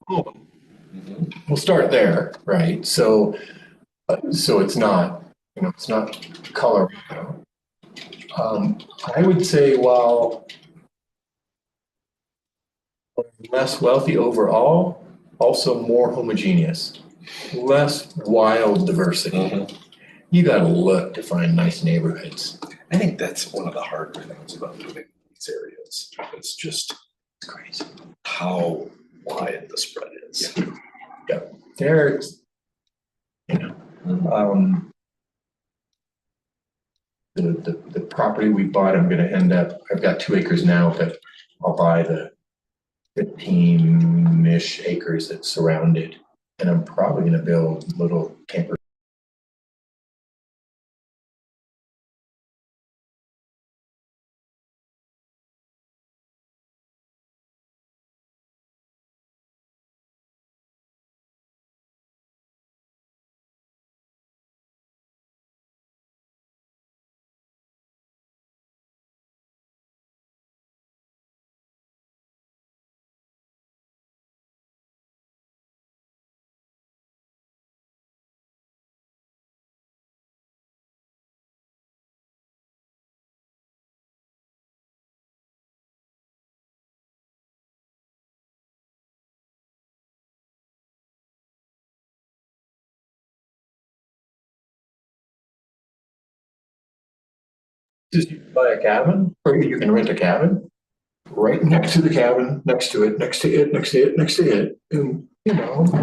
home. Mhm. We'll start there, right? So it's not, it's not Colorado. I would say while less wealthy overall, also more homogeneous, less wild diversity. Mhm. You got to look to find nice neighborhoods. I think that's one of the harder things about moving these areas. It's just It's crazy. how wide the spread is. Yeah, there's, you know, um, the property we bought, I'm going to end up, I've got 2 acres now, but I'll buy the 15-ish acres that surround it. And I'm probably going to build little camper. Just buy a cabin, or you can rent a cabin right next to the cabin, next to it, next to it, next to it, next to it. And,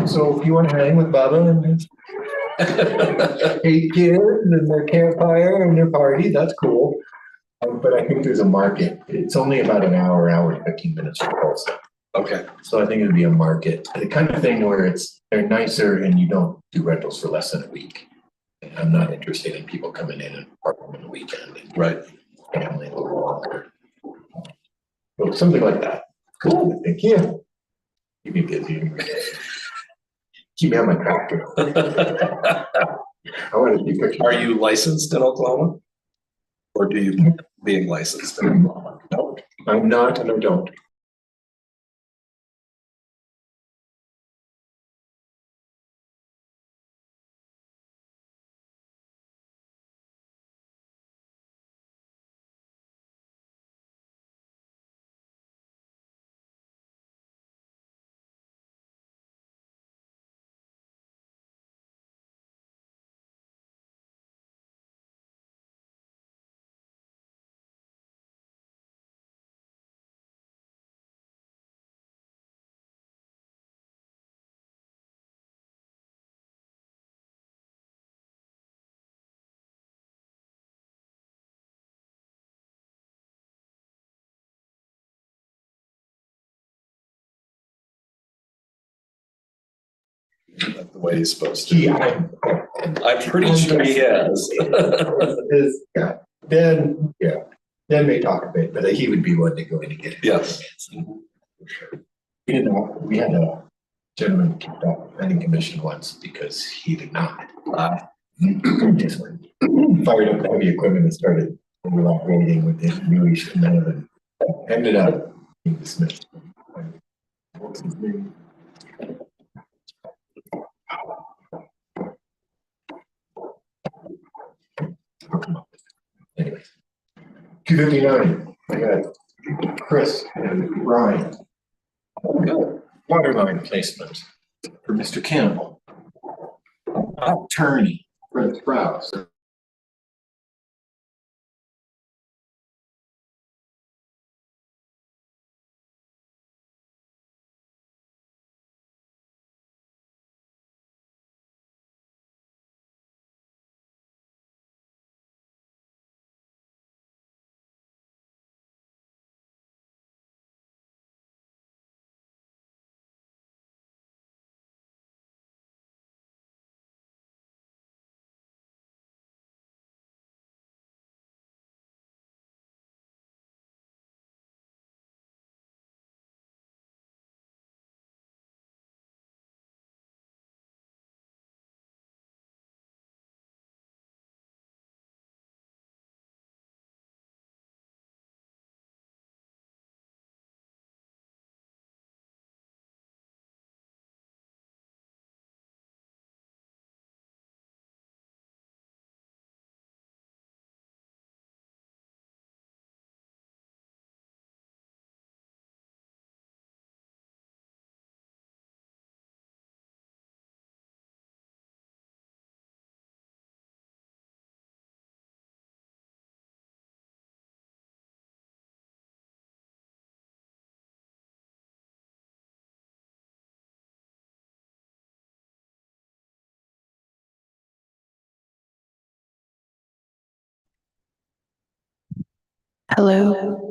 so if you want to hang with Bubba and his 8 kids and their campfire and their party, that's cool. But I think there's a market. It's only about an hour and 15 minutes from Tulsa. Okay. So I think it'd be a market, the kind of thing where they're nicer and you don't do rentals for less than a week. I'm not interested in people coming in and parking on the weekend and Right. family a little longer. So something like that. Cool. Thank you. Keep me busy. Keep me on my tractor. I want to see pictures. Are you licensed in Oklahoma? Or do you being licensed in Oklahoma? No, I'm not, and I don't. That's the way he's supposed to. Yeah, I'm pretty sure he has. yeah. Dan may talk a bit, but he would be one to go in and get it. Yes. For sure. We had a gentleman kicked off the planning commission once because he did not. Just went fired up the heavy equipment and started overlap rating with his newly and ended up being dismissed. What's his name? Anyway, 259. I got Chris and Brian. Water line placement for Mr. Campbell. Attorney for the Sprouts. Hello.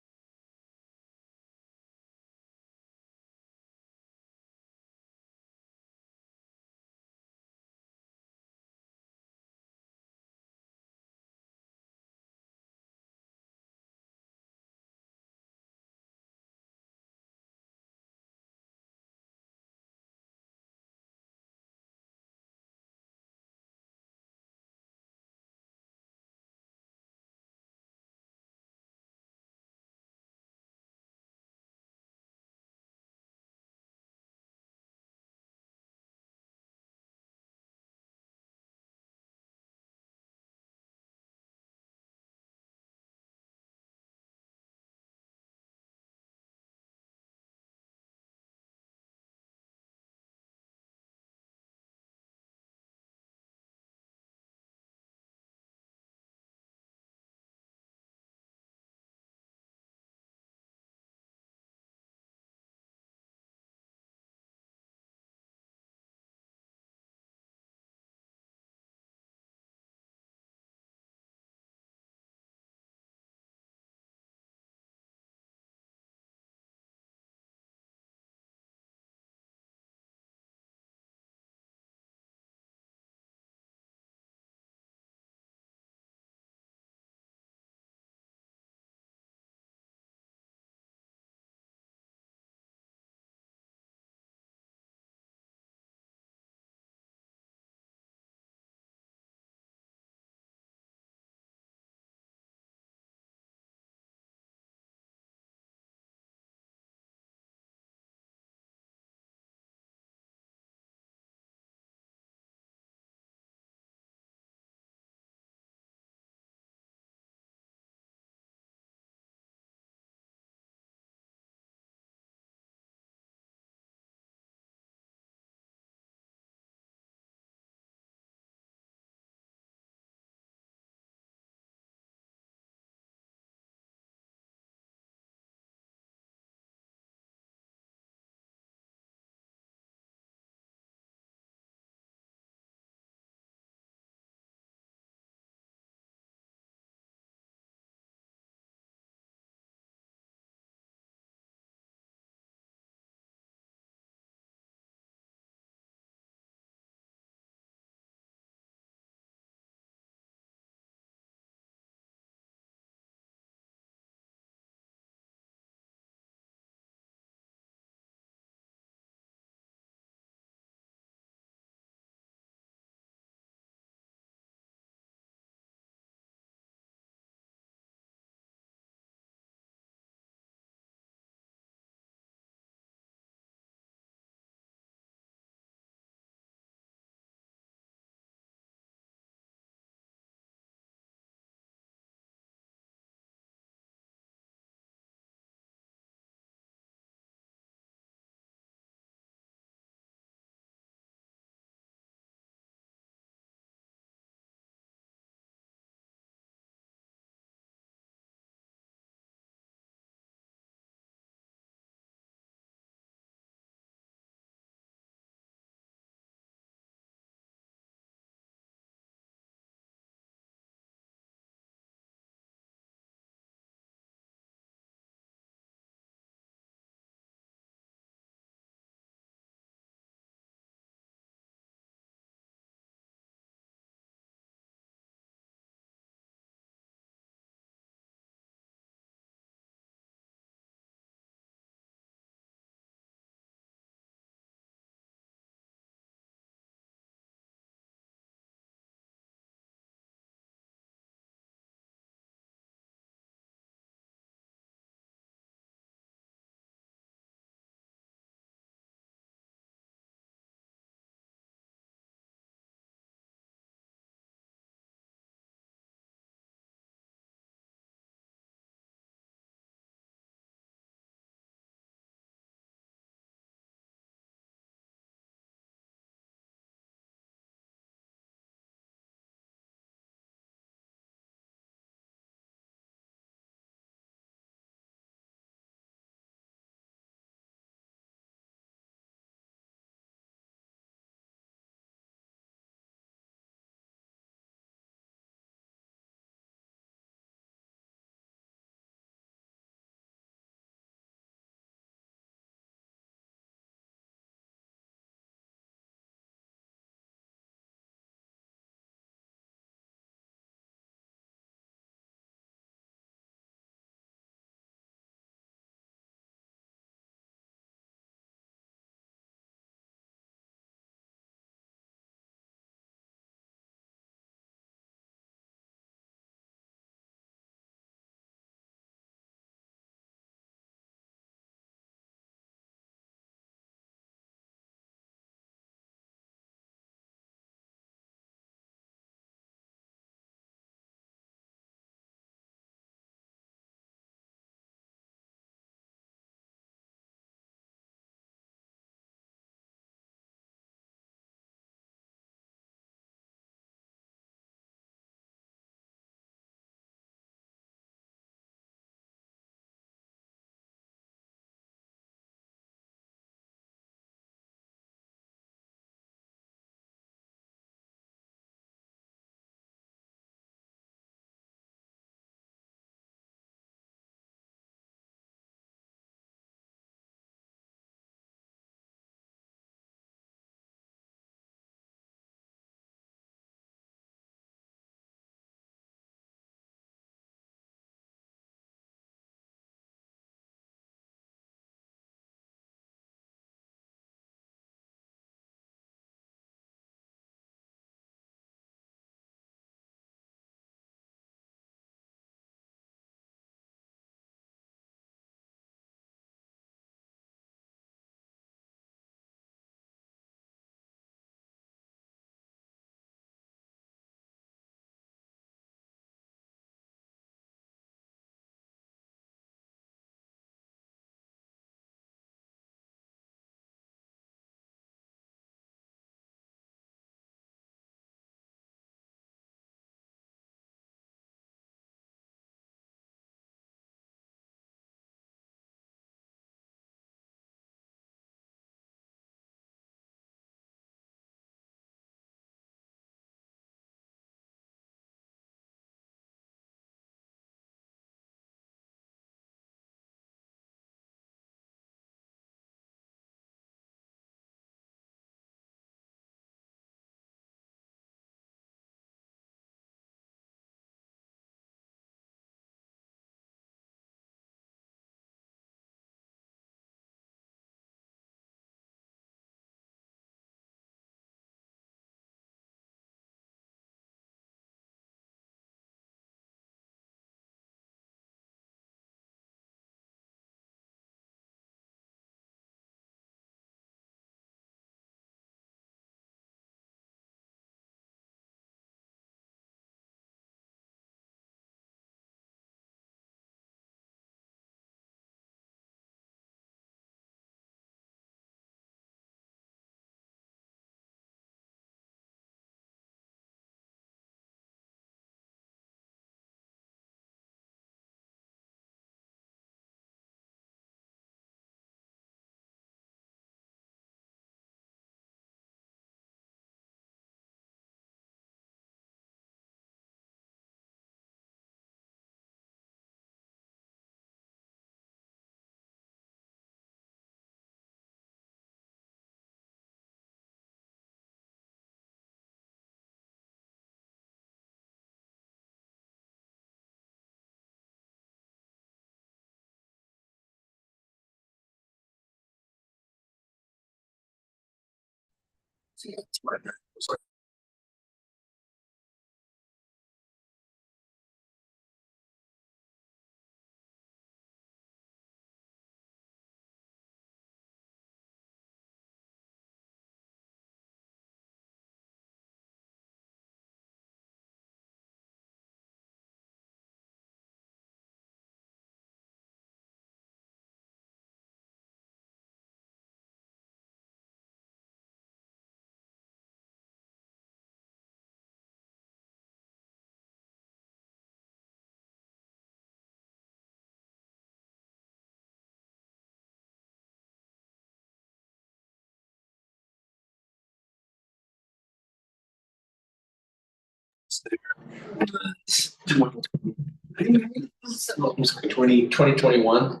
Twenty twenty-one.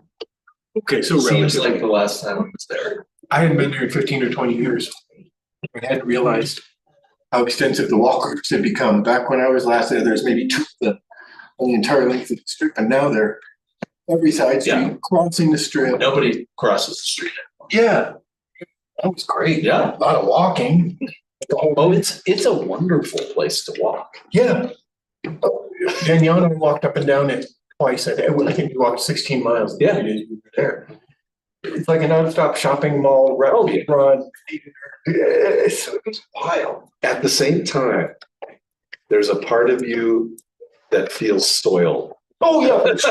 Okay, so Seems like relatively, the last time I was there. I hadn't been there in 15 or 20 years. I hadn't realized how extensive the walkers had become. Back when I was last there, there's maybe two of them on the entire length of the strip, and now they're every side street, Yeah. crossing the strip. Nobody crosses the street. Yeah, that was great. Yeah. A lot of walking. Oh, it's a wonderful place to walk. Yeah. Danielle and I walked up and down it twice. I think we walked 16 miles. Yeah. We were there. It's like a nonstop shopping mall, restaurant. It's wild. At the same time, there's a part of you that feels soiled. Oh, yeah.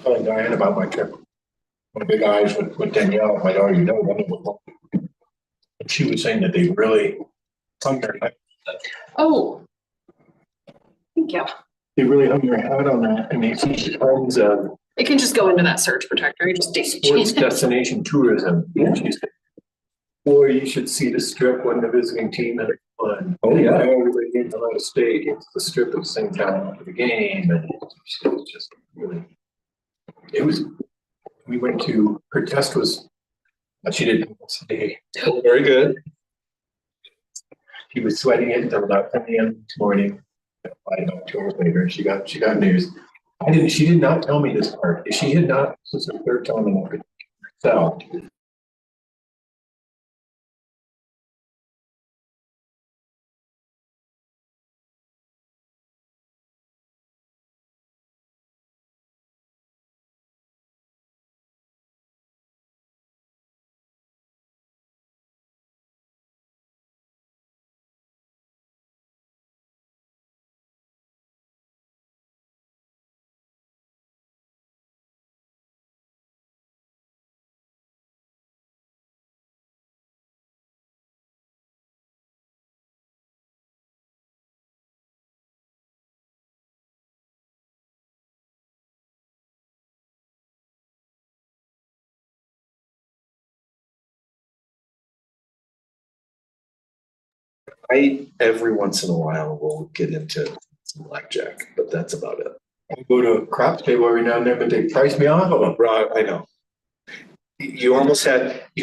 Telling Diane about my trip. One of the guys with Danielle, my daughter, you know, one of them. And she was saying that they really hung their, Oh. Thank you. they really hung their hat on that, and they see tons of It can just go into that search protector. You just sports change it. destination tourism. Yeah. She said, boy, you should see the strip when the visiting team had fun. Oh, yeah. Everybody came from out of state, into the strip at the same time for the game, and it was just really, it was, we went to, her test was, she didn't say, Very good. she was sweating it until about 10 a.m. this morning. I don't know, 2 hours later, she got news. She did not tell me this part. If she had not, this was her third time in that herself. I, every once in a while, will get into some blackjack, but that's about it. I go to a craps table every now and then, but they price me off of them. Right, I know. You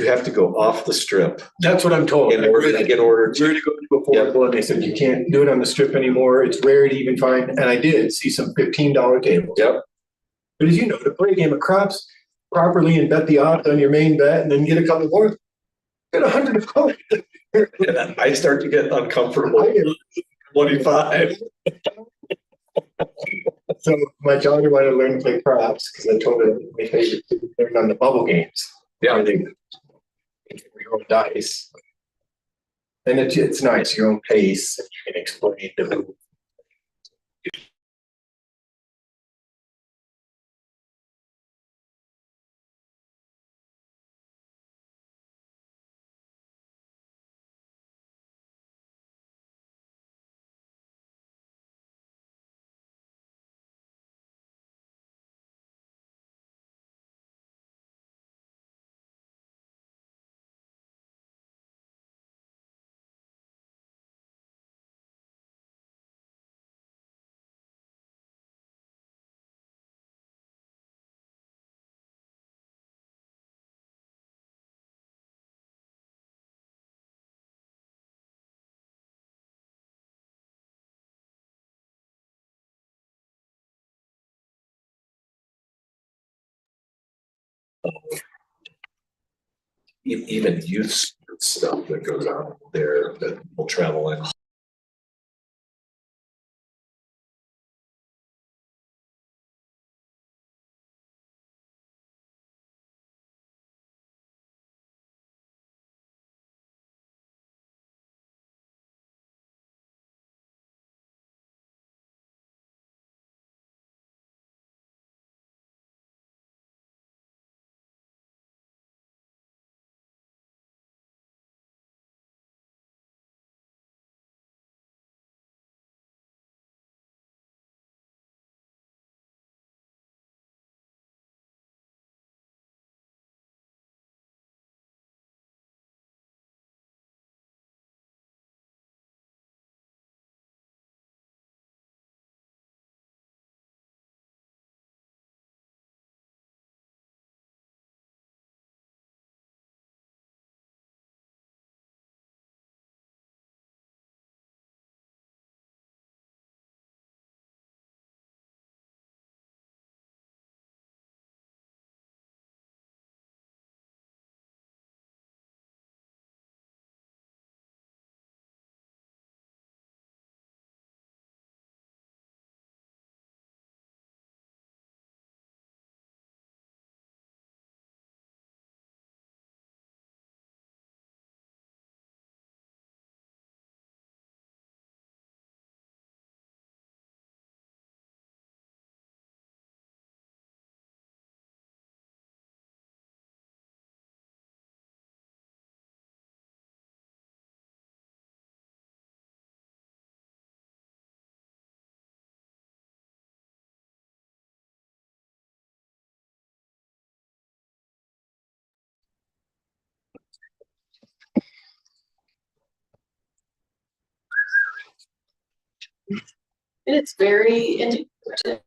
have to go off the strip That's what I'm told. in order to Rare to go to affordable, and they said you can't do it on the strip anymore. It's rare to even find, and I did see some $15 tables. Yep. But as you know, to play a game of craps properly and bet the odds on your main bet, and then get a couple more, get $100. And then I start to get uncomfortable. I get 25. So my daughter wanted to learn to play craps because I told her my favorite to learn on the bubble games. Yeah. Where they your own dice. And it's nice, your own pace, and you can explain the move. Even youth stuff that goes on there that will travel in. It's very indicative.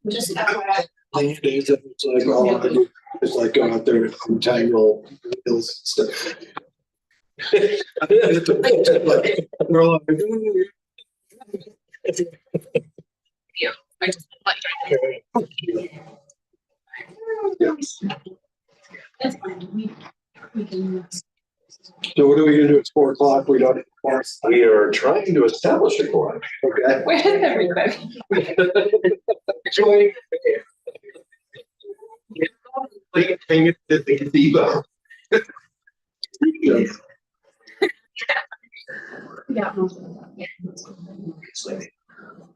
Just FYI. These days, it's like all I do is like go out there and untangle wheels and stuff. We're all like, I just like. That's fine. We can. so what are we gonna do? It's 4:00. We don't. We are trying to establish a quorum. Okay. Where's everybody? Hang it at the gazebo.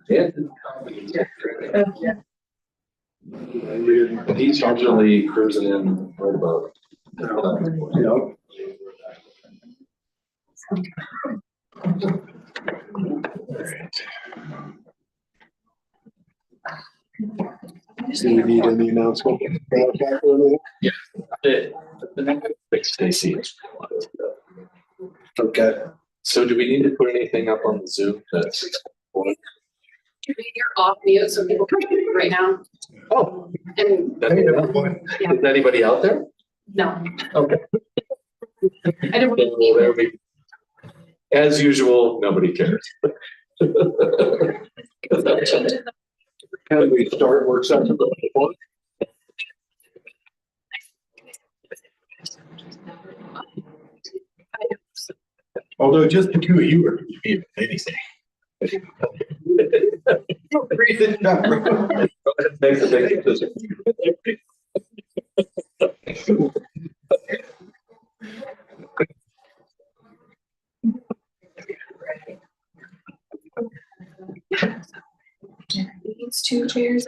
Yeah. He's usually cruising in right about. Do we need any announcement? Big Stacy. Okay. So do we need to put anything up on the Zoom? You're off mute, so people can hear you right now. Oh. And Is anybody out there? no. Okay. I don't So there we- As usual, nobody cares. Can we start work session? Although just the two of you are anything. Reason number. Makes a big decision. These two chairs.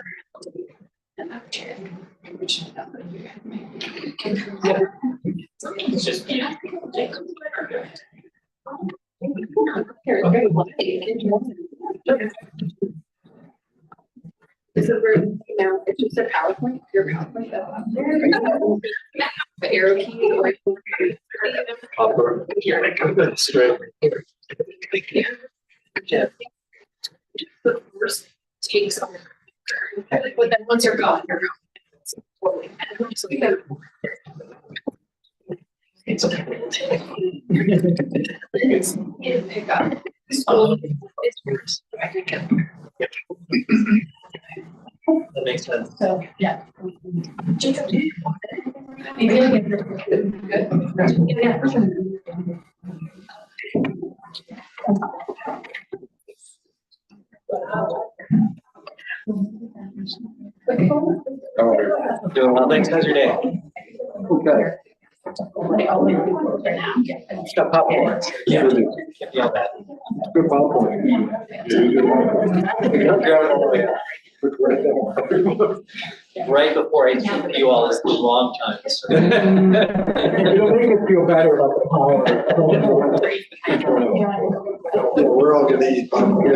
And that chair. It's just. This is where, now, it's just a PowerPoint, your PowerPoint that's up there. The arrow key. Upper. Straight. The first takes on. But then once you're gone, you're gone. So we have- It's okay. It's pick up. It's worse. I think it. That makes sense. So, yeah. Jacob, do you want it? Maybe I can. Good. Yeah. Doing well, thanks, how's your day? Okay. Got popcorn. Yeah. Yeah, that. Good PowerPoint. Right before I took you all is the wrong time. It'll make us feel better about the power. We're all gonna eat popcorn.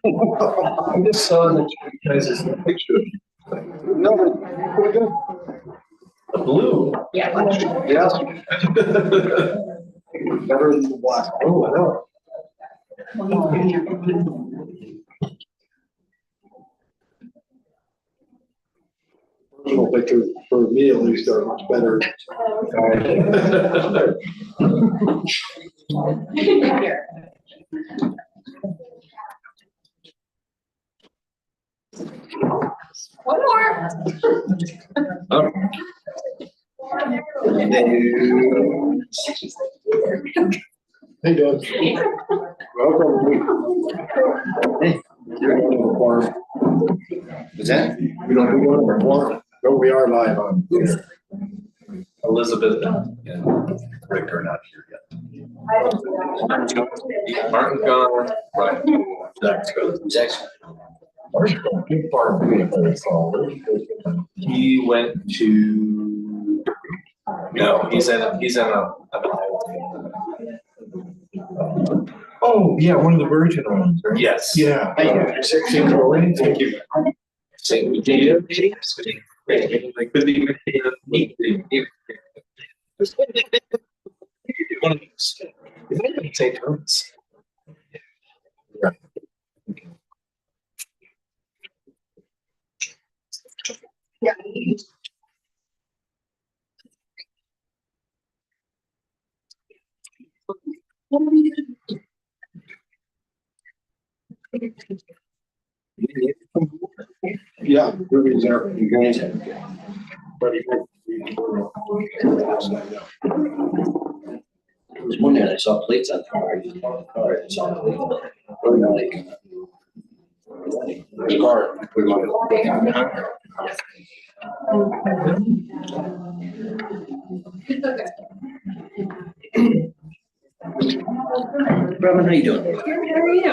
I'm just saw that you guys is the picture. No, but pretty good. The blue. Yeah. Yeah. Better than the black. Oh, I know. Personal pictures, for me at least, are much better. One more. Hey, Doug. Welcome. Hey. You're going to the farm. Is that? We don't do one of our farm. No, we are live on. Elizabeth. Rick are not here yet. Martin gone. Right. Zach's going. Zach's. Mark's going too far away from the phone. He went to. No, he's in a. Oh, yeah, one of the Virgin ones, right? Yes. Yeah. St. Croix, thank you. St. Lucia. Like, could be neat. One of these. It might be St. Thomas. Yeah, Ruby's there. You guys. There was one night I saw plates on the car, I just bought the car, I saw plates. The car, I put it on. Robin, how you doing? How are you?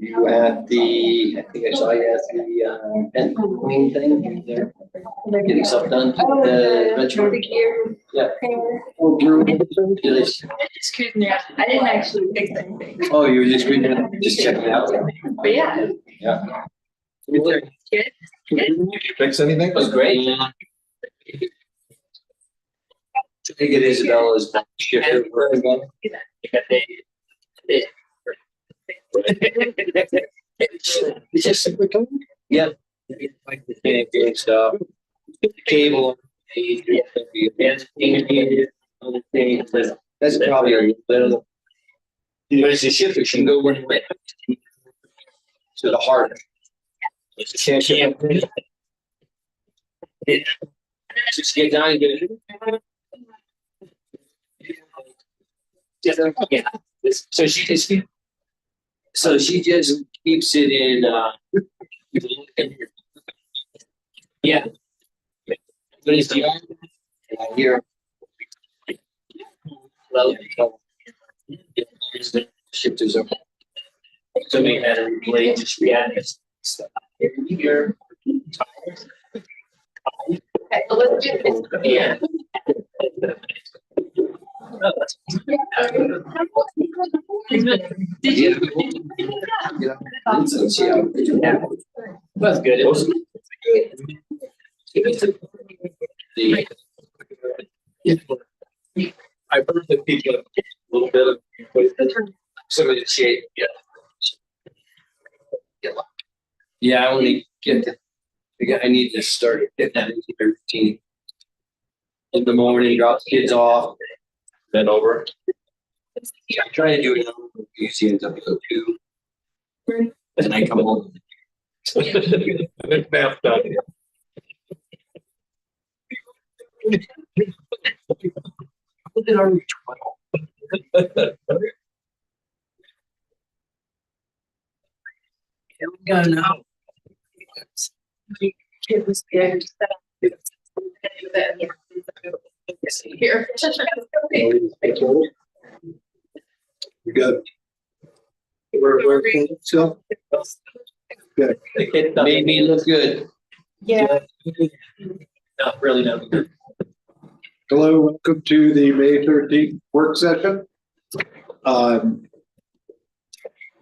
You at the, I think I saw you at the, pen clean thing, there, getting stuff done, the benchmark. Yeah. Excuse me, I didn't actually fix anything, Oh, you were just reading it, just checking it out? but yeah. Yeah. Good. Did you fix anything? It was great. I think it Isabella's shifter again. It's just, yeah. Like the thing stuff, the cable. That's probably a little. But it's a shifter, she can go one way. To the heart. Just get down and get it. Yeah, so she just keeps it in, yeah. But it's the, I hear. Well, shifters are. So we had to replace, just react stuff. Here. Okay, so let's do this. Yeah. Did you? That's good. It was. I heard that people have a little bit of some of the shape. Yeah. Yeah, I only get to. I need to start getting that into my routine. In the morning, drop the kids off, then over. Yeah, I try to do it. Usually ends up to go 2. And I come home. Math done. Look at our 12. We got now. It was there. Here. You got. We're still. Good. Made me look good. Yeah. Not really, no. Hello, welcome to the May 13th work session.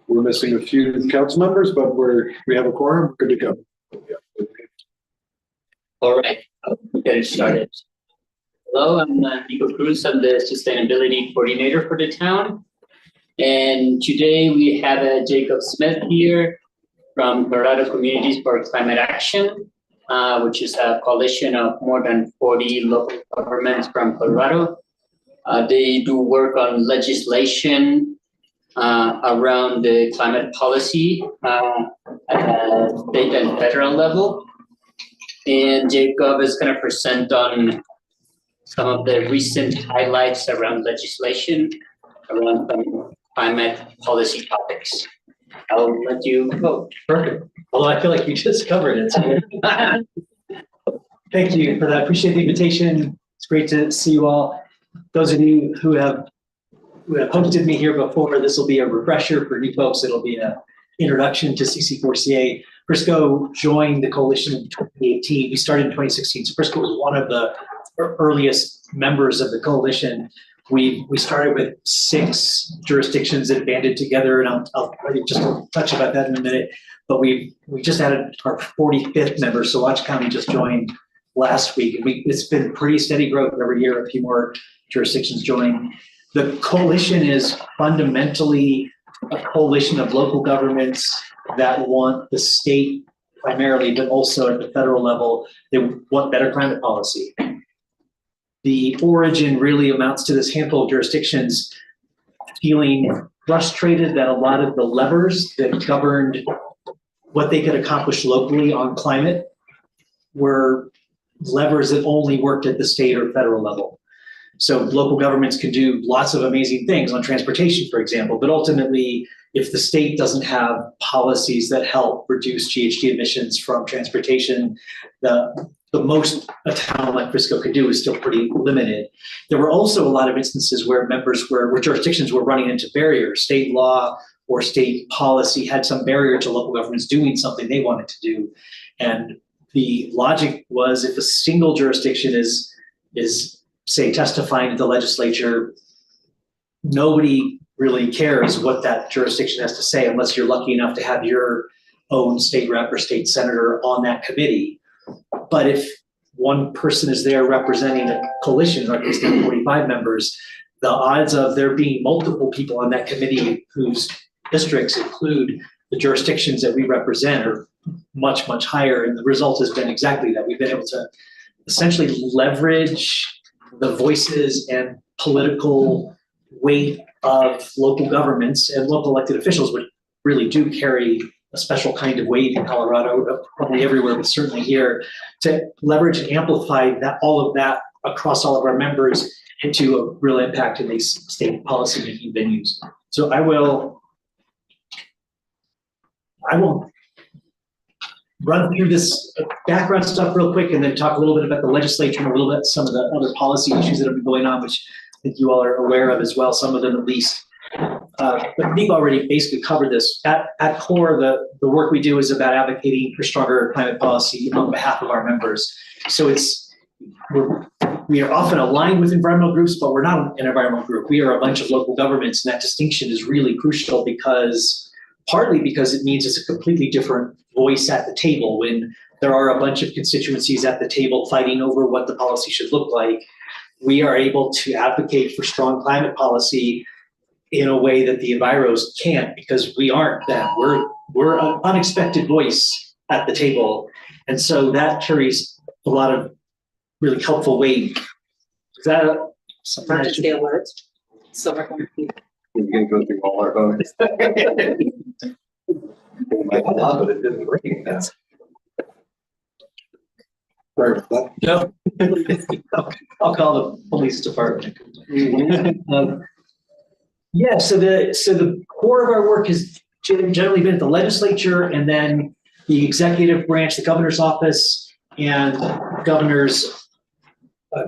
We're missing a few council members, but we have a quorum, we're good to go. All right, we'll get it started. Hello, I'm Nico Cruz. I'm the Sustainability Coordinator for the town. And today we have Jacob Smith here from Colorado Communities for Climate Action, which is a coalition of more than 40 local governments from Colorado. They do work on legislation around the climate policy at the state and federal level. And Jacob is going to present on some of the recent highlights around legislation around climate policy topics. I'll let you go. Perfect. Although I feel like you just covered it. Thank you for that. Appreciate the invitation. It's great to see you all. Those of you who have hosted me here before, this will be a refresher. For new folks, it'll be an introduction to CC4CA. Frisco joined the coalition in 2018. We started in 2016. So Frisco was one of the earliest members of the coalition. We started with 6 jurisdictions that banded together, and I'll just touch about that in a minute. But we just added our 45th member. So Watch County just joined last week. It's been pretty steady growth every year. A few more jurisdictions join. The coalition is fundamentally a coalition of local governments that want the state primarily, but also at the federal level, they want better climate policy. The origin really amounts to this handful of jurisdictions feeling frustrated that a lot of the levers that governed what they could accomplish locally on climate were levers that only worked at the state or federal level. So local governments could do lots of amazing things on transportation, for example, but ultimately, if the state doesn't have policies that help reduce GHG emissions from transportation, the most a town like Frisco could do is still pretty limited. There were also a lot of instances where jurisdictions were running into barriers. State law or state policy had some barrier to local governments doing something they wanted to do. And the logic was, if a single jurisdiction is say testifying to the legislature, nobody really cares what that jurisdiction has to say unless you're lucky enough to have your own state rep or state senator on that committee. But if one person is there representing a coalition, like it's 45 members, the odds of there being multiple people on that committee whose districts include the jurisdictions that we represent are much, much higher. And the result has been exactly that. We've been able to essentially leverage the voices and political weight of local governments and local elected officials, which really do carry a special kind of weight in Colorado, probably everywhere, but certainly here, to leverage and amplify all of that across all of our members into a real impact in these state policy-making venues. So I will run through this background stuff real quick and then talk a little bit about the legislature and a little bit some of the other policy issues that have been going on, which I think you all are aware of as well, some of them at least. But Nick already basically covered this. At core, the work we do is about advocating for stronger climate policy on behalf of our members. So we are often aligned with environmental groups, but we're not an environmental group. We are a bunch of local governments, and that distinction is really crucial partly because it means it's a completely different voice at the table. When there are a bunch of constituencies at the table fighting over what the policy should look like, we are able to advocate for strong climate policy in a way that the enviros can't, because we aren't them. We're an unexpected voice at the table. And so that carries a lot of really helpful weight. Is that something? Not just the alerts. So we're going to We're gonna go through all our votes. But it didn't ring. That's. No. I'll call the police department. Yeah, so the core of our work has generally been at the legislature, and then the executive branch, the governor's office, and governor's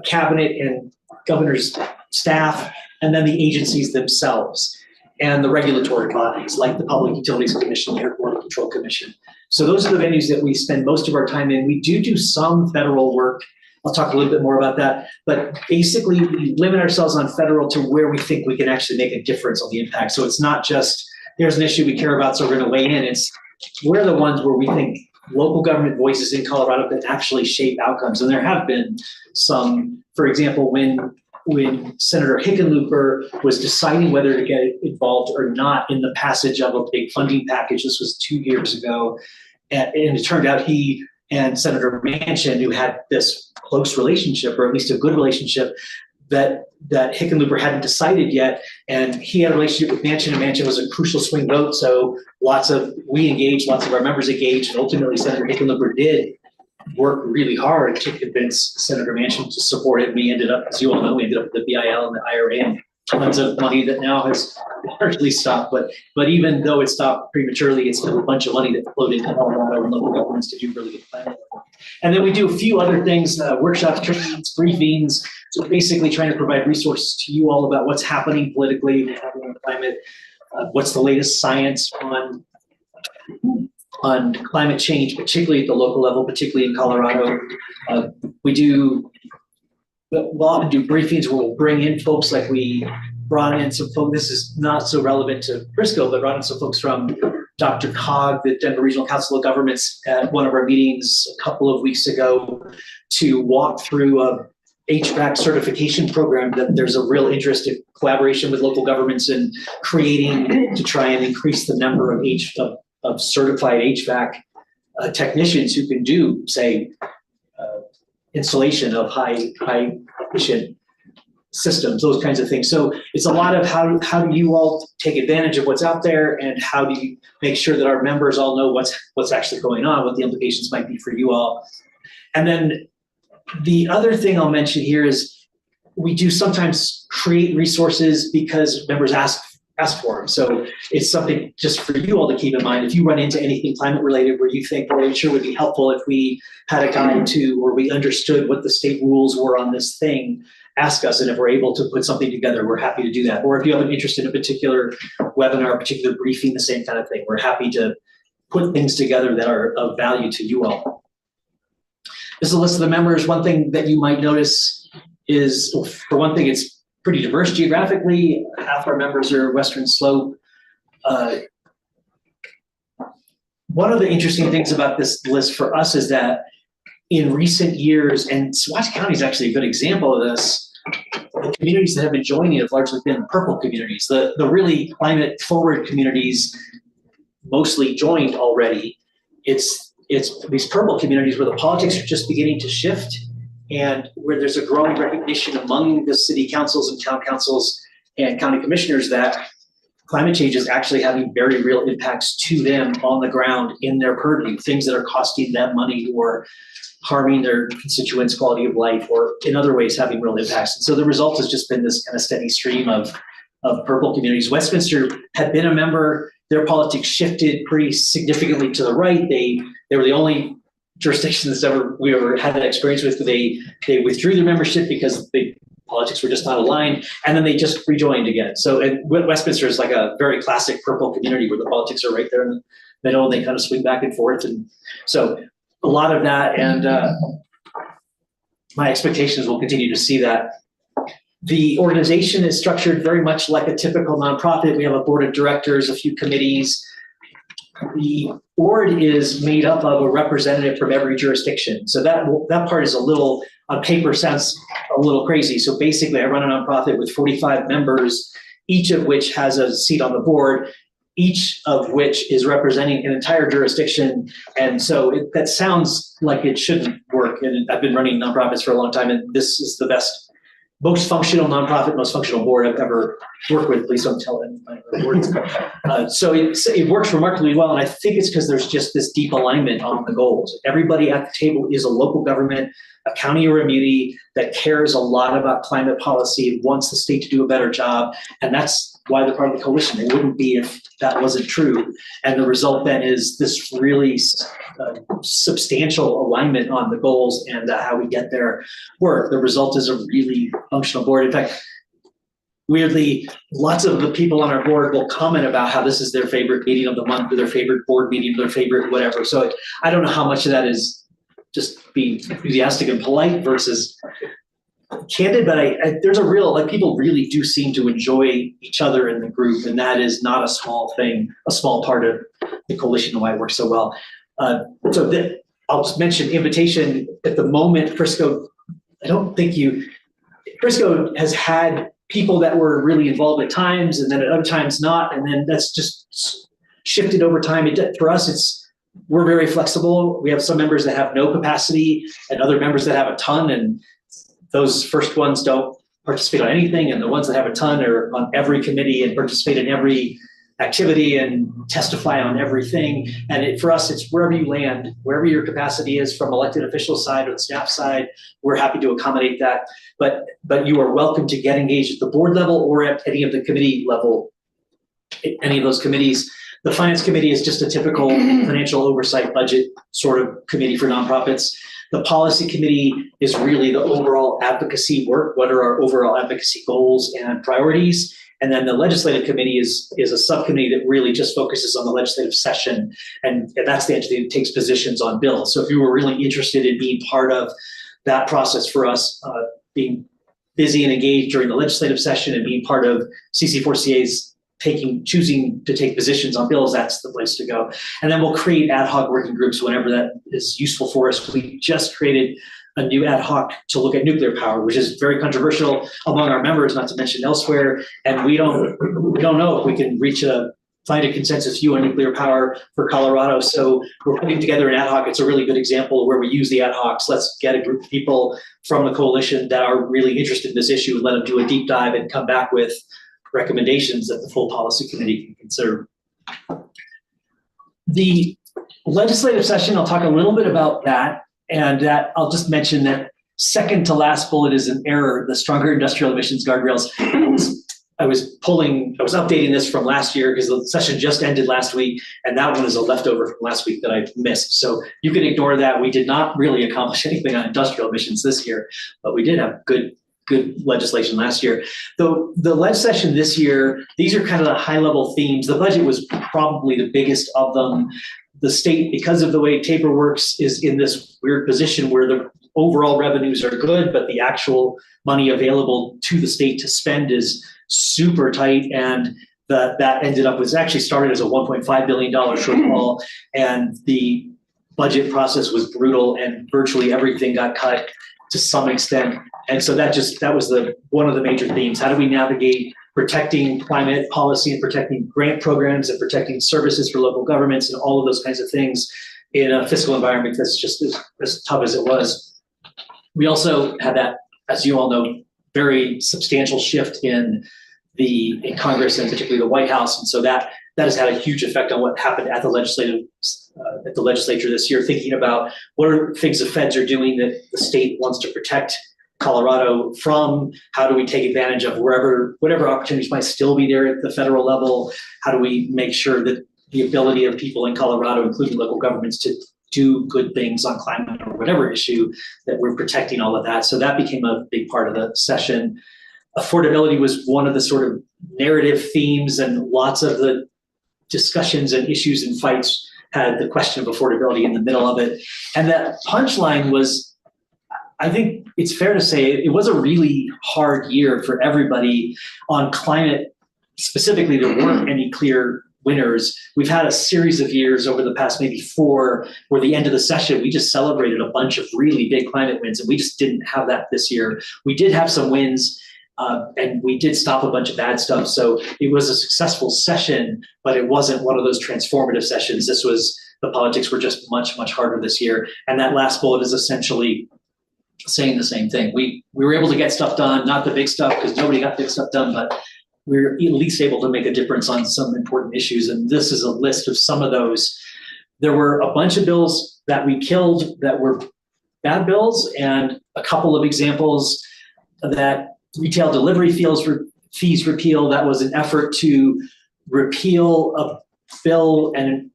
cabinet and governor's staff, and then the agencies themselves, and the regulatory bodies like the Public Utilities Commission, the Air Quality Control Commission. So those are the venues that we spend most of our time in. We do some federal work. I'll talk a little bit more about that, but basically we limit ourselves on federal to where we think we can actually make a difference on the impact. So it's not just, there's an issue we care about, so we're gonna weigh in. It's, we're the ones where we think local government voices in Colorado can actually shape outcomes. And there have been some, for example, when Senator Hickenlooper was deciding whether to get involved or not in the passage of a big funding package, this was 2 years ago, and it turned out he and Senator Manchin, who had this close relationship, or at least a good relationship, that Hickenlooper hadn't decided yet, and he had a relationship with Manchin, and Manchin was a crucial swing vote, so we engaged, lots of our members engaged, and ultimately Senator Hickenlooper did work really hard to convince Senator Manchin to support it. We ended up, as you all know, with the BIL and the IRA and tons of money that now has largely stopped. But even though it stopped prematurely, it's still a bunch of money that flowed into Colorado and local governments to do really good planning. And then we do a few other things, workshops, trainings, briefings. So basically trying to provide resources to you all about what's happening politically, what's happening on climate, what's the latest science on climate change, particularly at the local level, particularly in Colorado. We'll often do briefings where we'll bring in folks, like we brought in some folks, this is not so relevant to Frisco, but brought in some folks from Dr. Cog, the Denver Regional Council of Governments, at one of our meetings a couple of weeks ago to walk through HVAC certification program that there's a real interest in collaboration with local governments in creating to try and increase the number of certified HVAC technicians who can do, say, installation of high efficient systems, those kinds of things. So it's a lot of how do you all take advantage of what's out there, and how do you make sure that our members all know what's actually going on, what the implications might be for you all. And then the other thing I'll mention here is we do sometimes create resources because members ask for them. So it's something just for you all to keep in mind. If you run into anything climate related where you think, well, it sure would be helpful if we had a guide to, or we understood what the state rules were on this thing, ask us. And if we're able to put something together, we're happy to do that. Or if you have an interest in a particular webinar, a particular briefing, the same kind of thing, we're happy to put things together that are of value to you all. This is a list of the members. One thing that you might notice is, well, for one thing, it's pretty diverse geographically. Half our members are Western Slope. One of the interesting things about this list for us is that in recent years, and Saguache County is actually a good example of this, the communities that have been joining have largely been purple communities. The really climate forward communities mostly joined already. It's these purple communities where the politics are just beginning to shift, and where there's a growing recognition among the city councils and town councils and county commissioners that climate change is actually having very real impacts to them on the ground in their purview, things that are costing them money or harming their constituents' quality of life, or in other ways having real impacts. And so the result has just been this kind of steady stream of purple communities. Westminster had been a member. Their politics shifted pretty significantly to the right. They were the only jurisdiction we ever had that experience with. They withdrew their membership because the politics were just not aligned, and then they just rejoined again. So, and Westminster is like a very classic purple community where the politics are right there in the middle, and they kind of swing back and forth. And so a lot of that, and my expectations will continue to see that. The organization is structured very much like a typical nonprofit. We have a board of directors, a few committees. The board is made up of a representative from every jurisdiction. So that part is a little, on paper, sounds a little crazy. So basically, I run a nonprofit with 45 members, each of which has a seat on the board, each of which is representing an entire jurisdiction. And so that sounds like it shouldn't work. And I've been running nonprofits for a long time, and this is the best, most functional nonprofit, most functional board I've ever worked with. Please don't tell them my words. So it works remarkably well, and I think it's because there's just this deep alignment on the goals. Everybody at the table is a local government, a county or a muni that cares a lot about climate policy and wants the state to do a better job, and that's why they're part of the coalition. It wouldn't be if that wasn't true. And the result then is this really substantial alignment on the goals and how we get there work. The result is a really functional board. In fact, weirdly, lots of the people on our board will comment about how this is their favorite meeting of the month, or their favorite board meeting, or their favorite whatever. So I don't know how much of that is just being enthusiastic and polite versus candid, but there's a real, like, people really do seem to enjoy each other in the group, and that is not a small thing, a small part of the coalition and why it works so well. I'll just mention invitation. At the moment, Frisco, Frisco has had people that were really involved at times, and then at other times not, and then that's just shifted over time. For us, we're very flexible. We have some members that have no capacity and other members that have a ton, and those first ones don't participate on anything, and the ones that have a ton are on every committee and participate in every activity and testify on everything. And for us, it's wherever you land, wherever your capacity is, from elected official side or the staff side, we're happy to accommodate that. But you are welcome to get engaged at the board level or at any of the committee level, any of those committees. The finance committee is just a typical financial oversight budget sort of committee for nonprofits. The policy committee is really the overall advocacy work. What are our overall advocacy goals and priorities? And then the legislative committee is a subcommittee that really just focuses on the legislative session. And that's the entity that takes positions on bills. So if you were really interested in being part of that process for us, being busy and engaged during the legislative session and being part of CC4CA's choosing to take positions on bills, that's the place to go. And then we'll create ad hoc working groups whenever that is useful for us. We just created a new ad hoc to look at nuclear power, which is very controversial among our members, not to mention elsewhere. And we don't know if we can find a consensus view on nuclear power for Colorado. So we're putting together an ad hoc. It's a really good example where we use the ad hocs. Let's get a group of people from the coalition that are really interested in this issue and let them do a deep dive and come back with recommendations that the full policy committee can consider. The legislative session, I'll talk a little bit about that. And that I'll just mention that second to last bullet is an error, the stronger industrial emissions guardrails. I was updating this from last year because the session just ended last week, and that one is a leftover from last week that I missed. So you can ignore that. We did not really accomplish anything on industrial emissions this year, but we did have good legislation last year. Though the leg session this year, these are kind of the high level themes. The budget was probably the biggest of them. The state, because of the way TAPER works, is in this weird position where the overall revenues are good, but the actual money available to the state to spend is super tight. And that ended up, was actually started as a $1.5 billion shortfall. And the budget process was brutal and virtually everything got cut to some extent. And so that was one of the major themes. How do we navigate protecting climate policy and protecting grant programs and protecting services for local governments and all of those kinds of things in a fiscal environment that's just as tough as it was. We also had that, as you all know, very substantial shift in Congress and particularly the White House. And so that has had a huge effect on what happened at the legislature this year, thinking about what are things the feds are doing that the state wants to protect Colorado from, how do we take advantage of whatever opportunities might still be there at the federal level, how do we make sure that the ability of people in Colorado, including local governments, to do good things on climate or whatever issue, that we're protecting all of that. So that became a big part of the session. Affordability was one of the sort of narrative themes, and lots of the discussions and issues and fights had the question of affordability in the middle of it. And that punchline was, I think it's fair to say it was a really hard year for everybody on climate. Specifically, there weren't any clear winners. We've had a series of years over the past maybe 4 where the end of the session, we just celebrated a bunch of really big climate wins, and we just didn't have that this year. We did have some wins, and we did stop a bunch of bad stuff. So it was a successful session, but it wasn't one of those transformative sessions. The politics were just much, much harder this year. And that last bullet is essentially saying the same thing. We were able to get stuff done, not the big stuff, because nobody got big stuff done, but we were at least able to make a difference on some important issues. And this is a list of some of those. There were a bunch of bills that we killed that were bad bills, and a couple of examples that retail delivery fees repeal. That was an effort to repeal a bill and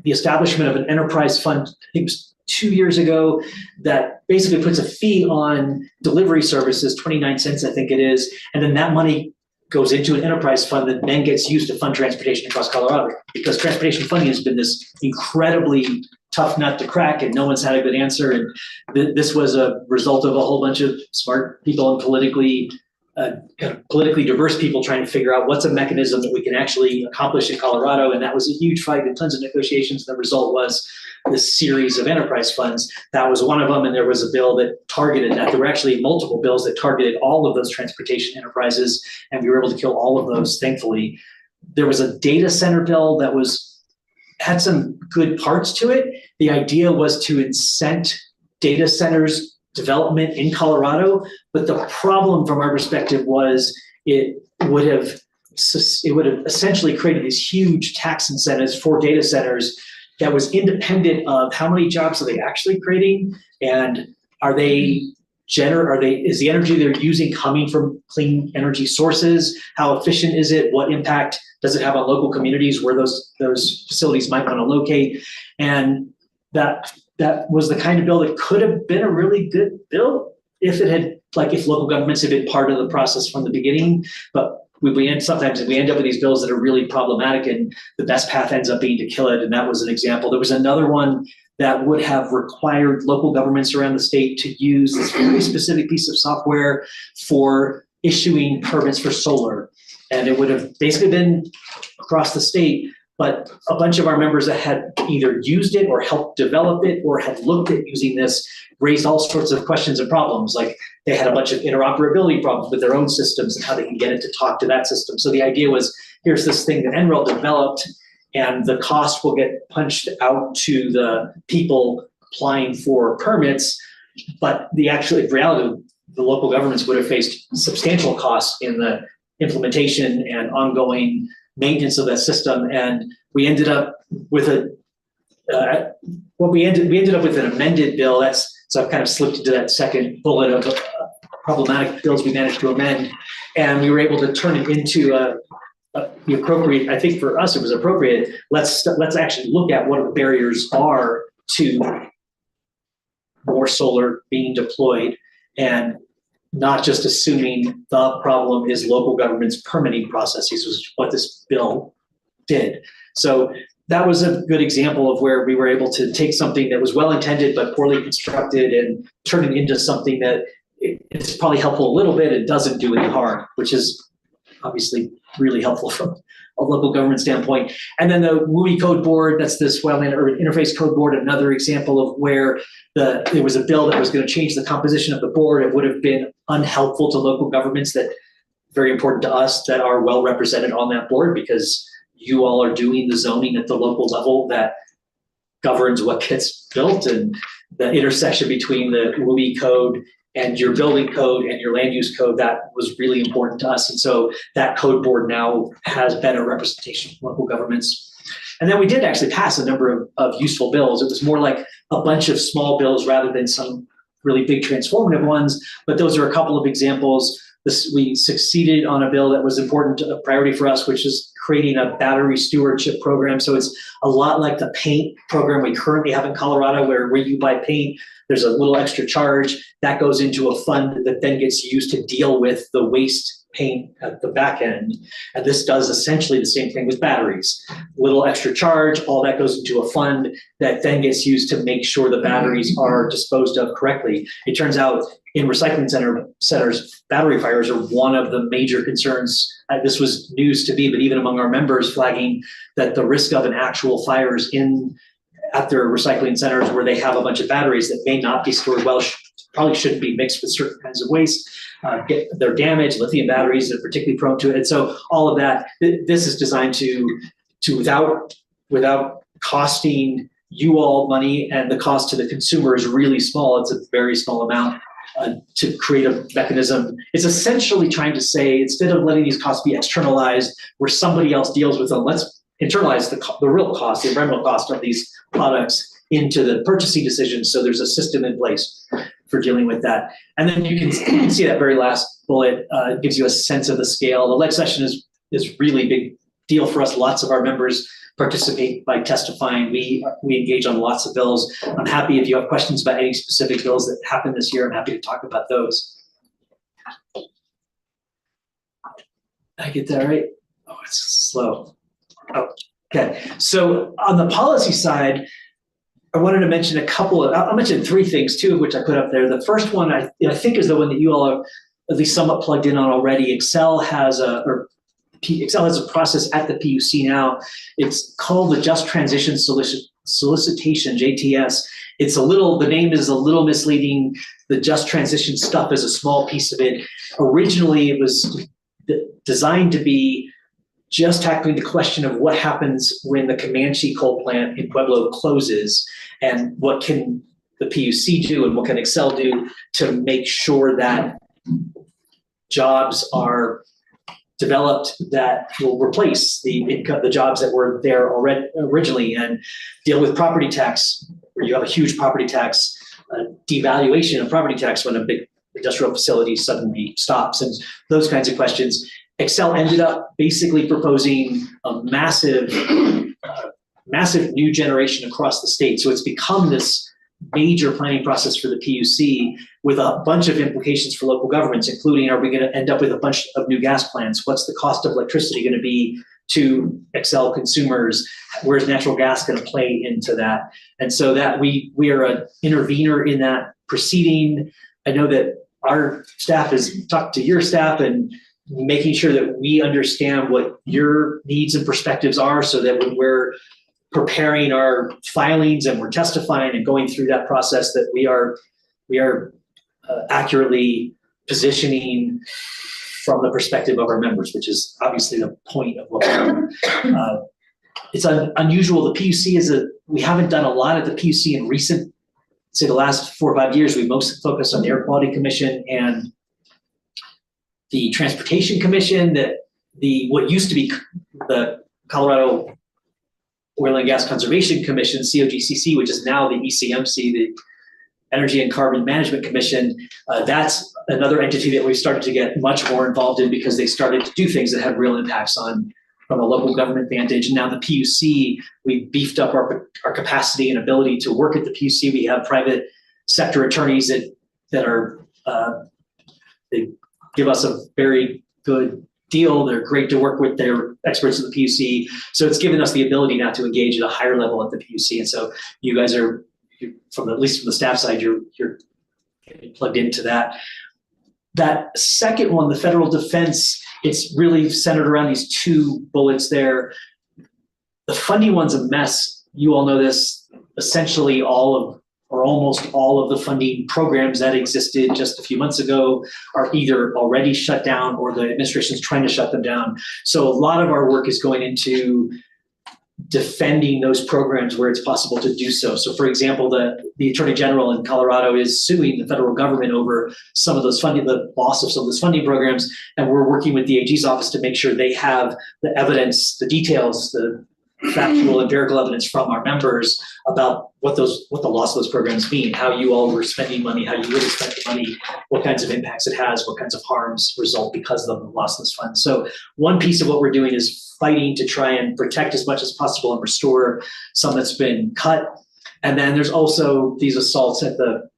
the establishment of an enterprise fund, I think it was 2 years ago, that basically puts a fee on delivery services, 29 cents, I think it is. And then that money goes into an enterprise fund that then gets used to fund transportation across Colorado, because transportation funding has been this incredibly tough nut to crack and no one's had a good answer. And this was a result of a whole bunch of smart people and politically diverse people trying to figure out what's a mechanism that we can actually accomplish in Colorado. And that was a huge fight and tons of negotiations. The result was this series of enterprise funds. That was one of them. And there was a bill that targeted that. There were actually multiple bills that targeted all of those transportation enterprises, and we were able to kill all of those, thankfully. There was a data center bill that had some good parts to it. The idea was to incent data centers development in Colorado, but the problem from our perspective was it would have essentially created these huge tax incentives for data centers that was independent of how many jobs are they actually creating, and is the energy they're using coming from clean energy sources? How efficient is it? What impact does it have on local communities where those facilities might want to locate? And that was the kind of bill that could have been a really good bill if local governments had been part of the process from the beginning. But sometimes we end up with these bills that are really problematic, and the best path ends up being to kill it. And that was an example. There was another one that would have required local governments around the state to use this very specific piece of software for issuing permits for solar. And it would have basically been across the state, But a bunch of our members that had either used it or helped develop it or had looked at using this raised all sorts of questions and problems. Like they had a bunch of interoperability problems with their own systems and how they can get it to talk to that system. So the idea was, here's this thing that NREL developed, and the cost will get punched out to the people applying for permits. But the reality, the local governments would have faced substantial costs in the implementation and ongoing maintenance of that system. And we ended up with we ended up with an amended bill. So I've kind of slipped into that second bullet of problematic bills we managed to amend. And we were able to turn it into the appropriate, I think for us it was appropriate. Let's actually look at what the barriers are to more solar being deployed, and not just assuming the problem is local government's permitting processes, was what this bill did. So that was a good example of where we were able to take something that was well-intended but poorly constructed and turn it into something that it's probably helpful a little bit and doesn't do any harm, which is obviously really helpful from a local government standpoint. And then the WUI code board, that's this wetland or interface code board, another example of where there was a bill that was going to change the composition of the board. It would have been unhelpful to local governments, that very important to us, that are well represented on that board, because you all are doing the zoning at the local level that governs what gets built, and the intersection between the WUI code and your building code and your land use code, that was really important to us. And so that code board now has better representation from local governments. And then we did actually pass a number of useful bills. It was more like a bunch of small bills rather than some really big transformative ones, but those are a couple of examples. We succeeded on a bill that was important, a priority for us, which is creating a battery stewardship program. So it's a lot like the paint program we currently have in Colorado, where you buy paint, there's a little extra charge that goes into a fund that then gets used to deal with the waste paint at the back end. And this does essentially the same thing with batteries. Little extra charge, all that goes into a fund that then gets used to make sure the batteries are disposed of correctly. It turns out in recycling centers, battery fires are one of the major concerns. This was news to me, but even among our members, flagging that the risk of an actual fires at their recycling centers where they have a bunch of batteries that may not be stored well, probably shouldn't be mixed with certain kinds of waste. They're damaged, lithium batteries are particularly prone to it. And so all of that, this is designed to without costing you all money, and the cost to the consumer is really small. It's a very small amount to create a mechanism. It's essentially trying to say, instead of letting these costs be externalized where somebody else deals with them, let's internalize the real cost, the environmental cost of these products into the purchasing decisions. So there's a system in place for dealing with that. And then you can see that very last bullet gives you a sense of the scale. The leg session is really big deal for us. Lots of our members participate by testifying. We engage on lots of bills. I'm happy if you have questions about any specific bills that happened this year, I'm happy to talk about those. Did I get that right? Oh, it's slow. Oh, okay. So on the policy side, I wanted to mention I'll mention three things, two of which I put up there. The first one I think is the one that you all are at least somewhat plugged in on already. Excel has a process at the PUC now. It's called the Just Transition Solicitation, JTS. The name is a little misleading. The Just Transition stuff is a small piece of it. Originally, it was designed to be just tackling the question of what happens when the Comanche coal plant in Pueblo closes, and what can the PUC do and what can Excel do to make sure that jobs are developed that will replace the jobs that were there already originally, and deal with property tax, where you have a huge property tax, devaluation of property tax when a big industrial facility suddenly stops, and those kinds of questions. Excel ended up basically proposing a massive new generation across the state. So it's become this major planning process for the PUC with a bunch of implications for local governments, including, are we going to end up with a bunch of new gas plants? What's the cost of electricity going to be to Excel consumers? Where's natural gas going to play into that? And so that we are an intervener in that proceeding. I know that our staff has talked to your staff, and making sure that we understand what your needs and perspectives are so that when we're preparing our filings and we're testifying and going through that process, that we are accurately positioning from the perspective of our members, which is obviously the point of what we're doing. It's unusual. The PUC we haven't done a lot at the PUC in recent, say the last 4 or 5 years. We mostly focused on the Air Quality Commission and the Transportation Commission, what used to be the Colorado Oil and Gas Conservation Commission, COGCC, which is now the ECMC, the Energy and Carbon Management Commission. That's another entity that we've started to get much more involved in because they started to do things that had real impacts from a local government vantage. And now the PUC, we beefed up our capacity and ability to work at the PUC. We have private sector attorneys that are, they give us a very good deal. They're great to work with. They're experts in the PUC. So it's given us the ability now to engage at a higher level at the PUC. And so you guys are, at least from the staff side, you're plugged into that. That second one, the federal defense, it's really centered around these 2 bullets there. The funding one's a mess. You all know this. Essentially almost all of the funding programs that existed just a few months ago are either already shut down or the administration is trying to shut them down. So a lot of our work is going into defending those programs where it's possible to do so. So for example, the Attorney General in Colorado is suing the federal government over some of those funding, the loss of some of those funding programs. And we're working with the AG's office to make sure they have the evidence, the details, the factual empirical evidence from our members about what the loss of those programs mean, how you all were spending money, how you would have spent the money, what kinds of impacts it has, what kinds of harms result because of the loss of those funds. So one piece of what we're doing is fighting to try and protect as much as possible and restore some that's been cut. And then there's also these assaults at the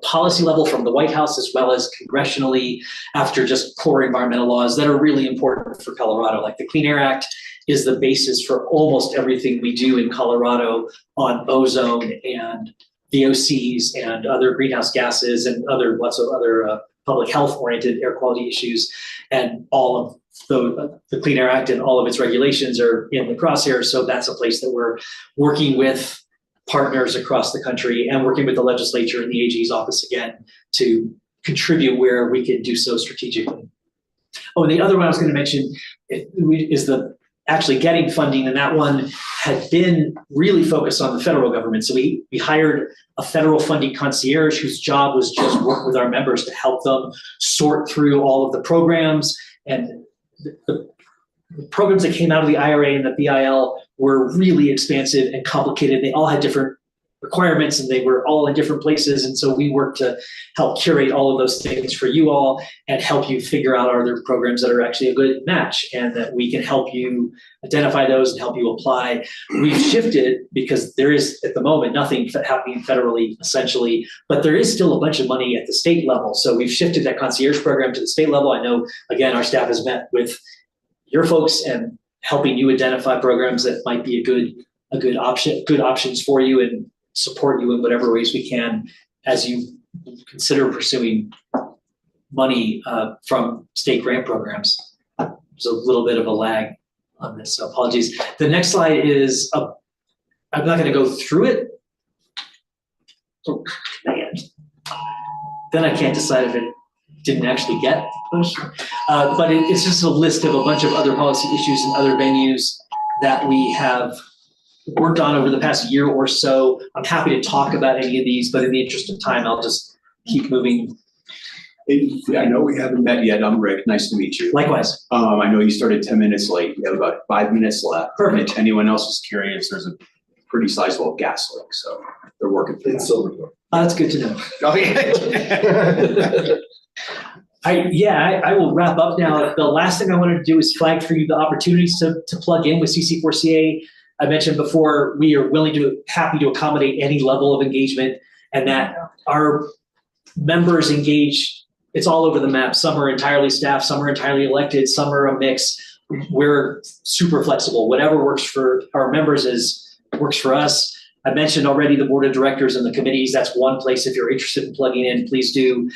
policy level from the White House as well as congressionally after just core environmental laws that are really important for Colorado. Like the Clean Air Act is the basis for almost everything we do in Colorado on ozone and VOCs and other greenhouse gases and lots of other public health oriented air quality issues. And all of the Clean Air Act and all of its regulations are in the crosshairs. So that's a place that we're working with partners across the country and working with the legislature and the AG's office again to contribute where we can do so strategically. Oh, and the other one I was going to mention is actually getting funding, and that one had been really focused on the federal government. So we hired a federal funding concierge whose job was just work with our members to help them sort through all of the programs. And the programs that came out of the IRA and the BIL were really expansive and complicated. They all had different requirements and they were all in different places. And so we worked to help curate all of those things for you all and help you figure out are there programs that are actually a good match and that we can help you identify those and help you apply. We've shifted because there is at the moment nothing happening federally essentially, but there is still a bunch of money at the state level. So we've shifted that concierge program to the state level. I know, again, our staff has met with your folks and helping you identify programs that might be a good options for you and support you in whatever ways we can as you consider pursuing money from state grant programs. There's a little bit of a lag on this, so apologies. The next slide is, I'm not gonna go through it. Oh, man. Then I can't decide if it didn't actually get pushed. But it's just a list of a bunch of other policy issues and other venues that we have worked on over the past year or so. I'm happy to talk about any of these, but in the interest of time, I'll just keep moving. I know we haven't met yet. I'm Rick. Nice to meet you. Likewise. I know you started 10 minutes late. You have about 5 minutes left. Perfect. And if anyone else is curious, there's a pretty sizable gas leak, so they're working for that. That's good to know. Oh, yeah. I will wrap up now. The last thing I wanted to do is flag for you the opportunities to plug in with CC4CA. I mentioned before, we are happy to accommodate any level of engagement and that our members engage, it's all over the map. Some are entirely staff, some are entirely elected, some are a mix. We're super flexible. Whatever works for our members works for us. I mentioned already the board of directors and the committees. That's one place if you're interested in plugging in, please do.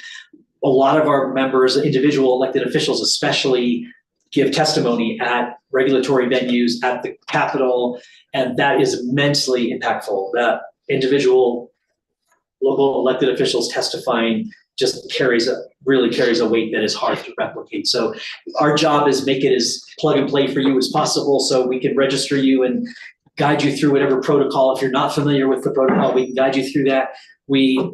a lot of our members, individual elected officials especially, give testimony at regulatory venues, at the Capitol, and that is immensely impactful. That individual local elected officials testifying just really carries a weight that is hard to replicate. So our job is make it as plug and play for you as possible so we can register you and guide you through whatever protocol. If you're not familiar with the protocol, we can guide you through that. We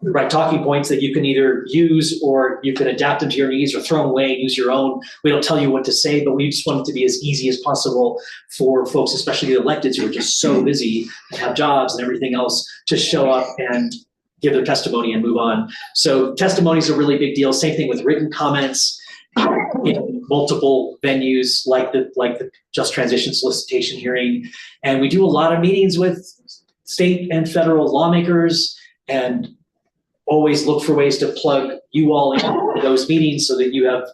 write talking points that you can either use or you can adapt them to your needs or throw them away and use your own. We don't tell you what to say, but we just want it to be as easy as possible for folks, especially the electeds who are just so busy and have jobs and everything else, to show up and give their testimony and move on. So testimony is a really big deal. Same thing with written comments in multiple venues like the Just Transition solicitation hearing. And we do a lot of meetings with state and federal lawmakers and always look for ways to plug you all into those meetings so that you have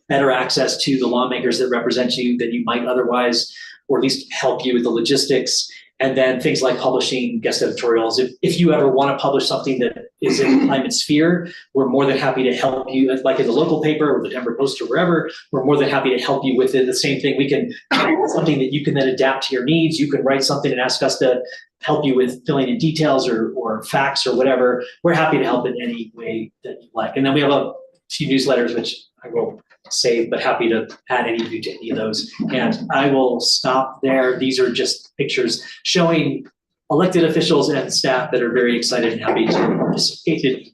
better access to the lawmakers that represent you than you might otherwise, or at least help you with the logistics. And then things like publishing guest editorials. If you ever want to publish something that is in the climate sphere, we're more than happy to help you, like in the local paper or the Denver Post or wherever, we're more than happy to help you with it. The same thing, we can something that you can then adapt to your needs. You can write something and ask us to help you with filling in details or facts or whatever. We're happy to help in any way that you like. And then we have a few newsletters, which I will save, but happy to add any of you to any of those. And I will stop there. These are just pictures showing elected officials and staff that are very excited and happy to participate in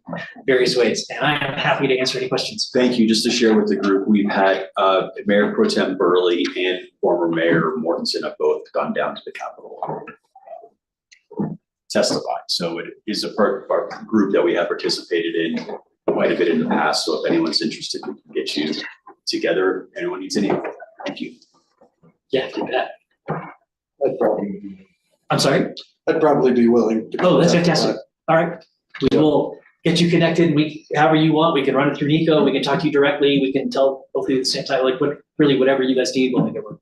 various ways. And I am happy to answer any questions. Thank you. Just to share with the group, we've had Mayor Pro Tem Burley and former Mayor Mortensen have both gone down to the Capitol testified. So it is a part of our group that we have participated in quite a bit in the past. So if anyone's interested, we can get you together. Anyone needs any help. Thank you. Yeah, do that. I'd probably, I'm sorry? I'd probably be willing to. Oh, that's fantastic. All right. We will get you connected. However you want, we can run it through Nico. We can talk to you directly. We can tell both of you at the same time, like whatever you guys need, we'll make it work.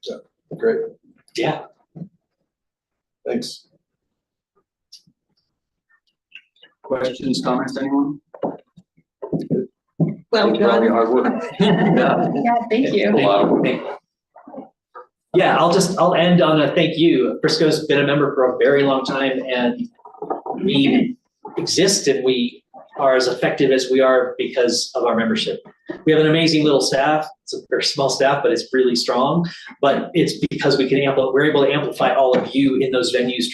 Yeah, great. Yeah. Thanks. Questions, comments, anyone? Well Probably done. hard work. Yeah, thank A you. lot of work. Yeah, I'll end on a thank you. Frisco's been a member for a very long time, and we exist and we are as effective as we are because of our membership. We have an amazing little staff. It's a very small staff, but it's really strong. But it's because we're able to amplify all of you in those venues,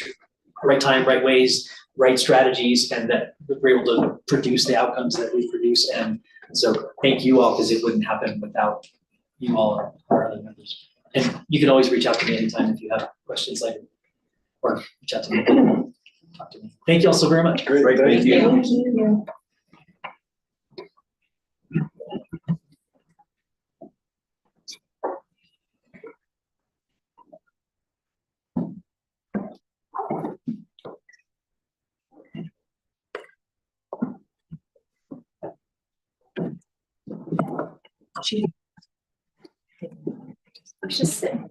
right time, right ways, right strategies, and that we're able to produce the outcomes that we produce. And so thank you all, because it wouldn't happen without you all or our other members. And you can always reach out to me anytime if you have questions later, or reach out to me, talk to me. Thank you all so very much. Great, thank you. Thank you. I was just saying,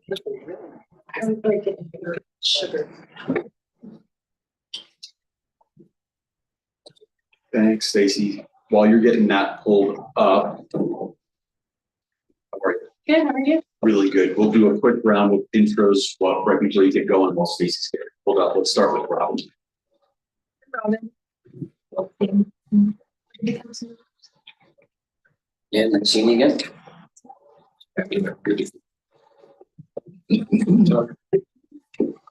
I would like it sugar. Thanks, Stacy. While you're getting that pulled up. All right, Good, how are you? really good. We'll do a quick round of intros right before you get going while Stacy's getting pulled up. Let's start with Robin. Robin. Yeah, nice seeing you again.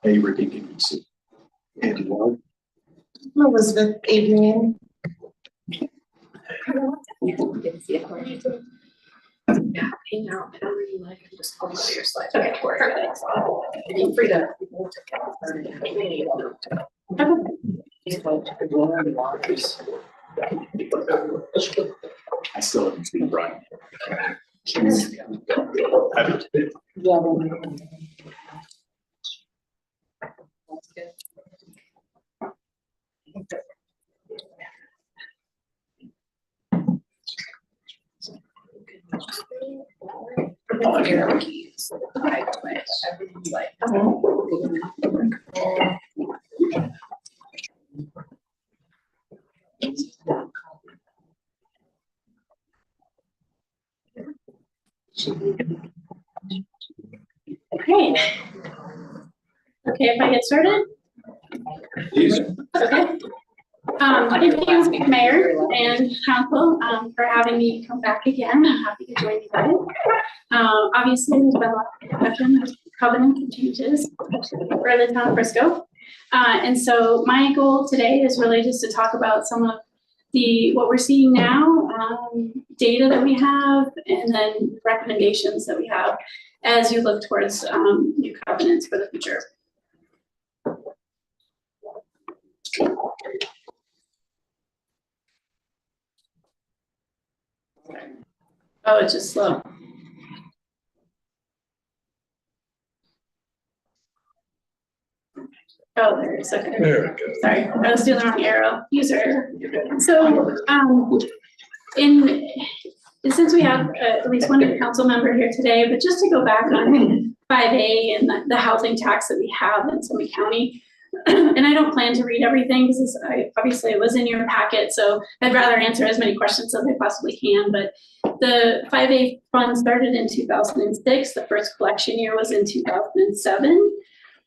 Hey, Ricky, can you see? Andy Ward. Elizabeth, Adrian. Yeah, hang out, I don't really like, it. Just hold on to your slides. Okay, perfect. Feel free to. I still haven't seen Brian. Okay. Okay, if I get started? Please. Okay. Thank you, Mayor and Council, for having me come back again. I'm happy to join you guys. Obviously, there's been a lot of discussion of covenants and changes for the town of Frisco. And so my goal today is really just to talk about some of what we're seeing now, data that we have, and then recommendations that we have as you look towards new covenants for the future. Oh, it's just slow. Oh, there it is. Okay. There we go. Sorry, I was doing the wrong arrow. User. So, since we have at least one council member here today, but just to go back on 5A and the housing tax that we have in Summit County. And I don't plan to read everything because obviously it was in your packet, so I'd rather answer as many questions as I possibly can. But the 5A fund started in 2006. The first collection year was in 2007.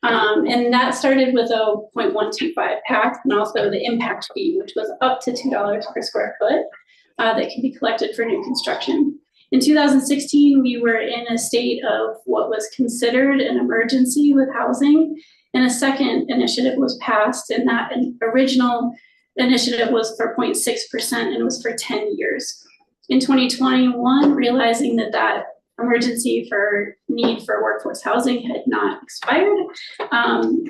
And that started with a 0.125 tax and also the impact fee, which was up to $2 per square foot that can be collected for new construction. In 2016, we were in a state of what was considered an emergency with housing, and a second initiative was passed, and that original initiative was for 0.6% and it was for 10 years. In 2021, realizing that emergency for need for workforce housing had not expired,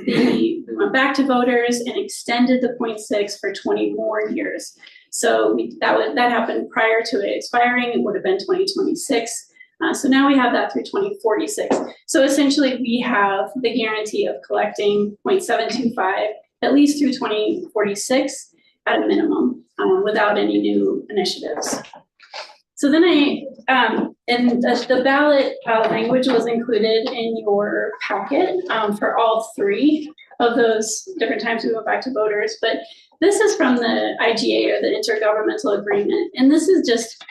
we went back to voters and extended the 0.6 for 20 more years. So that happened prior to it expiring. It would have been 2026. So now we have that through 2046. So essentially we have the guarantee of collecting 0.725 at least through 2046 at a minimum, without any new initiatives. So then the ballot language was included in your packet for all three of those different times we went back to voters. But this is from the IGA, or the Intergovernmental Agreement. And this is just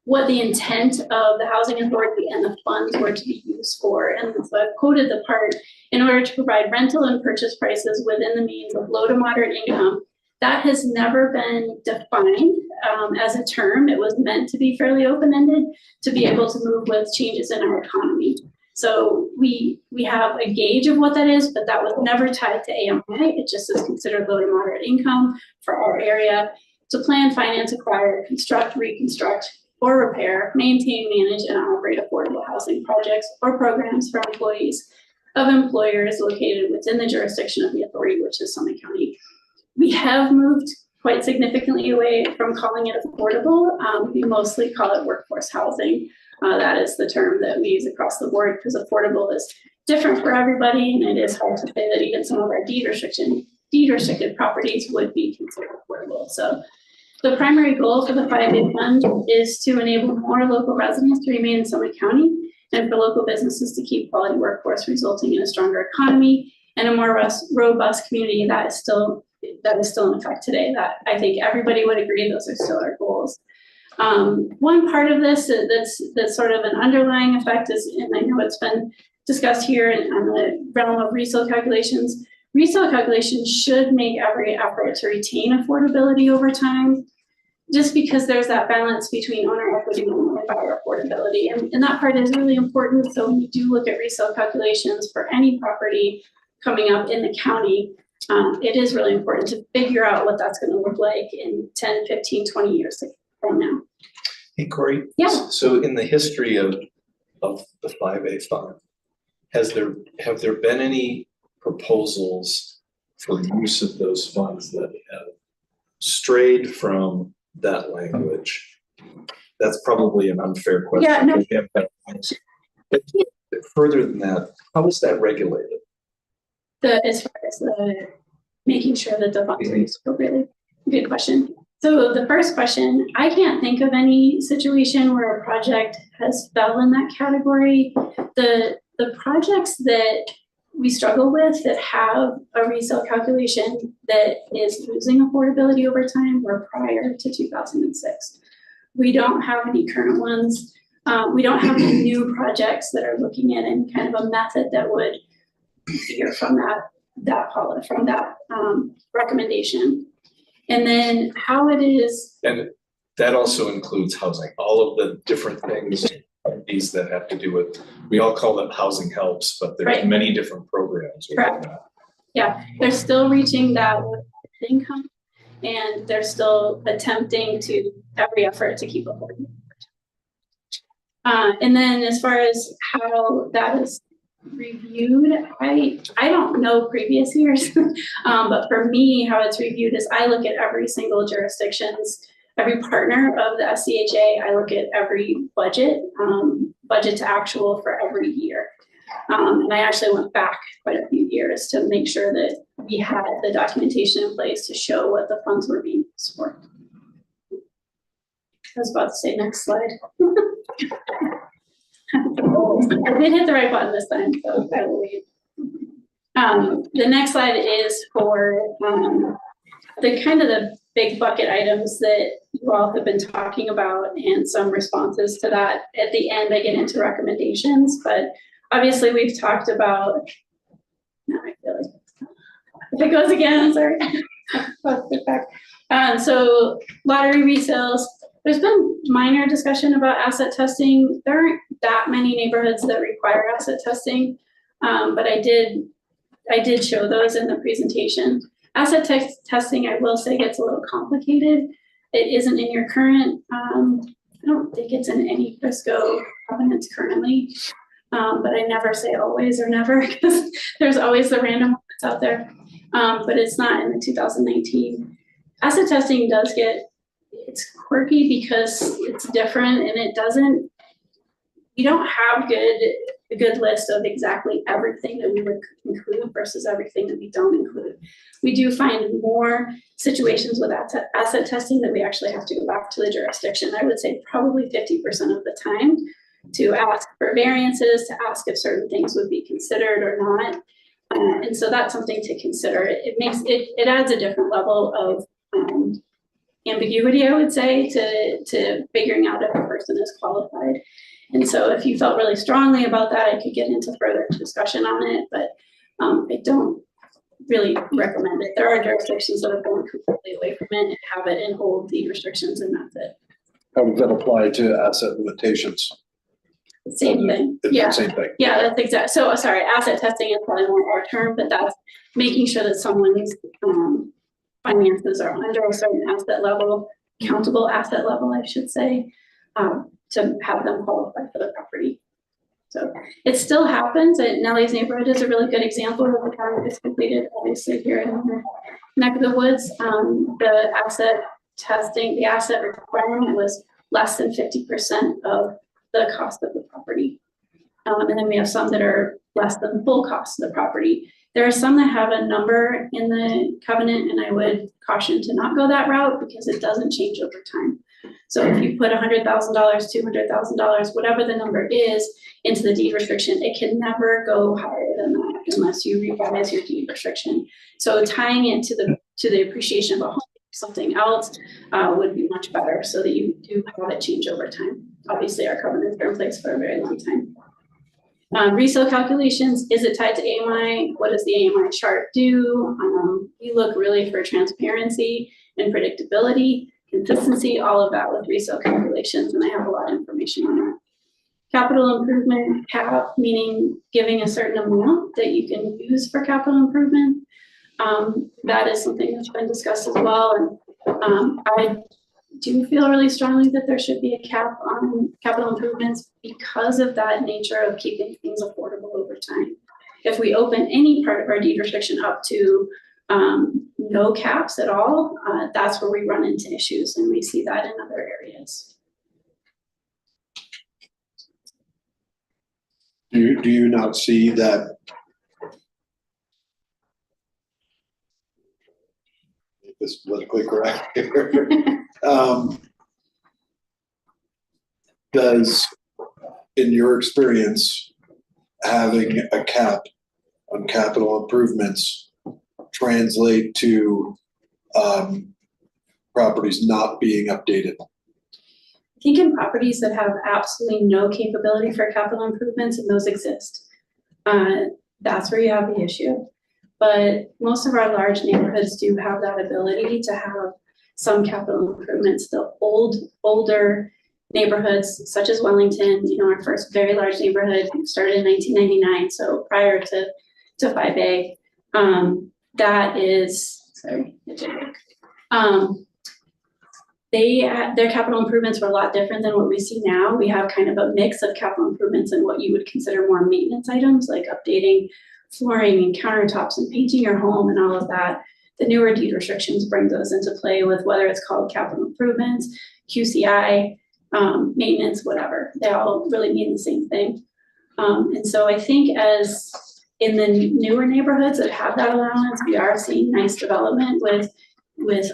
what the intent of the Housing Authority and the funds were to be used for. And so I've quoted the part, in order to provide rental and purchase prices within the means of low to moderate income. That has never been defined as a term. It was meant to be fairly open-ended to be able to move with changes in our economy. So we have a gauge of what that is, but that was never tied to AMI. It just is considered low to moderate income for our area to plan, finance, acquire, construct, reconstruct, or repair, maintain, manage, and operate affordable housing projects or programs for employees of employers located within the jurisdiction of the authority, which is Summit County. We have moved quite significantly away from calling it affordable. We mostly call it workforce housing. That is the term that we use across the board because affordable is different for everybody, and it is hard to say that even some of our deed restricted properties would be considered affordable. So the primary goal for the 5A fund is to enable more local residents to remain in Summit County and for local businesses to keep quality workforce, resulting in a stronger economy and a more robust community that is still in effect today. That I think everybody would agree those are still our goals. One part of this that's sort of an underlying effect is, and I know it's been discussed here on the realm of resale calculations. Resale calculations should make every effort to retain affordability over time, just because there's that balance between owner equity and buyer affordability. And that part is really important. So when you do look at resale calculations for any property coming up in the county, it is really important to figure out what that's going to look like in 10, 15, 20 years from now. Hey, Corey. Yeah. So in the history of the 5A fund, have there been any proposals for use of those funds that have strayed from that language? That's probably an unfair question. Yeah, no. But further than that, how is that regulated? As far as making sure that the funds are used appropriately. Good question. So the first question, I can't think of any situation where a project has fell in that category. The projects that we struggle with that have a resale calculation that is losing affordability over time were prior to 2006. We don't have any current ones. We don't have any new projects that are looking at any kind of a method that would veer from that recommendation. And then how it is, And that also includes housing, all of the different things, these that have to do with, we all call them housing helps, but there's Right. many different programs. within Correct. that. yeah, they're still reaching that income, and they're still attempting to every effort to keep affordable. And then as far as how that is reviewed, I don't know previous years, but for me, how it's reviewed is I look at every single jurisdiction's, every partner of the SCHA, I look at every budget, budget to actual for every year. And I actually went back quite a few years to make sure that we had the documentation in place to show what the funds were being used for. I was about to say next slide. I did hit the right button this time, so I will wait. The next slide is for the kind of the big bucket items that you all have been talking about and some responses to that. At the end, I get into recommendations, but obviously we've talked about, now I feel like, if it goes again, I'm sorry. Let's get back. So lottery resales, there's been minor discussion about asset testing. There aren't that many neighborhoods that require asset testing, but I did show those in the presentation. Asset testing, I will say, gets a little complicated. It isn't in your current, I don't think it's in any Frisco covenants currently, but I never say always or never because there's always the random one that's out there, but it's not in the 2019. Asset testing does get, it's quirky because it's different and it doesn't, you don't have a good list of exactly everything that we would include versus everything that we don't include. We do find more situations with asset testing that we actually have to go back to the jurisdiction. I would say probably 50% of the time to ask for variances, to ask if certain things would be considered or not. And so that's something to consider. It adds a different level of ambiguity, I would say, to figuring out if a person is qualified. And so if you felt really strongly about that, I could get into further discussion on it, but I don't really recommend it. There are jurisdictions that have gone completely away from it and have it and hold deed restrictions, and that's it. How does that apply to asset limitations? Same thing. It's Yeah. the same thing. Yeah, that's exact. So sorry, asset testing is probably more our term, but that's making sure that someone's finances are under a certain asset level, countable asset level, I should say, to have them qualify for the property. So it still happens. Nellie's neighborhood is a really good example of the kind that's completed, obviously here in the neck of the woods. The asset testing, the asset requirement was less than 50% of the cost of the property. And then we have some that are less than the full cost of the property. There are some that have a number in the covenant, and I would caution to not go that route because it doesn't change over time. So if you put $100,000, $200,000, whatever the number is, into the deed restriction, it can never go higher than that unless you revise your deed restriction. So tying it to the appreciation of a home, something else would be much better so that you do have it change over time. Obviously, our covenants are in place for a very long time. Resale calculations, is it tied to AMI? What does the AMI chart do? We look really for transparency and predictability, consistency, all of that with resale calculations, and I have a lot of information on that. Capital improvement cap, meaning giving a certain amount that you can use for capital improvement. That is something that's been discussed as well, and I do feel really strongly that there should be a cap on capital improvements because of that nature of keeping things affordable over time. If we open any part of our deed restriction up to no caps at all, that's where we run into issues, and we see that in other areas. Do you not see that? This politically correct here. Does, in your experience, having a cap on capital improvements translate to properties not being updated? think in properties that have absolutely no capability for capital improvements, and those exist, that's where you have the issue. But most of our large neighborhoods do have that ability to have some capital improvements. The older neighborhoods, such as Wellington, our first very large neighborhood started in 1999, so prior to 5A. That is, sorry, it didn't work. Their capital improvements were a lot different than what we see now. We have kind of a mix of capital improvements and what you would consider more maintenance items, like updating flooring and countertops and painting your home and all of that. The newer deed restrictions bring those into play with whether it's called capital improvements, QCI, maintenance, whatever. They all really mean the same thing. And so I think as in the newer neighborhoods that have that allowance, we are seeing nice development with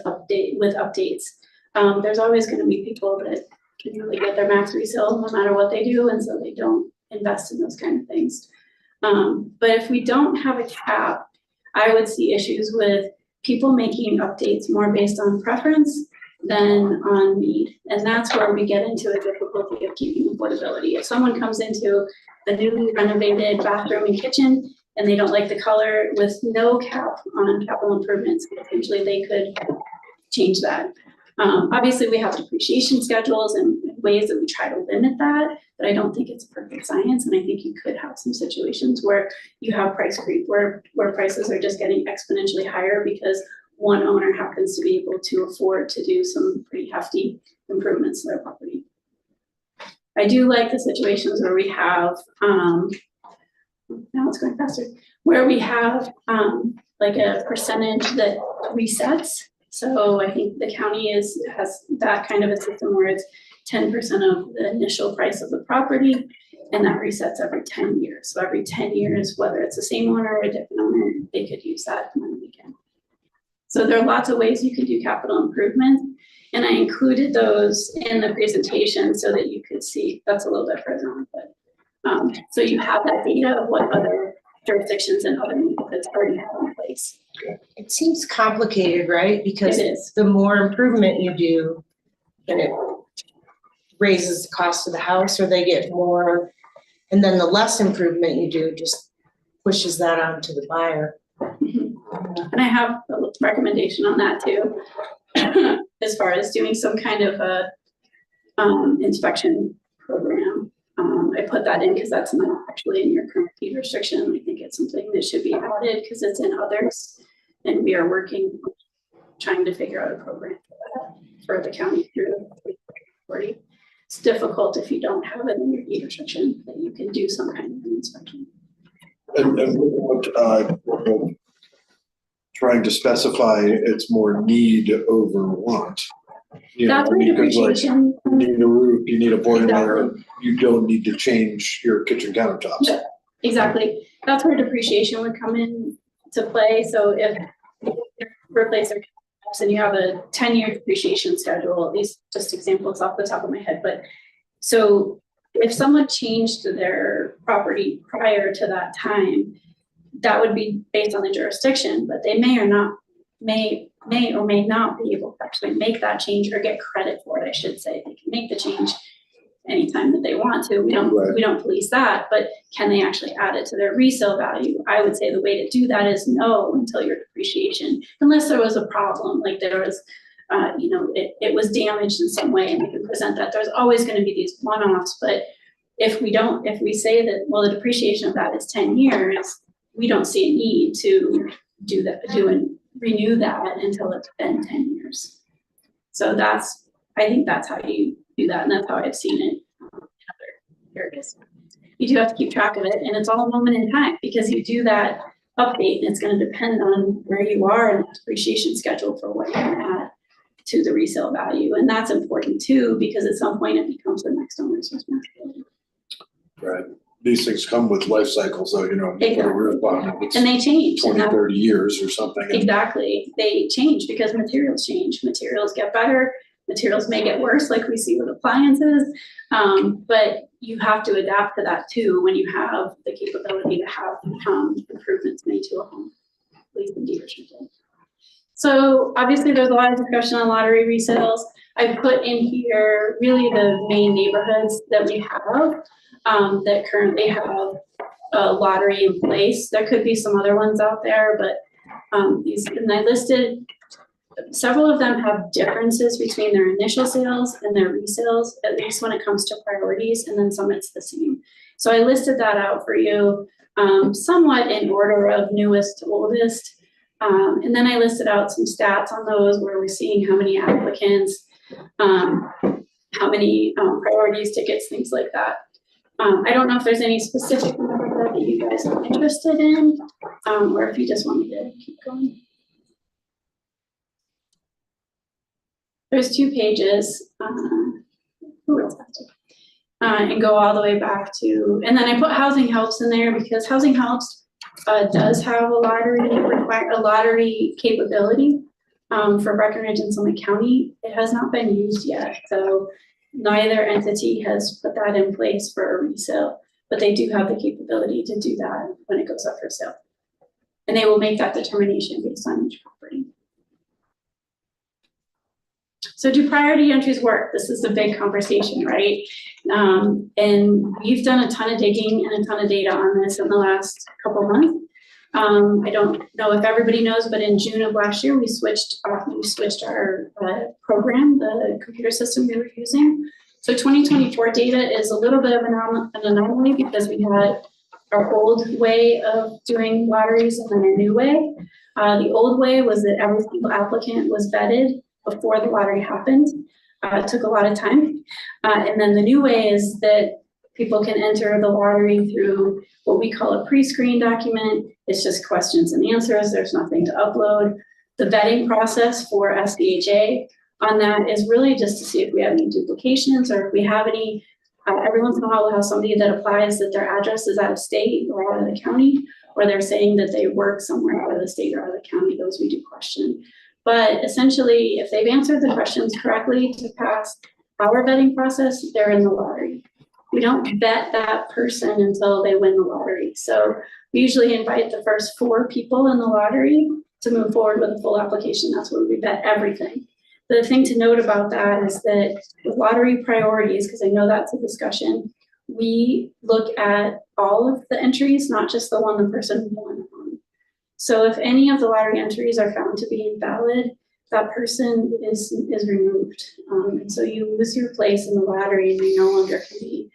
updates. There's always going to be people that can really get their max resale no matter what they do, and so they don't invest in those kind of things. But if we don't have a cap, I would see issues with people making updates more based on preference than on need. And that's where we get into a difficulty of keeping affordability. If someone comes into a newly renovated bathroom and kitchen and they don't like the color with no cap on capital improvements, potentially they could change that. Obviously, we have depreciation schedules and ways that we try to limit that, but I don't think it's a perfect science. And I think you could have some situations where you have price creep, where prices are just getting exponentially higher because one owner happens to be able to afford to do some pretty hefty improvements to their property. I do like the situations where we have, now it's going faster, where we have like a percentage that resets. So I think the county has that kind of a system where it's 10% of the initial price of the property, and that resets every 10 years. So every 10 years, whether it's the same owner or a different owner, they could use that money again. So there are lots of ways you can do capital improvement, and I included those in the presentation so that you could see. That's a little bit further on, but so you have that data of what other jurisdictions and other neighborhoods already have in place. It seems complicated, right? Because It is. the more improvement you do, then it raises the cost of the house, or they get more. And then the less improvement you do just pushes that onto the buyer. And I have a recommendation on that too, as far as doing some kind of a inspection program. I put that in because that's not actually in your current deed restriction. I think it's something that should be added because it's in others. And we are working, trying to figure out a program for that for the county through the authority. It's difficult if you don't have it in your deed restriction that you can do some kind of an inspection. And what trying to specify it's more need over want. You know, That's where because like, depreciation. you need a roof, you need a boiler, Exactly. you don't need to change your kitchen countertops. Yeah, exactly. That's where depreciation would come in to play. So if you replace your countertops and you have a 10-year depreciation schedule, at least just examples off the top of my head. But so if someone changed their property prior to that time, that would be based on the jurisdiction, but they may or may not be able to actually make that change or get credit for it, I should say. They can make the change anytime that they want to. We don't police that, but can they actually add it to their resale value? I would say the way to do that is no until your depreciation, unless there was a problem, like there was, it was damaged in some way and we can present that. There's always going to be these one-offs, but if we say that, well, the depreciation of that is 10 years, we don't see a need to renew that until it's been 10 years. So I think that's how you do that, and that's how I've seen it in other areas. You do have to keep track of it, and it's all a moment in time because you do that update, and it's going to depend on where you are in the depreciation schedule for what you're going to add to the resale value, and that's important too because at some point it becomes the next owner's responsibility. Right. These things come with life cycles, though, you put a roof on it, it's And they change. 20, 30 years or something. and- Exactly. They change because materials change. Materials get better. Materials may get worse, like we see with appliances. But you have to adapt to that too when you have the capability to have improvements made to a home, at least in deed restricted. So obviously there's a lot of discussion on lottery resales. I put in here really the main neighborhoods that we have, that currently have a lottery in place. There could be some other ones out there, but, these, and I listed, several of them have differences between their initial sales and their resales, at least when it comes to priorities, and then some it's the same. So I listed that out for you, somewhat in order of newest to oldest. And then I listed out some stats on those where we're seeing how many applicants, how many priorities tickets, things like that. I don't know if there's any specific number that you guys are interested in, or if you just want me to keep going. There's 2 pages, and go all the way back to, and then I put Housing Helps in there because Housing Helps does have a lottery capability for Breckenridge and Summit County. It has not been used yet, so neither entity has put that in place for a resale, but they do have the capability to do that when it goes up for sale. And they will make that determination based on each property. So do priority entries work? This is a big conversation, right? And we've done a ton of digging and a ton of data on this in the last couple months. I don't know if everybody knows, but in June of last year, we switched our program, the computer system we were using. So 2024 data is a little bit of an anomaly because we had our old way of doing lotteries and then a new way. The old way was that every single applicant was vetted before the lottery happened. It took a lot of time. And then the new way is that people can enter the lottery through what we call a pre-screen document. It's just questions and answers. There's nothing to upload. The vetting process for SDHA on that is really just to see if we have any duplications or if we have any, every once in a while we'll have somebody that applies that their address is out of state or out of the county, or they're saying that they work somewhere out of the state or out of the county. Those we do question. But essentially, if they've answered the questions correctly to pass our vetting process, they're in the lottery. We don't vet that person until they win the lottery. So we usually invite the first 4 people in the lottery to move forward with a full application. That's where we vet everything. The thing to note about that is that with lottery priorities, because I know that's a discussion, we look at all of the entries, not just the one the person won on. So if any of the lottery entries are found to be invalid, that person is removed. And so you lose your place in the lottery and you no longer can be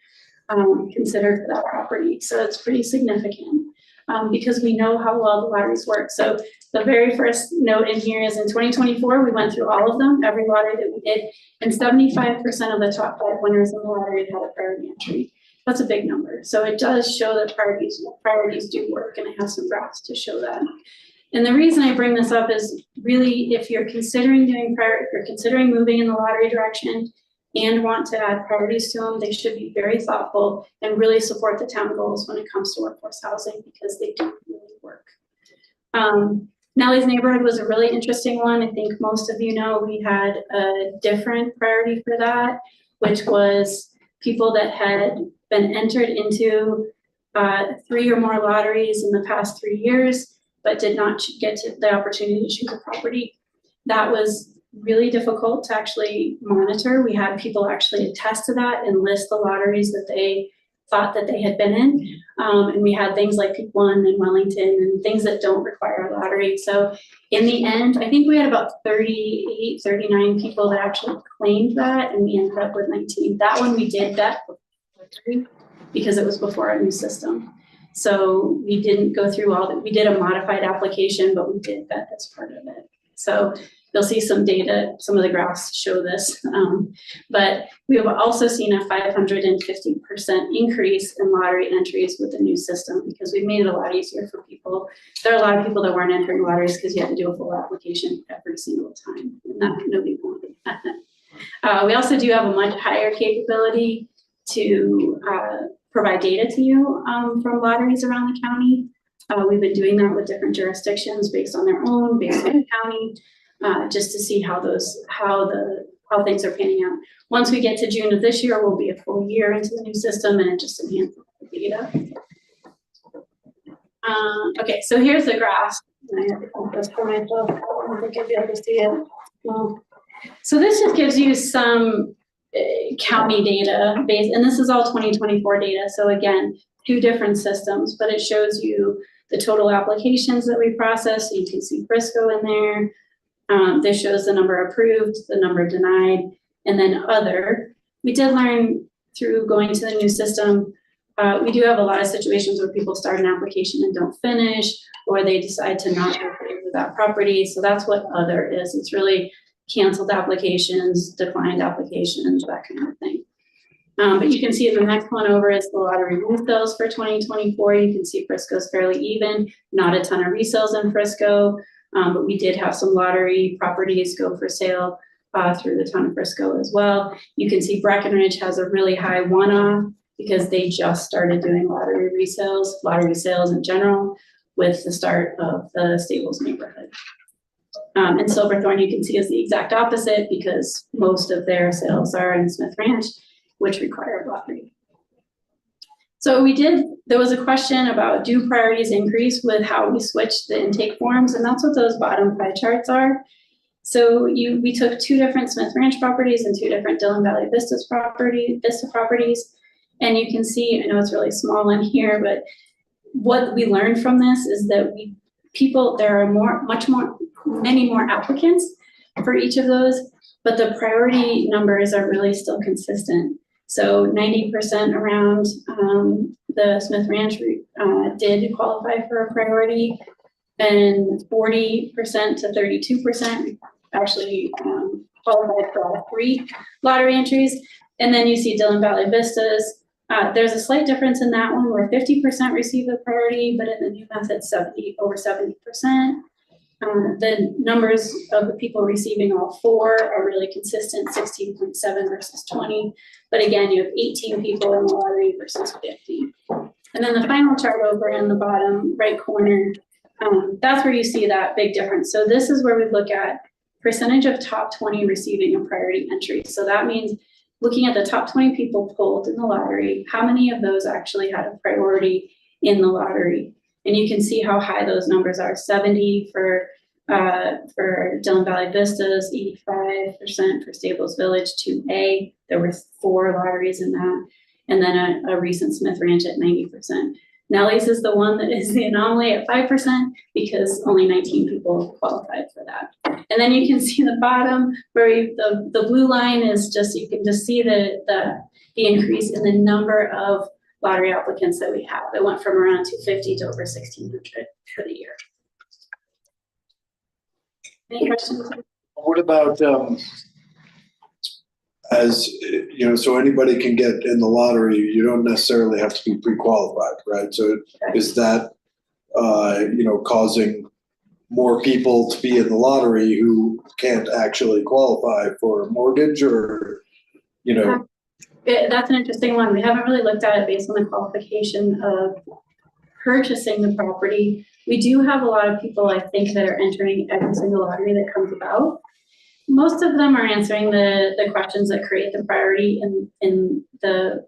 considered for that property. So it's pretty significant because we know how well the lotteries work. So the very first note in here is in 2024, we went through all of them, every lottery that we did, and 75% of the top 5 winners in the lottery had a priority entry. That's a big number. So it does show that priorities do work, and I have some graphs to show that. And the reason I bring this up is really if you're considering doing if you're considering moving in the lottery direction and want to add priorities to them, they should be very thoughtful and really support the town goals when it comes to workforce housing because they do really work. Nellie's neighborhood was a really interesting one. I think most of you know we had a different priority for that, which was people that had been entered into 3 or more lotteries in the past 3 years, but did not get to the opportunity to choose a property. That was really difficult to actually monitor. We had people actually attest to that and list the lotteries that they thought that they had been in. And we had things like Peak One and Wellington and things that don't require a lottery. So in the end, I think we had about 38, 39 people that actually claimed that, and we ended up with 19. That one we did vet because it was before our new system. So we didn't go through all that. We did a modified application, but we did vet as part of it. So you'll see some data, some of the graphs show this. But we have also seen a 550% increase in lottery entries with the new system because we made it a lot easier for people. There are a lot of people that weren't entering lotteries because you had to do a full application every single time. And that nobody wanted that. We also do have a much higher capability to provide data to you from lotteries around the county. We've been doing that with different jurisdictions based on their own, based on the county, just to see how things are panning out. Once we get to June of this year, we'll be a full year into the new system and it just enhances the data. Okay, so here's the graph. I have to put this for myself. I don't think I'll be able to see it. Well, So this just gives you some county data base, and this is all 2024 data. So again, 2 different systems, but it shows you the total applications that we processed. So you can see Frisco in there. This shows the number approved, the number denied, and then other. We did learn through going to the new system, we do have a lot of situations where people start an application and don't finish, or they decide to not go forward with that property. So that's what other is. It's really canceled applications, declined applications, that kind of thing. But you can see the next one over is the lottery resales for 2024. You can see Frisco's fairly even, not a ton of resales in Frisco, but we did have some lottery properties go for sale through the town of Frisco as well. You can see Breckenridge has a really high one-off because they just started doing lottery sales in general with the start of the Stables neighborhood. And Silverthorne, you can see, is the exact opposite because most of their sales are in Smith Ranch, which require a lottery. So there was a question about, do priorities increase with how we switch the intake forms? And that's what those bottom pie charts are. So we took 2 different Smith Ranch properties and 2 different Dillon Valley Vista properties. And you can see, I know it's really small in here, but what we learned from this is that there are many more applicants for each of those, but the priority numbers are really still consistent. So 90% around the Smith Ranch did qualify for a priority, and 40% to 32% actually qualified for all 3 lottery entries. And then you see Dillon Valley Vistas. There's a slight difference in that one where 50% receive a priority, but in the new method, over 70%. The numbers of the people receiving all 4 are really consistent, 16.7 versus 20. But again, you have 18 people in the lottery versus 50. And then the final chart over in the bottom right corner, that's where you see that big difference. So this is where we look at percentage of top 20 receiving a priority entry. So that means looking at the top 20 people pulled in the lottery, how many of those actually had a priority in the lottery? And you can see how high those numbers are. 70 for Dillon Valley Vistas, 85% for Stables Village 2A. There were 4 lotteries in that. And then a recent Smith Ranch at 90%. Nellie's is the one that is the anomaly at 5% because only 19 people qualified for that. And then you can see the bottom where the blue line is just, you can just see the increase in the number of lottery applicants that we have. It went from around 250 to over 1,600 for the year. Any questions? What about, as, you know, so anybody can get in the lottery, you don't necessarily have to be pre-qualified, right? So is that, you know, causing more people to be in the lottery who can't actually qualify for a mortgage or, you know? That's an interesting one. We haven't really looked at it based on the qualification of purchasing the property. We do have a lot of people, I think, that are entering every single lottery that comes about. Most of them are answering the questions that create the priority in the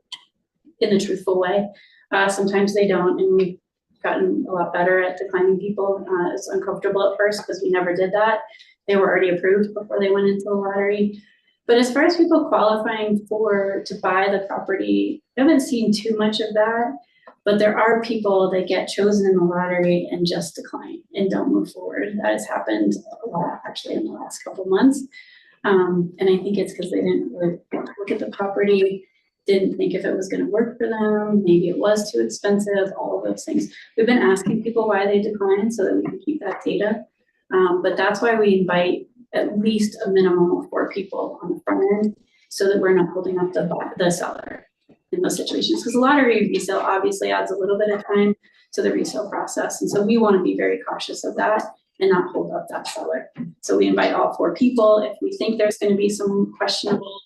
truthful way. Sometimes they don't, and we've gotten a lot better at declining people. It's uncomfortable at first because we never did that. They were already approved before they went into the lottery. But as far as people qualifying to buy the property, I haven't seen too much of that. But there are people that get chosen in the lottery and just decline and don't move forward. That has happened a lot actually in the last couple months. And I think it's because they didn't really look at the property, didn't think if it was going to work for them, maybe it was too expensive, all of those things. We've been asking people why they declined so that we can keep that data. But that's why we invite at least a minimum of 4 people on the front end so that we're not holding up the seller in those situations, because the lottery resale obviously adds a little bit of time to the resale process. And so we want to be very cautious of that and not hold up that seller. So we invite all 4 people. If we think there's going to be some questionable,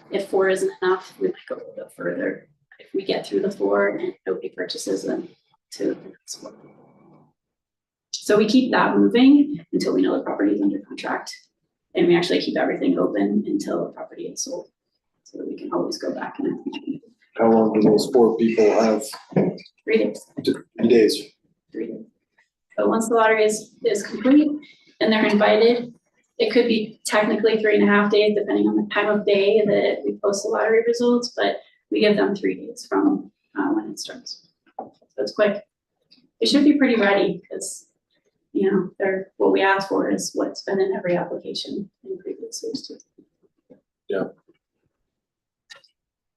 if 4 isn't enough, we might go a little bit further. If we get through the 4 and nobody purchases them, to the next 4. So we keep that moving until we know the property is under contract. And we actually keep everything open until the property is sold. So that we can always go back and How long do those 4 people have? 3 days. 3 days. 3 days. So once the lottery is complete and they're invited, It could be technically 3.5 days, depending on the time of day that we post the lottery results, but we give them 3 days from when it starts. So it's quick. It should be pretty ready because, you know, what we ask for is what's been in every application in previous years too. Yeah.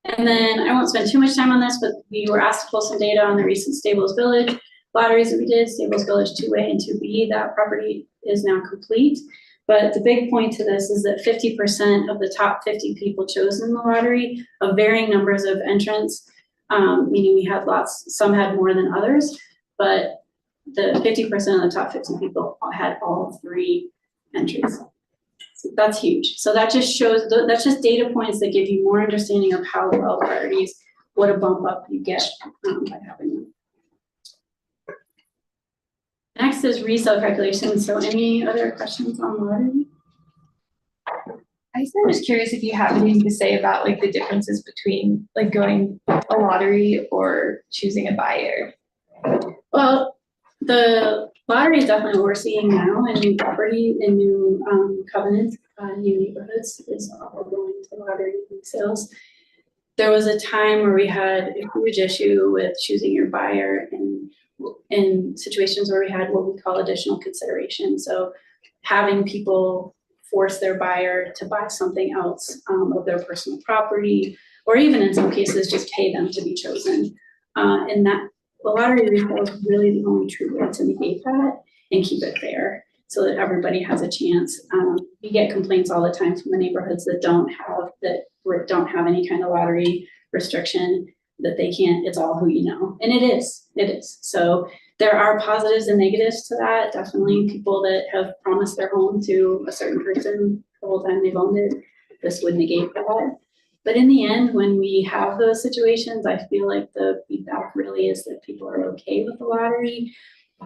And then I won't spend too much time on this, but we were asked to pull some data on the recent Stables Village lotteries that we did, Stables Village 2A and 2B. That property is now complete. But the big point to this is that 50% of the top 50 people chosen in the lottery of varying numbers of entrants, meaning we had lots, some had more than others, but the 50% of the top 50 people had all 3 entries. So that's huge. So that just shows, that's just data points that give you more understanding of how well priorities, what a bump up you get by having them. Next is resale calculations. So any other questions on lottery? I guess I'm just curious if you have anything to say about like the differences between like going a lottery or choosing a buyer. Well, the lottery is definitely what we're seeing now, and new property and new covenants, new neighborhoods is all going to lottery sales. There was a time where we had a huge issue with choosing your buyer in situations where we had what we call additional consideration. So having people force their buyer to buy something else of their personal property, or even in some cases just pay them to be chosen. And that the lottery resale is really the only true way to negate that and keep it fair so that everybody has a chance. We get complaints all the time from the neighborhoods that don't have any kind of lottery restriction, that they can't, it's all who you know. And it is. So there are positives and negatives to that. Definitely people that have promised their home to a certain person the whole time they've owned it, this would negate that. But in the end, when we have those situations, I feel like the feedback really is that people are okay with the lottery,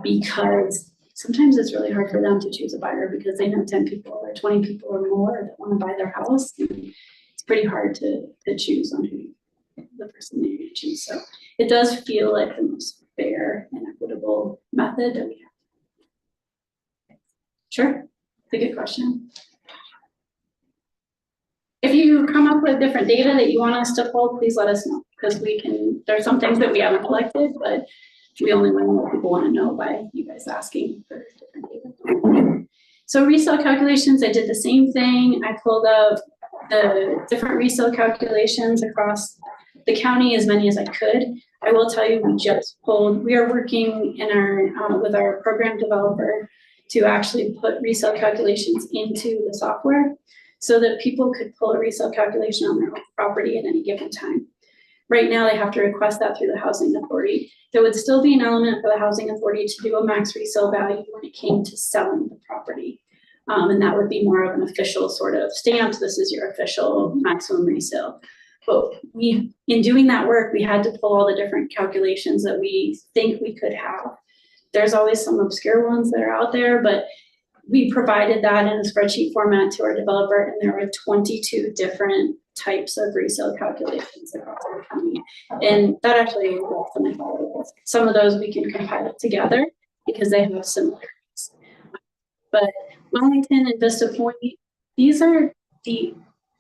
because sometimes it's really hard for them to choose a buyer because they know 10 people or 20 people or more that want to buy their house. And it's pretty hard to choose on who the person they're going to choose. So it does feel like the most fair and equitable method that we have. Sure, it's a good question. If you come up with different data that you want us to pull, please let us know, because there's some things that we haven't collected, but we only want what people want to know by you guys asking for different data. So resale calculations, I did the same thing. I pulled up the different resale calculations across the county, as many as I could. I will tell you, we are working in with our program developer to actually put resale calculations into the software so that people could pull a resale calculation on their own property at any given time. Right now, they have to request that through the housing authority. There would still be an element for the housing authority to do a max resale value when it came to selling the property. And that would be more of an official sort of stamp. This is your official maximum resale. But in doing that work, we had to pull all the different calculations that we think we could have. There's always some obscure ones that are out there, but we provided that in a spreadsheet format to our developer, and there were 22 different types of resale calculations across the county. And that actually is less than I thought it was. Some of those we can compile it together because they have similarities. But Wellington and Vista Point, these are the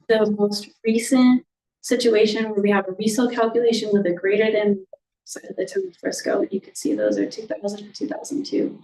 most recent situation where we have a resale calculation with a greater than side of the town of Frisco. You can see those are 2000 and 2002.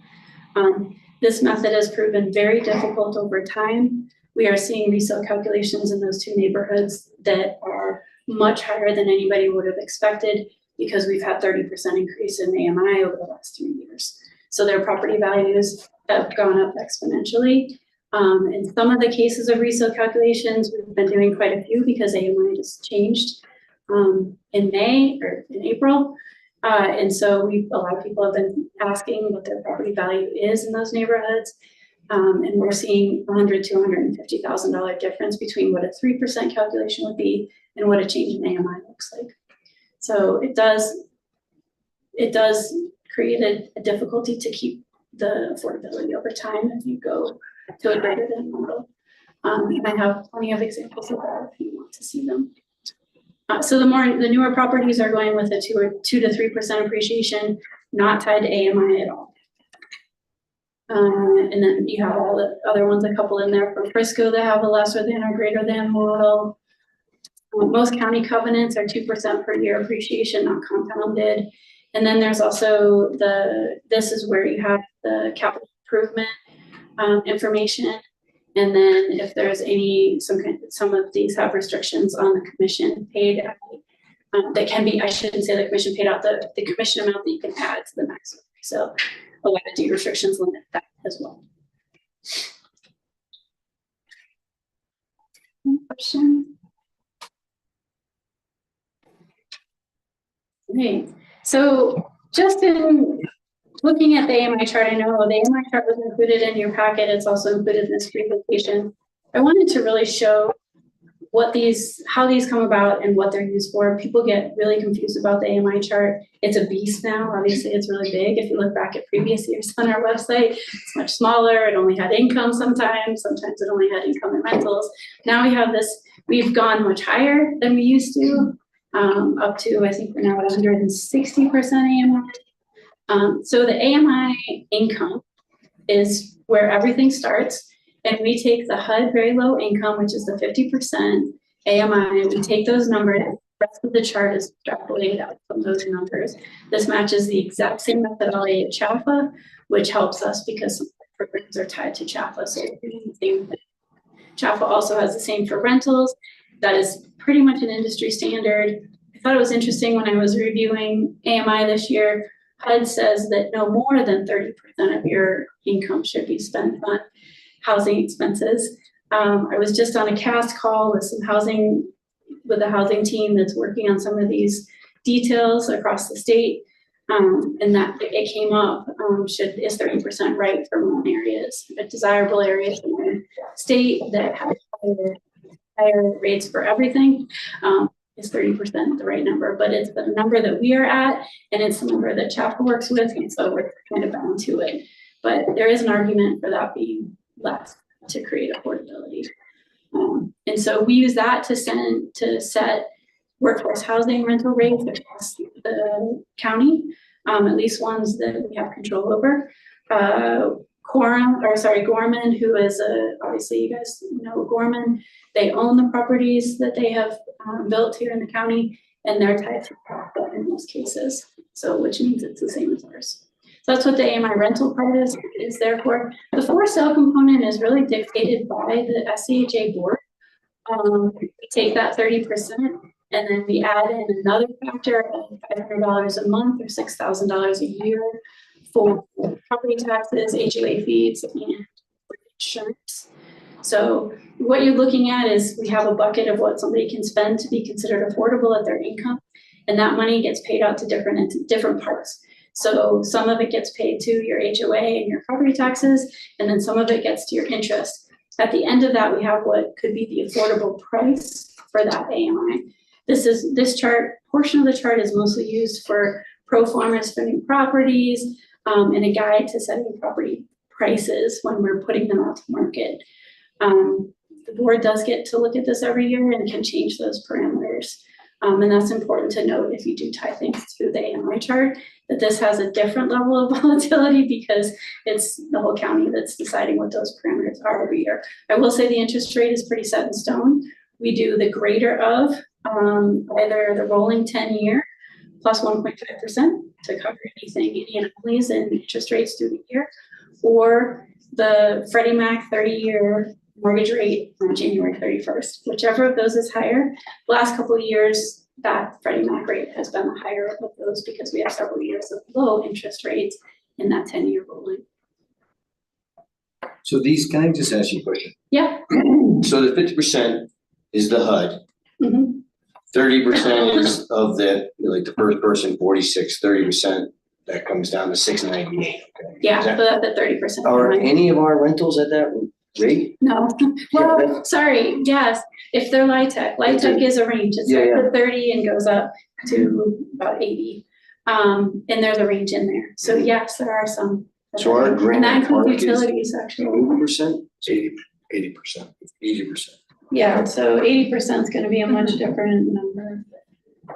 This method has proven very difficult over time. We are seeing resale calculations in those two neighborhoods that are much higher than anybody would have expected, because we've had 30% increase in AMI over the last 3 years. So their property values have gone up exponentially. In some of the cases of resale calculations, we've been doing quite a few because AMI just changed in May or in April. And so a lot of people have been asking what their property value is in those neighborhoods. And we're seeing $100,000 to $150,000 difference between what a 3% calculation would be and what a change in AMI looks like. So it does create a difficulty to keep the affordability over time if you go to a greater than model. And I have plenty of examples of that if you want to see them. So the newer properties are going with a 2 to 3% appreciation, not tied to AMI at all. And then you have all the other ones, a couple in there from Frisco that have a lesser than or greater than model. Most county covenants are 2% per year appreciation, not compounded. And then there's also this is where you have the capital improvement information. And then if there's some of these have restrictions on the commission paid that can be, I shouldn't say the commission paid out, the commission amount that you can add to the maximum. So a lot of D restrictions limit that as well. Any questions? Right. So just in looking at the AMI chart, I know the AMI chart was included in your packet. It's also included in this presentation. I wanted to really show how these come about and what they're used for. People get really confused about the AMI chart. It's a beast now. Obviously, it's really big. If you look back at previous years on our website, it's much smaller. It only had income sometimes. Sometimes it only had income and rentals. Now we have this, we've gone much higher than we used to, up to, I think we're now at 160% AMI. So the AMI income is where everything starts. And we take the HUD very low income, which is the 50% AMI, we take those numbers, the rest of the chart is extrapolated out from those numbers. This matches the exact same methodology at CHAFA, which helps us because some programs are tied to CHAFA. So we're doing the same thing. CHAFA also has the same for rentals. That is pretty much an industry standard. I thought it was interesting when I was reviewing AMI this year, HUD says that no more than 30% of your income should be spent on housing expenses. I was just on a CAST call with a housing team that's working on some of these details across the state, and that it came up, is 30% right for more areas, but desirable areas in the state that have higher rates for everything, is 30% the right number, but it's the number that we are at, and it's the number that CHAFA works with, and so we're kind of bound to it. But there is an argument for that being less to create affordability. And so we use that to set workforce housing rental rates across the county, at least ones that we have control over. Gorman, who is obviously you guys know Gorman, they own the properties that they have built here in the county, and they're tied to profit in most cases. So which means it's the same as ours. So that's what the AMI rental part is there for. The for sale component is really dictated by the SCHA board. We take that 30% and then we add in another factor of $500 a month or $6,000 a year for property taxes, HOA fees, and insurance. So what you're looking at is we have a bucket of what somebody can spend to be considered affordable at their income, and that money gets paid out to different parts. So some of it gets paid to your HOA and your property taxes, and then some of it gets to your interest. At the end of that, we have what could be the affordable price for that AMI. This portion of the chart is mostly used for pro formas for new properties, and a guide to setting property prices when we're putting them out to market. The board does get to look at this every year and can change those parameters. And that's important to note if you do tie things to the AMI chart, that this has a different level of volatility because it's the whole county that's deciding what those parameters are every year. I will say the interest rate is pretty set in stone. We do the greater of either the rolling 10-year plus 1.5% to cover any anomalies in interest rates through the year, or the Freddie Mac 30-year mortgage rate on January 31st. Whichever of those is higher. The last couple of years, that Freddie Mac rate has been the higher of those because we have several years of low interest rates in that 10-year rolling. So can I just ask you a question? Yeah. So the 50% is the HUD. Mm-hmm. 30% is of the first person, 46, 30%, that comes down to 698. Okay. Yeah, so that's the 30%. Are any of our rentals at that rate? No. Well, sorry, yes, if they're LIHTC is a range. It starts at 30 and goes up to about 80. And there's a range in there. So yes, there are some. So our grant and that includes utilities actually. 80%? 80%. 80%. Yeah, so 80% is going to be a much different number.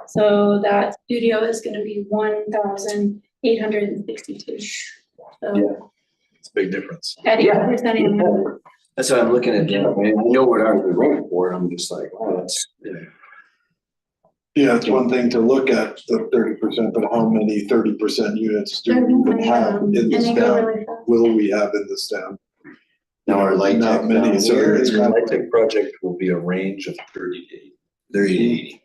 So that studio is going to be 1,862. So Big difference. At Yeah. 8%. That's what I'm looking at, I mean, I know what ours was running for, and I'm just like, oh, that's, Yeah, it's one thing to look at the 30%, but how many 30% units do we even have in And this they go town? really fast. Will we have in this town? now our light Not tech many, down so here it's is kind of Light Tech project will be a range of 30 to 80. 30 to 80.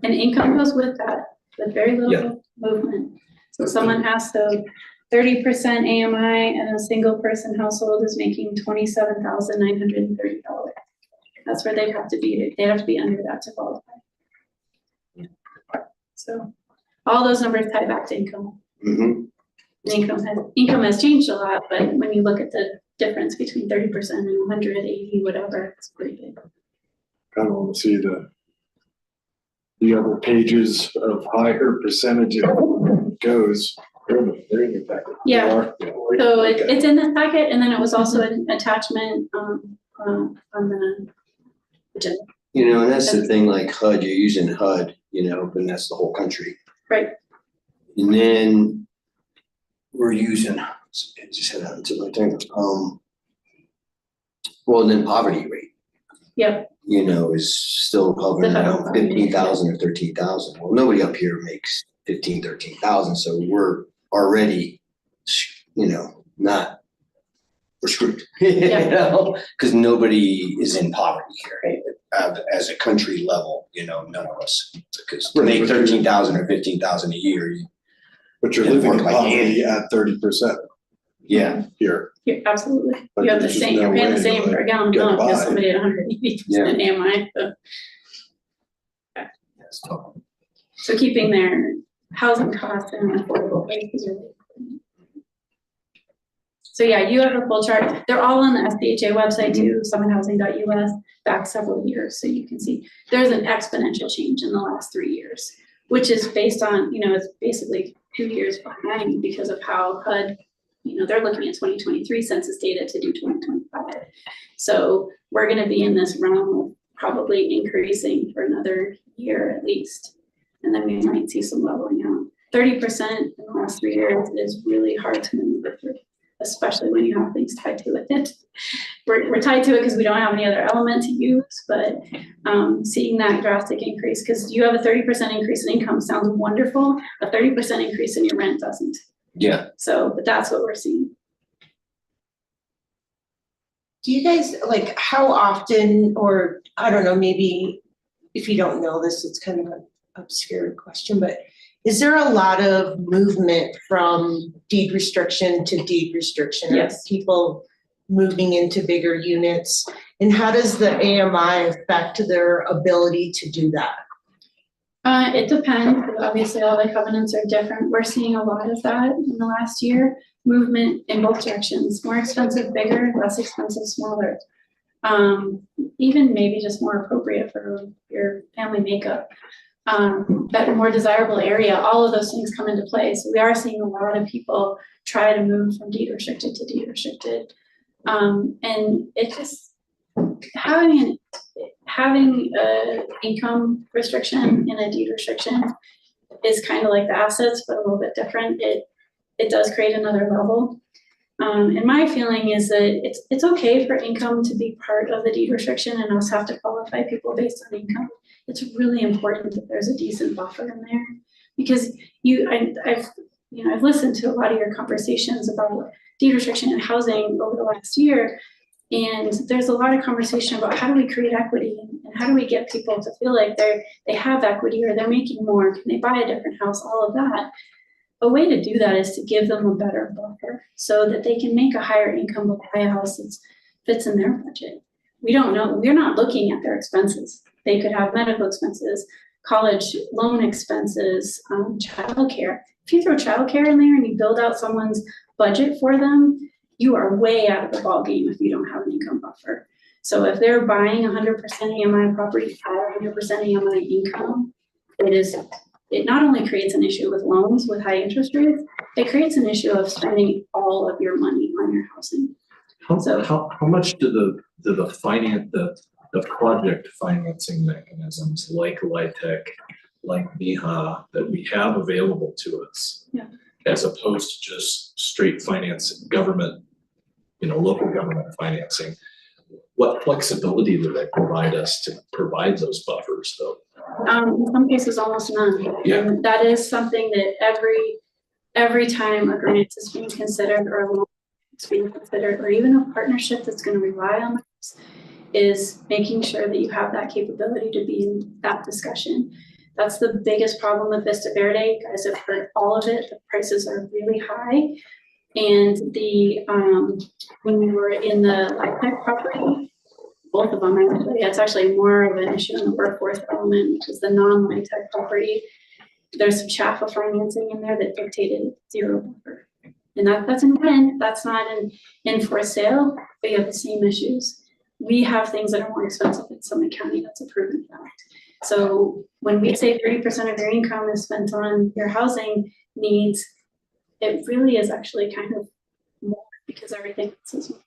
And income goes with that, with very Yeah. little movement. So someone has to, 30% AMI and a single person household is making $27,930. That's where they have to be, they have to be under that to qualify. So all those numbers tie back to income. Mhm. And income has changed a lot, but when you look at the difference between 30% and 180, whatever, it's pretty big. kind of want to see the other pages of higher percentages goes. They're in your packet. Yeah. They are? So Okay. it's in the packet, and then it was also an attachment, on the agenda. You know, and that's the thing, like HUD, you're using HUD, you know, and that's the whole country. Right. And then we're using, I just had that to my thing, well, and then poverty rate, Yep, you know, is still hovering The around poverty rate, 15,000 or 13,000. Well, nobody up here makes 15, 13,000, so we're already, you know, not, we're screwed. You Yeah. know, because nobody is in poverty here, as a country level, you know, none of us. Because to make 13,000 or 15,000 a year, But you're Yeah, living in work by poverty at 30% yeah, here. yeah, absolutely. But You have the there's just same, no you're paying the way same to, per gallon get milk as by. somebody at 180% AMI, so. That's tough. So keeping their housing costs in an affordable place is really important. So yeah, you have a full chart. They're all on the SBHA website too, summithousing.us, back several years, so you can see there's an exponential change in the last 3 years, which is based on, you know, it's basically 2 years behind because of how HUD, you know, they're looking at 2023 census data to do 2025. So we're gonna be in this realm of probably increasing for another year at least. And then we might see some leveling out. 30% in the last 3 years is really hard to maneuver through, especially when you have things tied to it. We're tied to it because we don't have any other element to use, but seeing that drastic increase, because you have a 30% increase in income sounds wonderful, a 30% increase in your rent doesn't. yeah. So, but that's what we're seeing. Do you guys, like, how often, or I don't know, maybe if you don't know this, it's kind of an obscure question, but is there a lot of movement from deed restriction to deed restriction? Are Yes. people moving into bigger units? And how does the AMI affect their ability to do that? It depends, because obviously all the covenants are different. We're seeing a lot of that in the last year. Movement in both directions, more expensive, bigger, less expensive, smaller. Even maybe just more appropriate for your family makeup. Better, more desirable area, all of those things come into play. So we are seeing a lot of people try to move from deed restricted to deed restricted. And it just, having a income restriction and a deed restriction is kind of like the assets, but a little bit different. It does create another level. And my feeling is that it's okay for income to be part of the deed restriction and us have to qualify people based on income. It's really important that there's a decent buffer in there, because I've listened to a lot of your conversations about deed restriction and housing over the last year. And there's a lot of conversation about how do we create equity and how do we get people to feel like they have equity or they're making more, can they buy a different house, all of that. A way to do that is to give them a better buffer so that they can make a higher income but buy a house that fits in their budget. We don't know, we're not looking at their expenses. They could have medical expenses, college loan expenses, childcare. If you throw childcare in there and you build out someone's budget for them, you are way out of the ballgame if you don't have an income buffer. So if they're buying 100% AMI property at 100% AMI income, it not only creates an issue with loans with high interest rates, it creates an issue of spending all of your money on your housing. How much do the project financing mechanisms like LIHTC, like MIHA, that we have available to us? Yeah. As opposed to just straight finance, government local government financing. What flexibility do they provide us to provide those buffers though? In some cases, almost none. Yeah. And that is something that every time a grant is being considered or a loan is being considered, or even a partnership that's gonna rely on this, is making sure that you have that capability to be in that discussion. That's the biggest problem with Vista Verde. You guys have heard all of it. The prices are really high. And when we were in the LifeTech property, both of them, actually, it's actually more of an issue in the workforce element, which is the non-LifeTech property. There's some CHAFA financing in there that dictated zero buffer. And that's in rent, that's not in for sale, but you have the same issues. We have things that are more expensive in Summit County, that's a proven fact. So when we say 30% of your income is spent on your housing needs, it really is actually kind of more because everything else is more.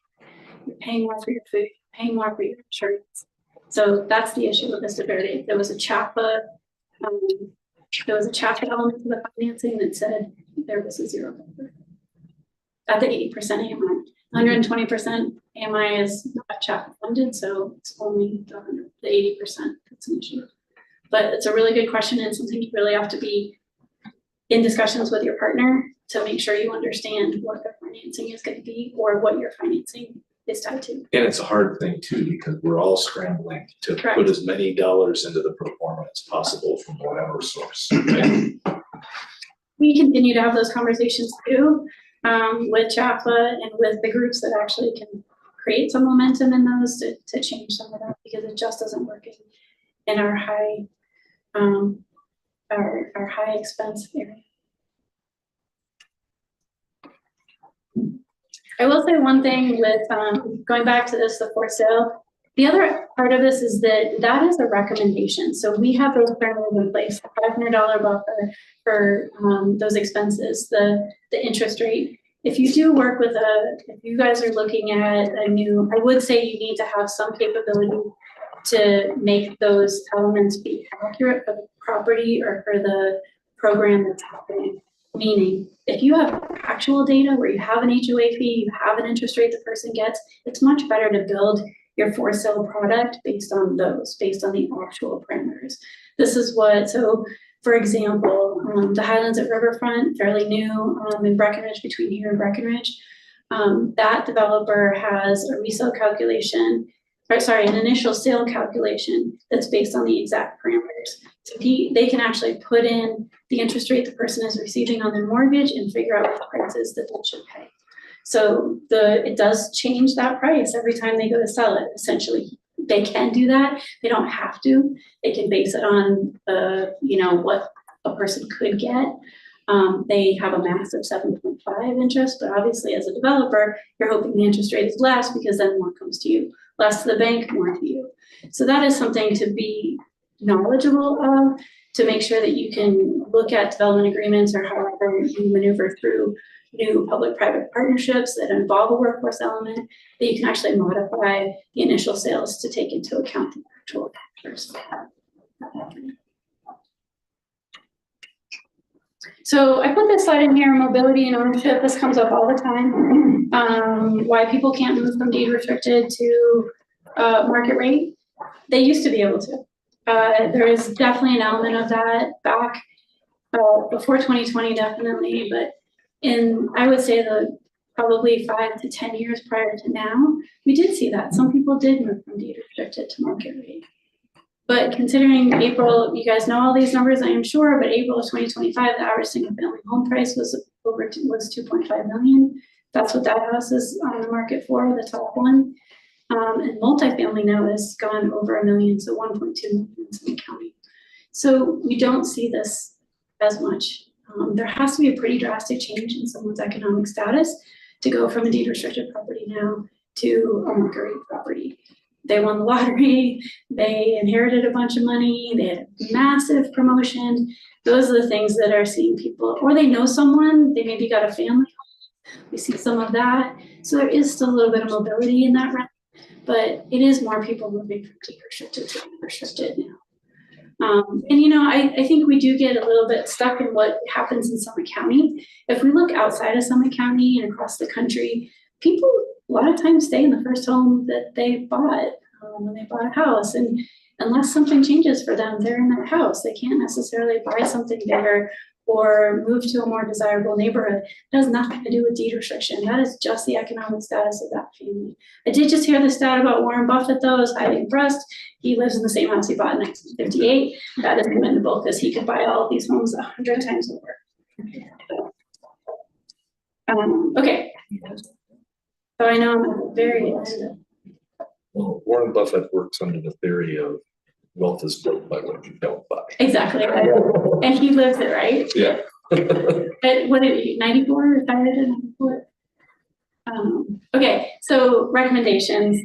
You're paying more for your food, paying more for your insurance. So that's the issue with Vista Verde. There was a CHAPA element to the financing that said there was a zero buffer. At the 80% AMI, 120% AMI is not CHAPA funded, so it's only the 80% that's an issue. But it's a really good question and something you really have to be in discussions with your partner to make sure you understand what their financing is going to be or what your financing is tied to. And it's a hard thing too, because we're all scrambling to Correct. put as many dollars into the pro forma as possible from whatever source. Right? We continue to have those conversations too, with CHAPA and with the groups that actually can create some momentum in those to change some of that, because it just doesn't work in our high our high expense area. I will say one thing with going back to the for sale. The other part of this is that is a recommendation. So we have those parameters in place, $500 buffer for those expenses, the interest rate. If you do work with if you guys are looking at I would say you need to have some capability to make those elements be accurate for the property or for the program that's happening. Meaning, if you have actual data where you have an HOA fee, you have an interest rate the person gets, it's much better to build your for sale product based on the actual parameters. This is so for example, the Highlands at Riverfront, fairly new in Breckenridge, between here and Breckenridge, that developer has a resale calculation, an initial sale calculation that's based on the exact parameters. So they can actually put in the interest rate the person is receiving on their mortgage and figure out what the price is that they should pay. So it does change that price every time they go to sell it. Essentially, they can do that. They don't have to. They can base it on what a person could get. They have a massive 7.5 interest, but obviously as a developer, you're hoping the interest rate is less because then more comes to you. Less to the bank, more to you. So that is something to be knowledgeable of, to make sure that you can look at development agreements or however you maneuver through new public-private partnerships that involve a workforce element, that you can actually modify the initial sales to take into account the actual factors. So I put this slide in here, mobility and ownership. This comes up all the time. Why people can't move from deed restricted to market rate. They used to be able to. There is definitely an element of that back before 2020, definitely, but I would say probably 5 to 10 years prior to now, we did see that. Some people did move from deed restricted to market rate. But considering April, you guys know all these numbers, I am sure, but April of 2025, the average single family home price was 2.5 million. That's what that house is on the market for, the top one. And multifamily now has gone over $1 million, so 1.2 million in Summit County. So we don't see this as much. There has to be a pretty drastic change in someone's economic status to go from a deed restricted property now to a market rate property. They won the lottery, they inherited a bunch of money, they had a massive promotion. Those are the things that are seeing people, or they know someone, they maybe got a family. We see some of that. So there is still a little bit of mobility in that realm, but it is more people moving from deed restricted to unrestricted now. I think we do get a little bit stuck in what happens in Summit County. If we look outside of Summit County and across the country, people a lot of times stay in the first home that they bought, when they bought a house. And unless something changes for them, they're in that house. They can't necessarily buy something bigger or move to a more desirable neighborhood. It has nothing to do with deed restriction. That is just the economic status of that family. I did just hear the stat about Warren Buffett, though. I was highly impressed. He lives in the same house he bought in 1958. That is commendable because he could buy all of these homes 100 times over. Okay. So I know I'm very end. Well, Warren Buffett works under the theory of wealth is built by what you don't buy. Exactly. And he lives it, right? Yeah. But what did he, 94, retired at 94? Okay, so recommendations.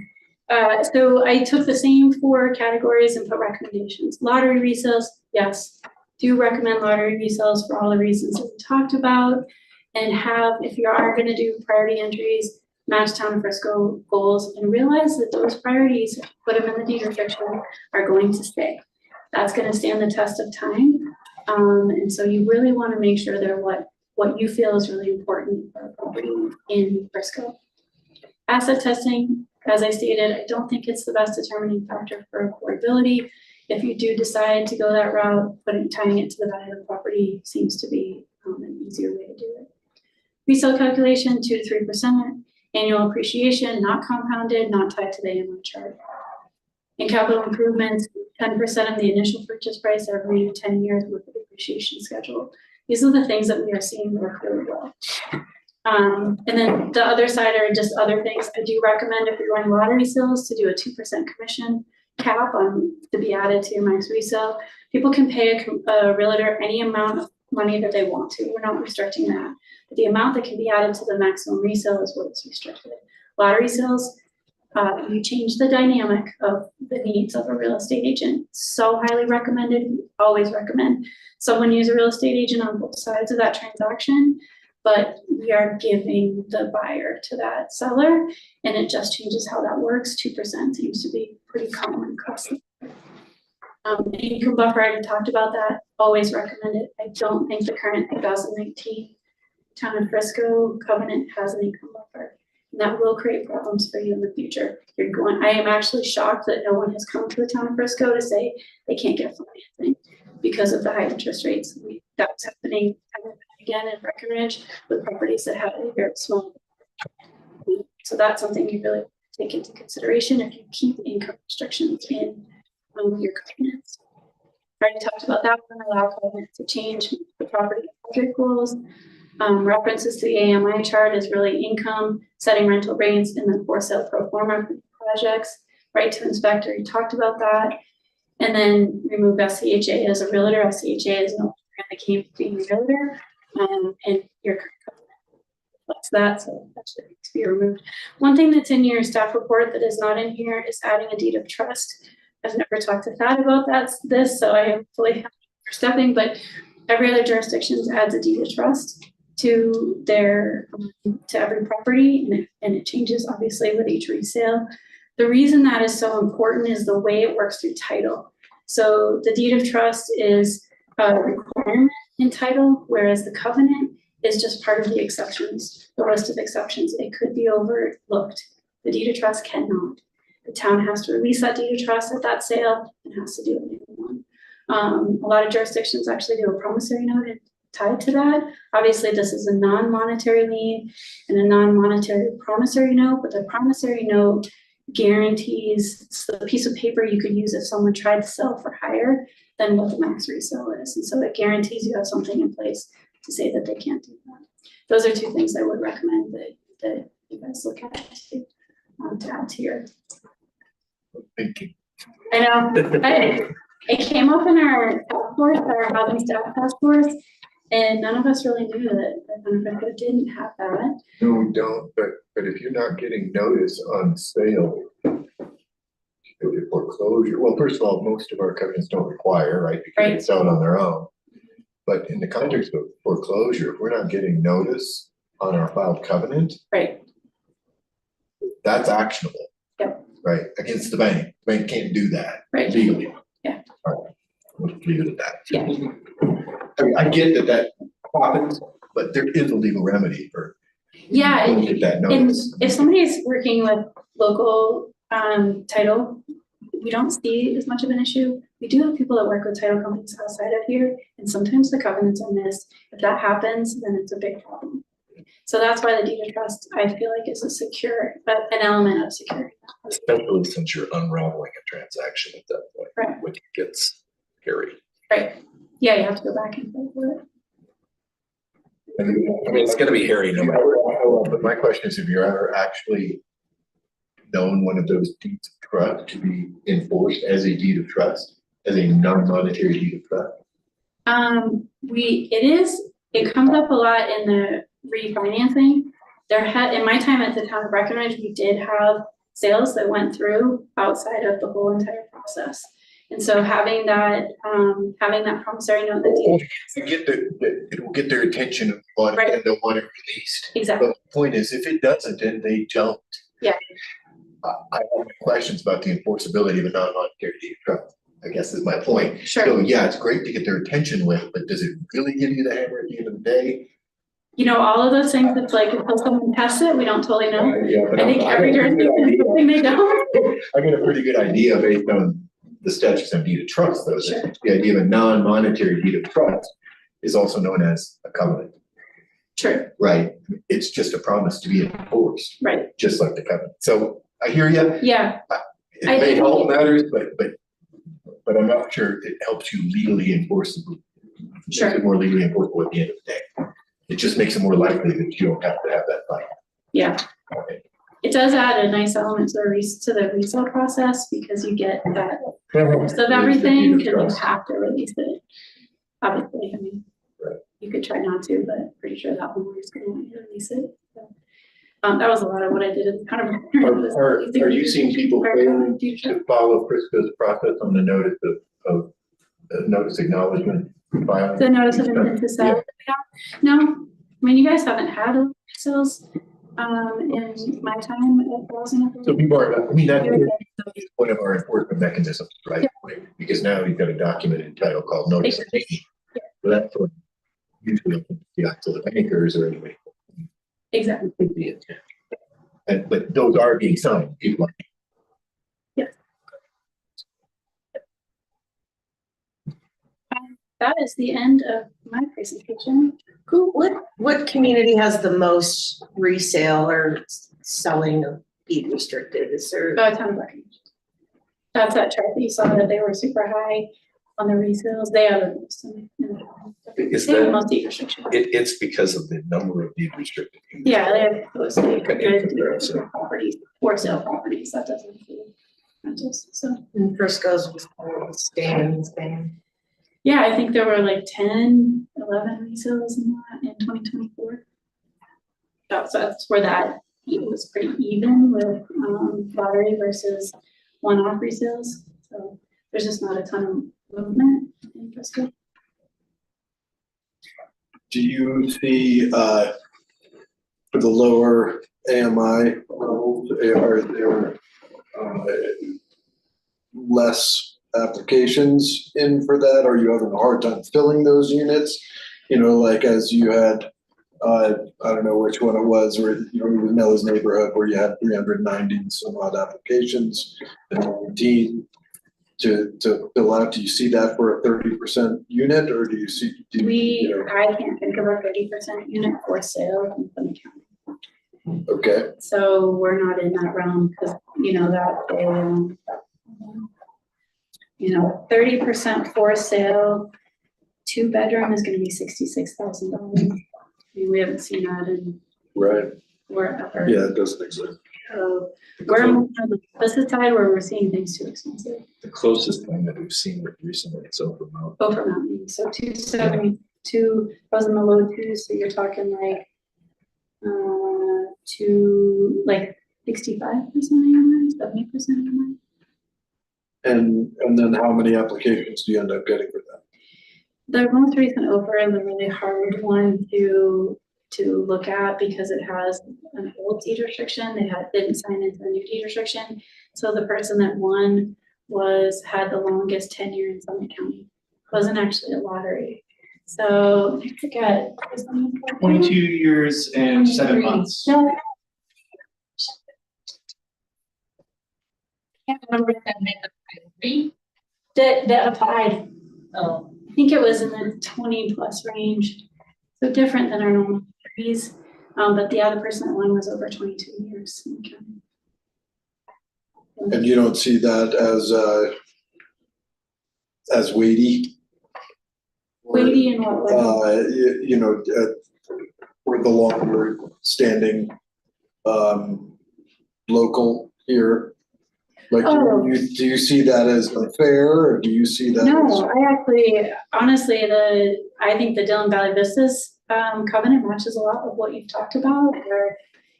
So I took the same 4 categories and put recommendations. Lottery resales, yes. Do recommend lottery resales for all the reasons that we talked about. And have, if you are gonna do priority entries, match Town of Frisco goals and realize that those priorities, put them in the deed restriction, are going to stay. That's gonna stand the test of time. And so you really wanna make sure they're what you feel is really important for a property in Frisco. Asset testing, as I stated, I don't think it's the best determining factor for affordability. If you do decide to go that route, tying it to the value of the property seems to be an easier way to do it. Resale calculation, 2 to 3%. Annual appreciation, not compounded, not tied to the AMI chart. In capital improvements, 10% of the initial purchase price every 10 years with the depreciation schedule. These are the things that we are seeing work really well. And then the other side are just other things. I do recommend if you're running lottery sales to do a 2% commission cap to be added to your max resale. People can pay a realtor any amount of money that they want to. We're not restricting that. But the amount that can be added to the maximum resale is what is restricted. Lottery sales, you change the dynamic of the needs of a real estate agent. So highly recommended, always recommend someone use a real estate agent on both sides of that transaction, but we are giving the buyer to that seller, and it just changes how that works. 2% seems to be pretty common across the board. Income buffer, I already talked about that, always recommend it. I don't think the current 2019 Town of Frisco covenant has an income buffer. And that will create problems for you in the future. I am actually shocked that no one has come to the Town of Frisco to say they can't get financing because of the high interest rates. That's happening again in Breckenridge with properties that have a very small. So that's something you really take into consideration if you keep income restrictions in your covenants. I already talked about that one, allow covenants to change the property budget goals. References to the AMI chart is really income, setting rental rates, and then for sale pro forma projects. Right to inspect, we talked about that. And then remove SCHA as a realtor. SCHA is no longer being a realtor, and your current covenant reflects that, so that should need to be removed. One thing that's in your staff report that is not in here is adding a deed of trust. I've never talked to Thad about this, so I am fully stepping, but every other jurisdiction adds a deed of trust to every property, and it changes obviously with each resale. The reason that is so important is the way it works through title. So the deed of trust is a requirement in title, whereas the covenant is just part of the exceptions, the list of exceptions. It could be overlooked. The deed of trust cannot. The town has to release that deed of trust at that sale and has to do it in one. A lot of jurisdictions actually do a promissory note tied to that. Obviously, this is a non-monetary lien and a non-monetary promissory note, but the promissory note guarantees it's the piece of paper you could use if someone tried to sell for higher than what the max resale is. And so it guarantees you have something in place to say that they can't do that. Those are 2 things I would recommend that you guys look at to add to your. Thank you. I know. It came up in our task force, our housing staff task force, and none of us really knew that didn't have that. No, we don't, but if you're not getting notice on sale, the foreclosure, well, first of all, most of our covenants don't require, right? Because they sell it on their own. But in the context of foreclosure, if we're not getting notice on our filed covenant, right, that's actionable. Yep. Right, against the bank. The bank can't do that legally. Yeah. All right, we'll leave it at that. Yeah. I mean, I get that happens, but there is a legal remedy for Yeah, Don't get that And notice. if somebody is working with local title, we don't see as much of an issue. We do have people that work with title companies outside of here, and sometimes the covenants are missed. If that happens, then it's a big problem. So that's why the deed of trust, I feel like, is a secure, an element of security. Especially since you're unraveling a transaction at that point. Right. Which gets scary. Right. Yeah, you have to go back and forth with it. I mean, it's gonna be hairy no matter what, but my question is, have you ever actually known one of those deeds of trust to be enforced as a deed of trust, as a non-monetary deed of trust? It comes up a lot in the refinancing. In my time at the town of Breckenridge, we did have sales that went through outside of the whole entire process. And so having that promissory note, It will get their attention and they'll want it released. exactly, But the point is, if it doesn't, then they don't. Yeah. I have questions about the enforceability of a non-monetary deed of trust, I guess is my point. sure. So yeah, it's great to get their attention with, but does it really give you the hammer at the end of the day? All of those things, it's like, until someone tests it, we don't totally know. Yeah, but I think every jurisdiction has something they don't. I get a pretty good idea based on the statutes on deed of trust, though. Sure. The idea of a non-monetary deed of trust is also known as a covenant, True, right? It's just a promise to be enforced, right, just like the covenant. So I hear you. yeah, It I may think- help matters, but I'm not sure it helps you legally enforce it. Sure. Makes it more legally enforceable at the end of the day. It just makes it more likely that you don't have to have that fight. yeah. Okay. It does add a nice element to the resale process, because you get that list of everything, and you have to release it. Obviously, I mean, Right. you could try not to, but I'm pretty sure that one is gonna want you to release it. So, that was a lot of what I did. It's kind of. Are you seeing people failing to follow Frisco's process on the notice of notice acknowledgement filing? The notice of intent to sell? No, I mean, you guys haven't had sales, in my time at Browsing. So people are, I mean, that's one of our enforcement mechanisms, right? Because now you've got a documented title called notice of deed. So that's what usually to the bankers or anybody. Exactly. But those are being signed, people are. That is the end of my presentation. What community has the most resale or selling of deed restricted? Is there? Town of Breckenridge. That's that chart that you saw, that they were super high on the resales. They are the most. Is They have the that, most deed restriction. it's because of the number of deed restricted. units. Yeah, they have close to Okay, in comparison. properties, for sale properties. That doesn't include rentals, so. And Frisco's was staying. Yeah, I think there were like 10, 11 resales in that in 2024. That's where that it was pretty even with lottery versus one-off resales. So there's just not a ton of movement in Frisco. Do you see, for the lower AMI levels, are there, less applications in for that? Are you having a hard time filling those units? Like as you had, I don't know which one it was, where, it was Nelly's neighborhood where you had 390 and some odd applications and 19 to fill out. Do you see that for a 30% unit, or do you see? I can't think of a 30% unit for sale in Plymouth County. Okay. So we're not in that realm, because that 30% for sale, 2-bedroom is gonna be $66,000. I mean, we haven't seen that in Right. forever. Yeah, it doesn't exist. So we're more on the opposite side, where we're seeing things too expensive. The closest thing that we've seen recently is Over Mountain. Over Mountain, so 272, was in the low twos, so you're talking like, to like 65% AMI, 70% AMI. And then how many applications do you end up getting for that? The most recent offer is a really hard one to look at, because it has an old deed restriction. They didn't sign into the new deed restriction. So the person that won had the longest tenure in Summit County. It wasn't actually a lottery. So I forget. 22 years and 7 months. No, Can't remember if that meant the that applied. Oh. I think it was in the 20+ range. So different than our normal degrees. But the other person that won was over 22 years. in the county. And you don't see that as weighty? Weighty and what would You know, for the longer standing, local here? Like, do you see that as unfair, or do you see that as? No, I actually, honestly, I think the Dillon Valley Vistas covenant matches a lot of what you've talked about, where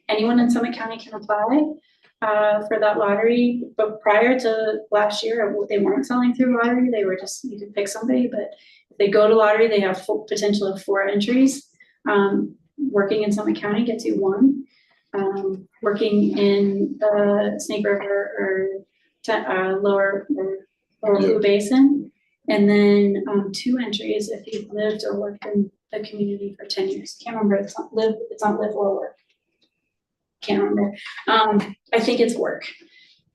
anyone in Summit County can apply for that lottery. But prior to last year, they weren't selling through lottery. They were just, you could pick somebody, but if they go to lottery, they have full potential of 4 entries. Working in Summit County gets you 1. Working in the Snake River or lower Blue Basin. And then 2 entries if you've lived or worked in the community for 10 years. Can't remember, it's not live or work. Can't remember. I think it's work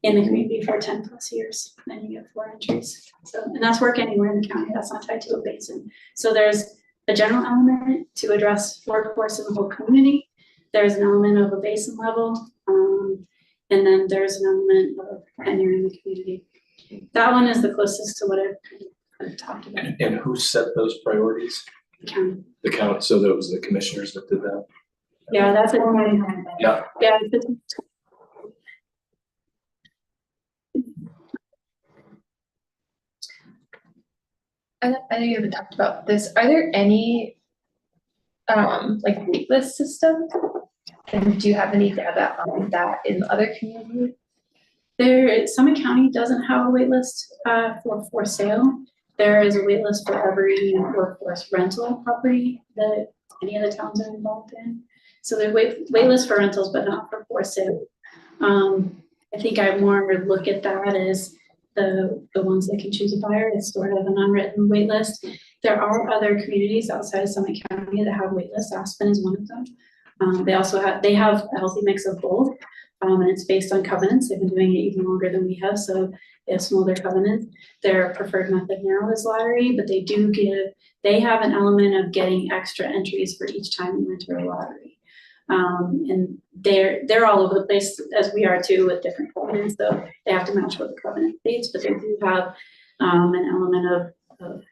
in the community for 10+ years, then you get 4 entries. So, and that's work anywhere in the county, that's not tied to a basin. So there's a general element to address workforce in the whole community. There's an element of a basin level, and then there's an element of tenure in the community. That one is the closest to what I've talked about. And who set those priorities? County. The count, so that was the commissioners that did that? Yeah, that's it. Yeah. Yeah. I know you haven't talked about this. Are there any like waitlist systems? And do you have any data on that in other communities? Summit County doesn't have a wait list for sale. There is a wait list for every workforce rental property that any of the towns are involved in. So there's wait list for rentals, but not for sale. I think I more would look at that as the ones that can choose a buyer. It's sort of an unwritten wait list. There are other communities outside of Summit County that have wait lists. Aspen is one of them. They have a healthy mix of both. And it's based on covenants. They've been doing it even longer than we have, so they have smolder covenants. Their preferred method now is lottery, but they have an element of getting extra entries for each time you enter a lottery. And they're all over the place, as we are too, with different covenants, so they have to match what the covenant states, but they do have an element of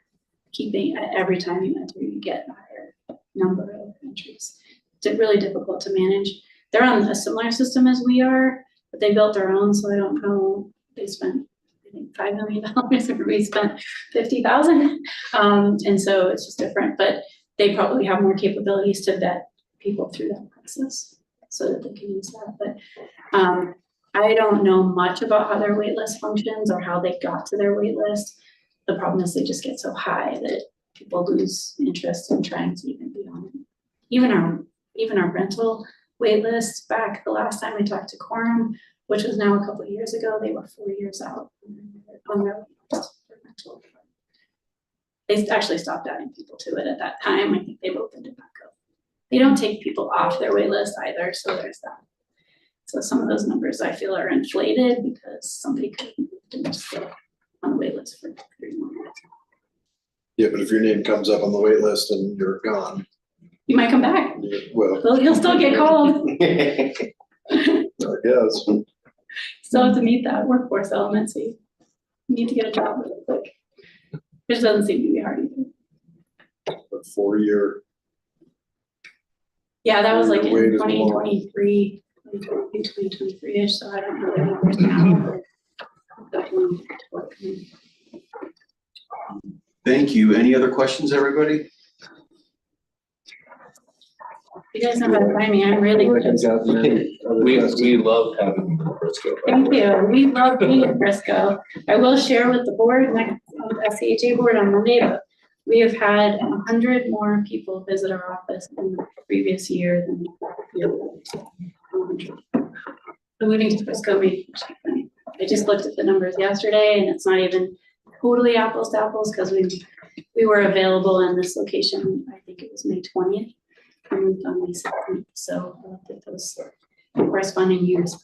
keeping, every time you enter, you get a higher number of entries. It's really difficult to manage. They're on a similar system as we are, but they built their own, so I don't know. They spent, I think, $5 million, and we spent $50,000. And so it's just different, but they probably have more capabilities to vet people through that process so that they can use that. But I don't know much about how their wait list functions or how they got to their wait list. The problem is they just get so high that people lose interest in trying to even be on it. Even our rental wait list, back the last time we talked to Quorum, which was now a couple of years ago, they were 4 years out on their list for rental. They actually stopped adding people to it at that time. I think they've opened it back up. They don't take people off their wait list either, so there's that. So some of those numbers I feel are inflated because somebody didn't stay on the wait list for 3 more months. Yeah, but if your name comes up on the wait list and you're gone, you might come back. well, You'll still get called. I guess. Still have to meet that workforce element, so you need to get a job really quick. Which doesn't seem to be hard either. A 4-year. Yeah, that was like in Wait is long. 2023-ish, so I don't know the numbers now. But Thank you. Any other questions, everybody? you guys know how to find me, I'm really good. We love having you in Frisco. Thank you, we love being in Frisco. I will share with the board, next SCHA board on Monday, but we have had 100 more people visit our office in the previous year than moving to Frisco made it funny. I just looked at the numbers yesterday and it's not even totally apples to apples, because we were available in this location, I think it was May 20th. And moved on May 16th, so I looked at those corresponding years.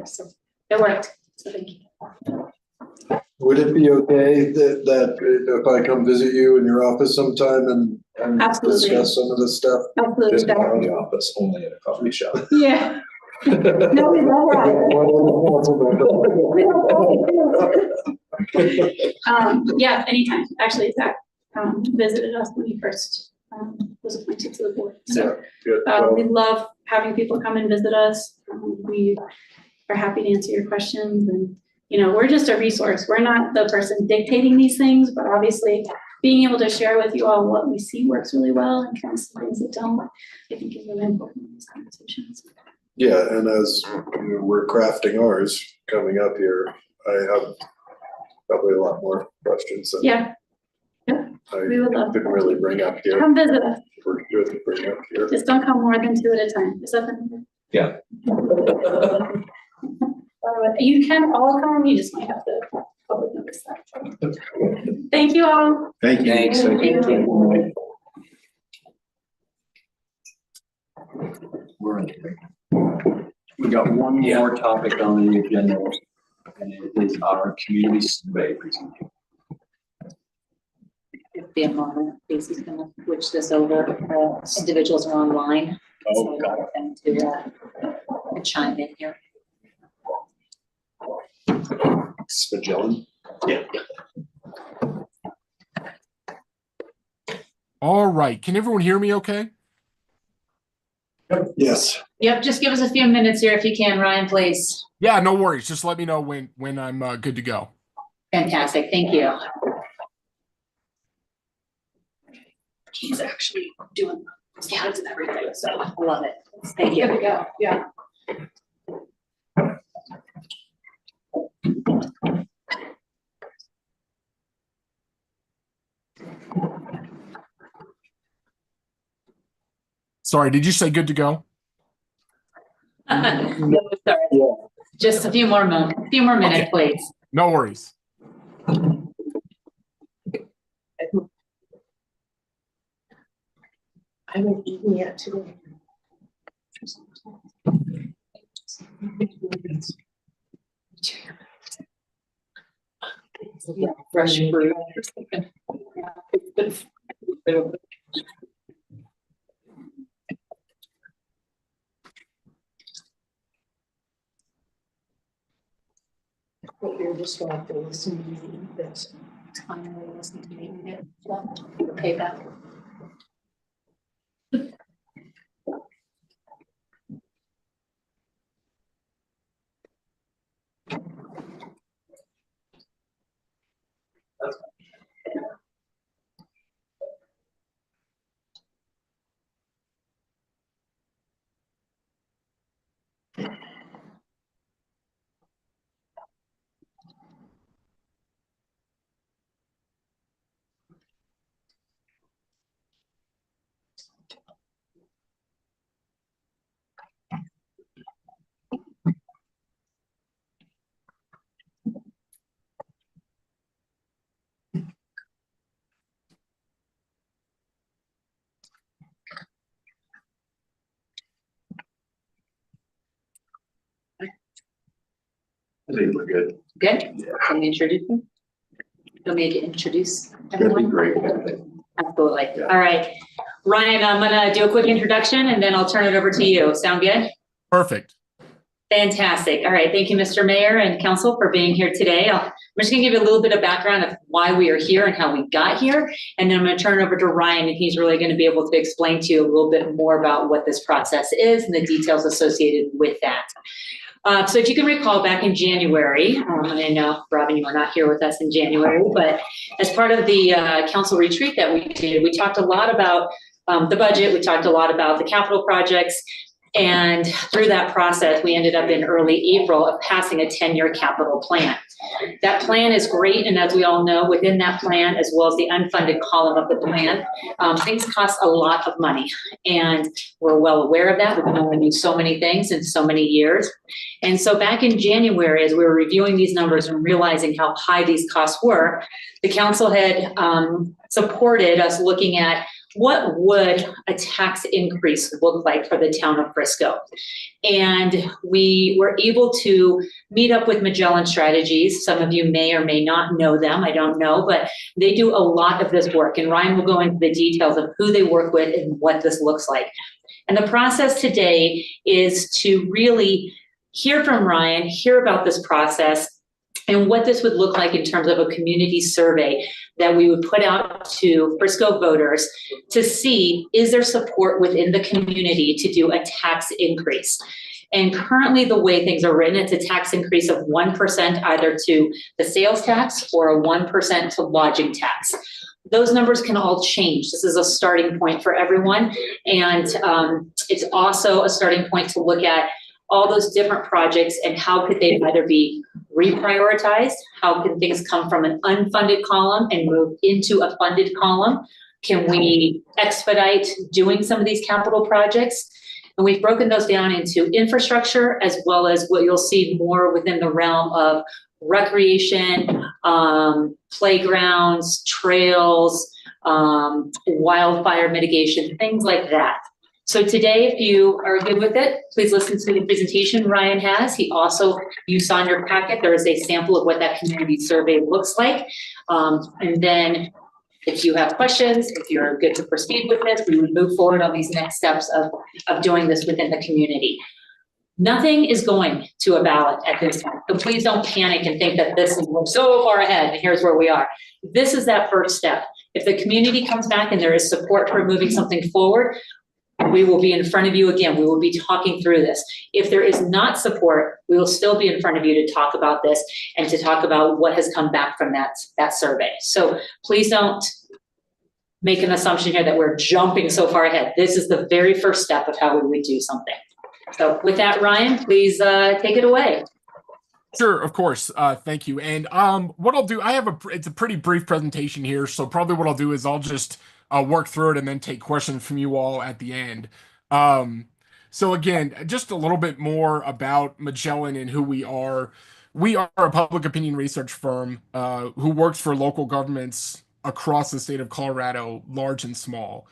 So it worked, so thank you. Would it be okay that if I come visit you in your office sometime and Absolutely. discuss some of this stuff? Absolutely. Just not in the office, only in a coffee shop. Yeah. No, we love that. Yeah, anytime. Actually, Zach visited us when he first was appointed to the board. So Good. we love having people come and visit us. We are happy to answer your questions, and we're just a resource. We're not the person dictating these things, but obviously being able to share with you all what we see works really well and kind of some things that don't, I think is really important in these conversations. Yeah, and as we're crafting ours coming up here, I have probably a lot more questions than Yeah, I we would love didn't really bring up here. come visit us. We're good to bring up here. Just don't come more than 2 at a time. Is that the Yeah. You can all come, you just might have to public notice that. Thank you all. Thank you. Thanks. Thank you. We're in. We got one more topic on the agenda, and it is our community survey presentation. It'll be a moment, Casey's gonna switch this over, individuals are online. Oh, got it. And to chime in here. Magellan? Yeah. All right, can everyone hear me okay? Yes. Yep, just give us a few minutes here if you can, Ryan, please. Yeah, no worries. Just let me know when I'm good to go. Fantastic, thank you. He's actually doing scans and everything, so I love it. Thank you. Here we go, yeah. Sorry, did you say good to go? No, sorry. Just a few more minutes, please. No worries. I haven't eaten yet today. Yeah, fresh fruit. But you're just gonna have to listen to me this. Finally, listen to me. Okay, back. I think we're good. Good? Can we introduce them? Want me to introduce That'd be everyone? great. Absolutely. Yeah. All right. Ryan, I'm gonna do a quick introduction and then I'll turn it over to you. Sound good? Perfect. Fantastic. All right. Thank you, Mr. Mayor and Council, for being here today. I'm just going to give you a little bit of background of why we are here and how we got here. And then I'm going to turn it over to Ryan, and he's really going to be able to explain to you a little bit more about what this process is and the details associated with that. So if you can recall back in January, and I know, Robin, you were not here with us in January, but as part of the council retreat that we did, we talked a lot about the budget. We talked a lot about the capital projects. And through that process, we ended up in early April of passing a 10-year capital plan. That plan is great, and as we all know, within that plan, as well as the unfunded column of the plan, things cost a lot of money. And we're well aware of that. We've been able to do so many things in so many years. And so back in January, as we were reviewing these numbers and realizing how high these costs were, the council had supported us looking at what would a tax increase look like for the town of Frisco. And we were able to meet up with Magellan Strategies. Some of you may or may not know them, I don't know, but they do a lot of this work. And Ryan will go into the details of who they work with and what this looks like. And the process today is to really hear from Ryan, hear about this process, and what this would look like in terms of a community survey that we would put out to Frisco voters to see, is there support within the community to do a tax increase? And currently the way things are written, it's a tax increase of 1% either to the sales tax or a 1% to lodging tax. Those numbers can all change. This is a starting point for everyone. And it's also a starting point to look at all those different projects and how could they either be reprioritized? How can things come from an unfunded column and move into a funded column? Can we expedite doing some of these capital projects? And we've broken those down into infrastructure as well as what you'll see more within the realm of recreation, playgrounds, trails, wildfire mitigation, things like that. So today, if you are good with it, please listen to the presentation Ryan has. He also, you saw in your packet, there is a sample of what that community survey looks like. And then if you have questions, if you're good to proceed with this, we would move forward on these next steps of doing this within the community. Nothing is going to a ballot at this time. So please don't panic and think that this is so far ahead and here's where we are. This is that first step. If the community comes back and there is support for moving something forward, we will be in front of you again. We will be talking through this. If there is not support, we will still be in front of you to talk about this and to talk about what has come back from that survey. So please don't make an assumption here that we're jumping so far ahead. This is the very first step of how we would do something. So with that, Ryan, please take it away. Sure, of course. Thank you. And what I'll do, it's a pretty brief presentation here. So probably what I'll do is I'll just work through it and then take questions from you all at the end. So again, just a little bit more about Magellan and who we are. We are a public opinion research firm who works for local governments across the state of Colorado, large and small,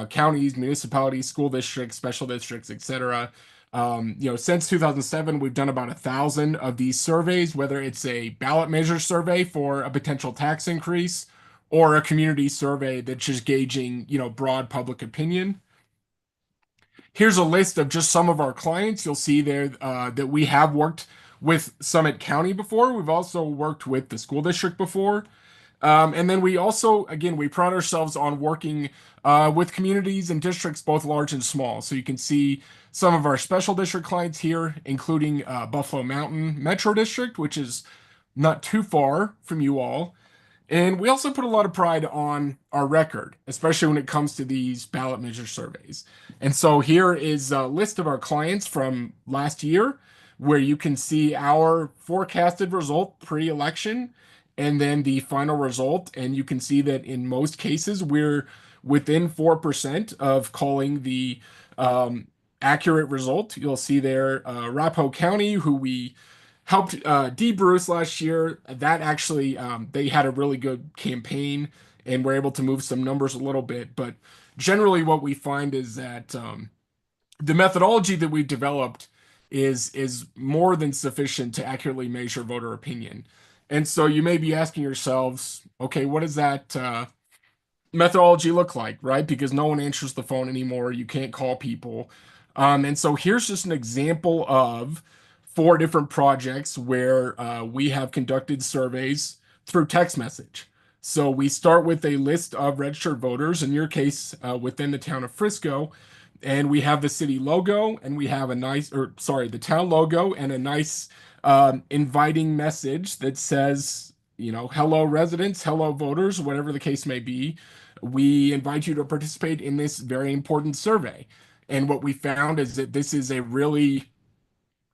counties, municipalities, school districts, special districts, etc. Since 2007, we've done about 1,000 of these surveys, whether it's a ballot measure survey for a potential tax increase or a community survey that's just gauging, broad public opinion. Here's a list of just some of our clients. You'll see there that we have worked with Summit County before. We've also worked with the school district before. And then we also, again, we pride ourselves on working with communities and districts, both large and small. So you can see some of our special district clients here, including Buffalo Mountain Metro District, which is not too far from you all. And we also put a lot of pride on our record, especially when it comes to these ballot measure surveys. And so here is a list of our clients from last year, where you can see our forecasted result pre-election and then the final result. And you can see that in most cases, we're within 4% of calling the accurate result. You'll see there Arapahoe County, who we helped Dee Bruce last year. That actually, they had a really good campaign and were able to move some numbers a little bit. But generally what we find is that the methodology that we've developed is more than sufficient to accurately measure voter opinion. And so you may be asking yourselves, okay, what does that methodology look like, right? Because no one answers the phone anymore. You can't call people. And so here's just an example of 4 different projects where we have conducted surveys through text message. So we start with a list of registered voters, in your case, within the town of Frisco, and we have the city logo, and we have the town logo and a nice inviting message that says, hello residents, hello voters, whatever the case may be. We invite you to participate in this very important survey. And what we found is that this is a really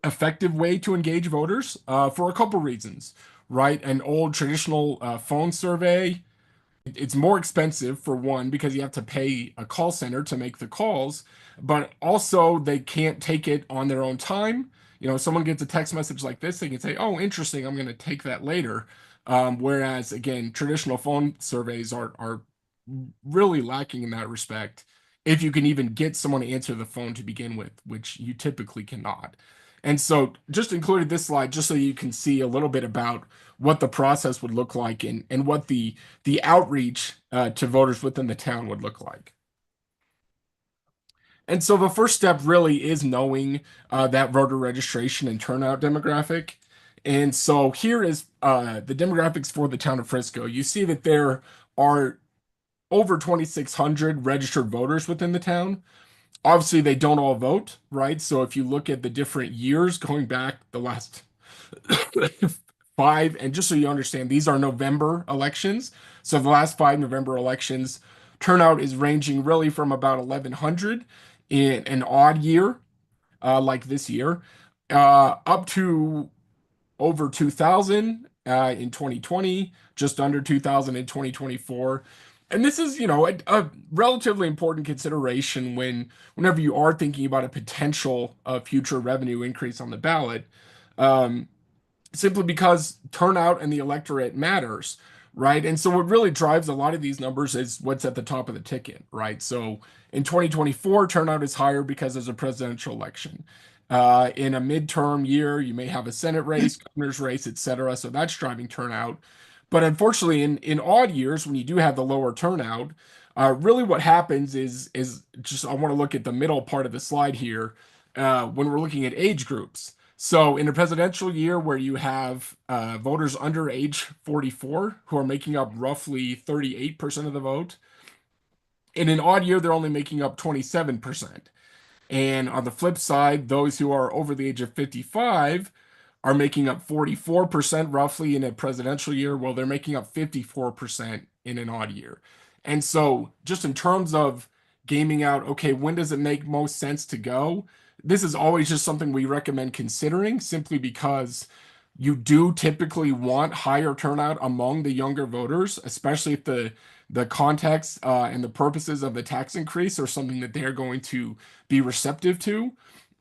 effective way to engage voters for a couple reasons. right? An old traditional phone survey, it's more expensive for one because you have to pay a call center to make the calls, but also they can't take it on their own time. You know, someone gets a text message like this, they can say, "Oh, interesting, I'm going to take that later." Whereas again, traditional phone surveys are really lacking in that respect. If you can even get someone to answer the phone to begin with, which you typically cannot. And so just included this slide just so you can see a little bit about what the process would look like and what the outreach to voters within the town would look like. And so the first step really is knowing that voter registration and turnout demographic. And so here is the demographics for the town of Frisco. You see that there are over 2,600 registered voters within the town. Obviously, they don't all vote, right? So if you look at the different years going back the last 5, and just so you understand, these are November elections. So the last 5 November elections, turnout is ranging really from about 1,100 in an odd year, like this year, up to over 2,000 in 2020, just under 2,000 in 2024. And this is, you know, a relatively important consideration whenever you are thinking about a potential future revenue increase on the ballot, simply because turnout and the electorate matters, right? And so what really drives a lot of these numbers is what's at the top of the ticket, right? So in 2024, turnout is higher because there's a presidential election. In a midterm year, you may have a Senate race, governor's race, et cetera. So that's driving turnout. But unfortunately, in odd years, when you do have the lower turnout, really what happens is just I want to look at the middle part of the slide here when we're looking at age groups. So in a presidential year where you have voters under age 44 who are making up roughly 38% of the vote, in an odd year, they're only making up 27%. And on the flip side, those who are over the age of 55 are making up 44% roughly in a presidential year, while they're making up 54% in an odd year. And so just in terms of gaming out, okay, when does it make most sense to go? This is always just something we recommend considering simply because you do typically want higher turnout among the younger voters, especially if the context and the purposes of the tax increase are something that they're going to be receptive to.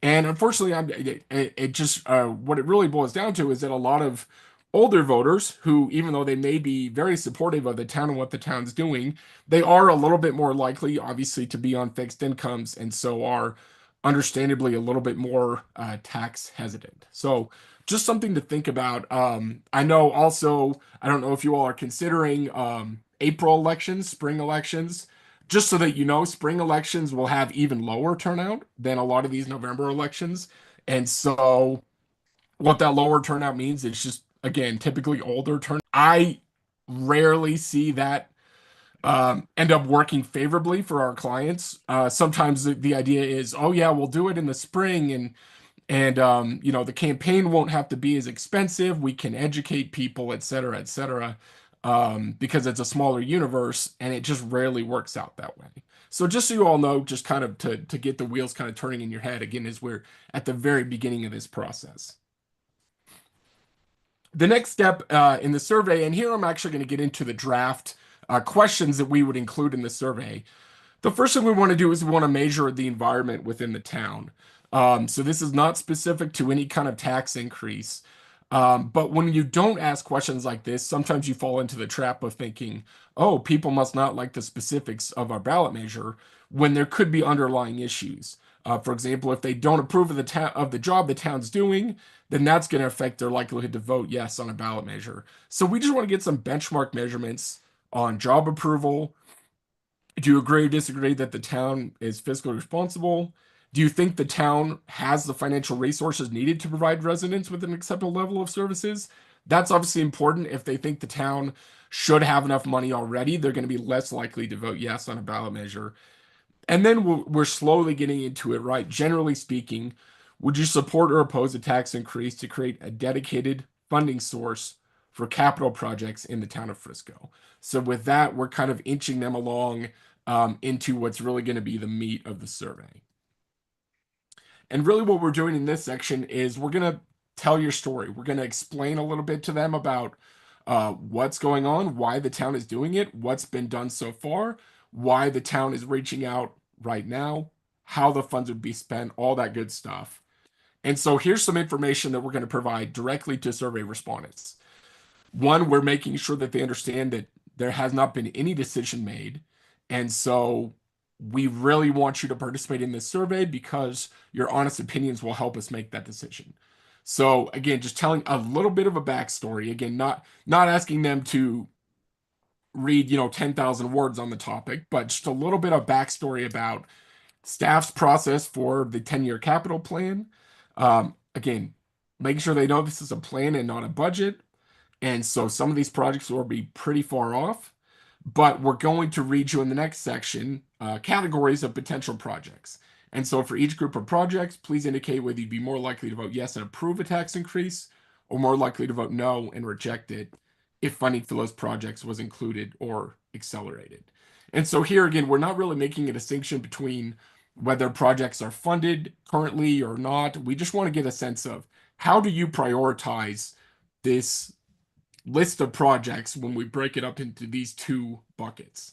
And unfortunately, it just what it really boils down to is that a lot of older voters who, even though they may be very supportive of the town and what the town's doing, they are a little bit more likely, obviously, to be on fixed incomes, and so are understandably a little bit more tax hesitant. So just something to think about. I know also, I don't know if you all are considering April elections, spring elections. Just so that you know, spring elections will have even lower turnout than a lot of these November elections. And so what that lower turnout means is just, again, typically older turnout. I rarely see that end up working favorably for our clients. Sometimes the idea is, oh yeah, we'll do it in the spring and you know, the campaign won't have to be as expensive. We can educate people, et cetera, because it's a smaller universe, and it just rarely works out that way. So just so you all know, just kind of to get the wheels kind of turning in your head, again, as we're at the very beginning of this process. The next step in the survey, and here I'm actually going to get into the draft questions that we would include in the survey. The first thing we want to do is we want to measure the environment within the town. So this is not specific to any kind of tax increase. But when you don't ask questions like this, sometimes you fall into the trap of thinking, oh, people must not like the specifics of our ballot measure, when there could be underlying issues. For example, if they don't approve of the job the town's doing, then that's going to affect their likelihood to vote yes on a ballot measure. So we just want to get some benchmark measurements on job approval. Do you agree or disagree that the town is fiscally responsible? Do you think the town has the financial resources needed to provide residents with an acceptable level of services? That's obviously important. If they think the town should have enough money already, they're going to be less likely to vote yes on a ballot measure. And then we're slowly getting into it, right? Generally speaking, would you support or oppose a tax increase to create a dedicated funding source for capital projects in the town of Frisco? So with that, we're kind of inching them along into what's really going to be the meat of the survey. And really what we're doing in this section is we're going to tell your story. We're going to explain a little bit to them about what's going on, why the town is doing it, what's been done so far, why the town is reaching out right now, how the funds would be spent, all that good stuff. And so here's some information that we're going to provide directly to survey respondents. One, we're making sure that they understand that there has not been any decision made. And so we really want you to participate in this survey because your honest opinions will help us make that decision. So again, just telling a little bit of a backstory. Again, not asking them to read, 10,000 words on the topic, but just a little bit of backstory about staff's process for the 10-year capital plan. Again, making sure they know this is a plan and not a budget. And so some of these projects will be pretty far off, but we're going to read you in the next section categories of potential projects. And so for each group of projects, please indicate whether you'd be more likely to vote yes and approve a tax increase or more likely to vote no and reject it if funding for those projects was included or accelerated. And so here again, we're not really making a distinction between whether projects are funded currently or not. We just want to get a sense of how do you prioritize this list of projects when we break it up into these two buckets.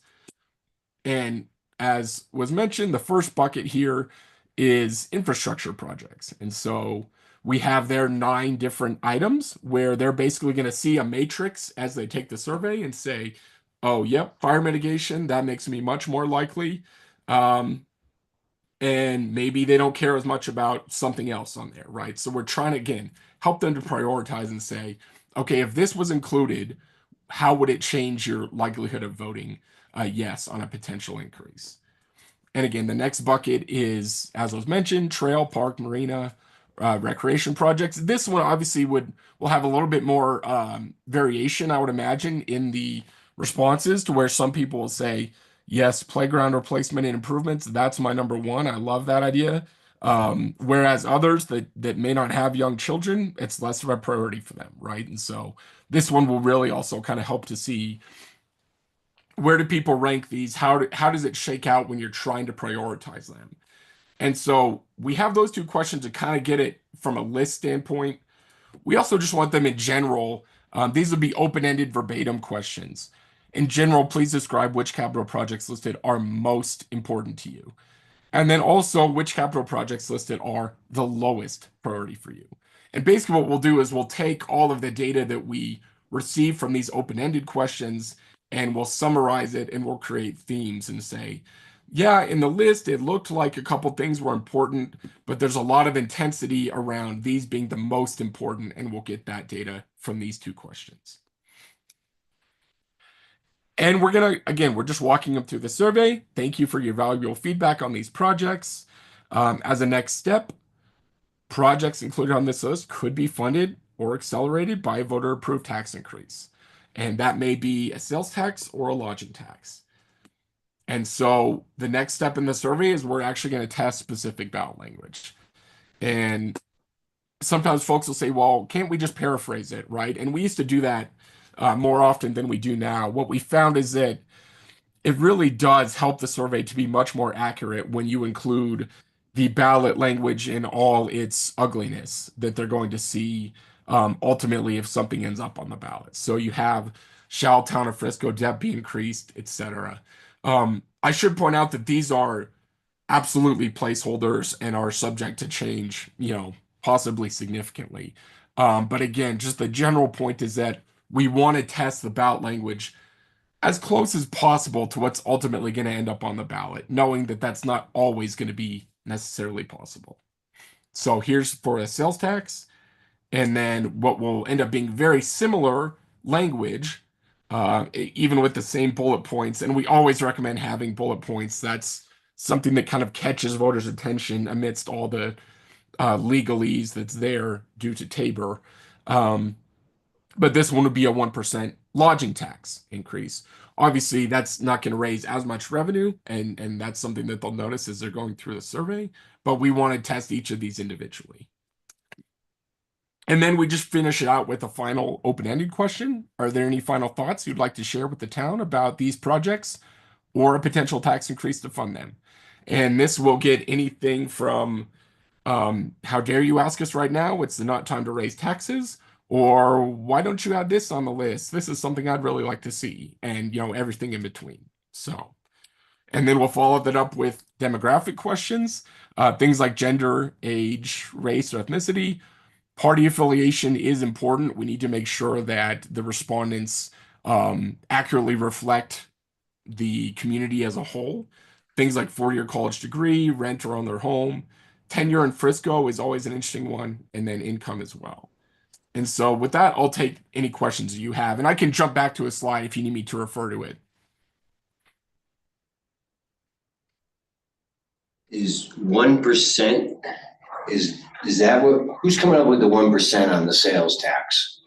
And as was mentioned, the first bucket here is infrastructure projects. And so we have there 9 different items where they're basically going to see a matrix as they take the survey and say, oh, yep, fire mitigation, that makes me much more likely. And maybe they don't care as much about something else on there, right? So we're trying to, again, help them to prioritize and say, okay, if this was included, how would it change your likelihood of voting yes on a potential increase? And again, the next bucket is, as was mentioned, trail, park, marina, recreation projects. This one obviously will have a little bit more variation, I would imagine, in the responses to where some people will say, yes, playground replacement and improvements, that's my number one. I love that idea. Whereas others that may not have young children, it's less of a priority for them, right? And so this one will really also kind of help to see where do people rank these? How does it shake out when you're trying to prioritize them? And so we have those 2 questions to kind of get it from a list standpoint. We also just want them in general. These would be open-ended verbatim questions. In general, please describe which capital projects listed are most important to you. And then also which capital projects listed are the lowest priority for you. And basically what we'll do is we'll take all of the data that we receive from these open-ended questions and we'll summarize it and we'll create themes and say, yeah, in the list, it looked like a couple things were important, but there's a lot of intensity around these being the most important, and we'll get that data from these 2 questions. And we're just walking them through the survey. Thank you for your valuable feedback on these projects. As a next step, projects included on this list could be funded or accelerated by a voter-approved tax increase. And that may be a sales tax or a lodging tax. And so the next step in the survey is we're actually going to test specific ballot language. And sometimes folks will say, well, can't we just paraphrase it, right? And we used to do that more often than we do now. What we found is that it really does help the survey to be much more accurate when you include the ballot language in all its ugliness that they're going to see ultimately if something ends up on the ballot. So you have shall town of Frisco debt be increased, etc. I should point out that these are absolutely placeholders and are subject to change, possibly significantly. But again, just the general point is that we want to test the ballot language as close as possible to what's ultimately going to end up on the ballot, knowing that that's not always going to be necessarily possible. So here's for a sales tax, and then what will end up being very similar language, even with the same bullet points. And we always recommend having bullet points. That's something that kind of catches voters' attention amidst all the legalese that's there due to Tabor. But this one would be a 1% lodging tax increase. Obviously, that's not going to raise as much revenue, and that's something that they'll notice as they're going through the survey, but we want to test each of these individually. And then we just finish it out with a final open-ended question. Are there any final thoughts you'd like to share with the town about these projects or a potential tax increase to fund them? And this will get anything from How dare you ask us right now? It's not time to raise taxes. Or why don't you add this on the list? This is something I'd really like to see. And, everything in between. So, and then we'll follow that up with demographic questions, things like gender, age, race, or ethnicity. Party affiliation is important. We need to make sure that the respondents accurately reflect the community as a whole. Things like 4-year college degree, rent or own their home. Tenure in Frisco is always an interesting one, and then income as well. And so with that, I'll take any questions you have, and I can jump back to a slide if you need me to refer to it. Is 1%, is that what, who's coming up with the 1% on the sales tax?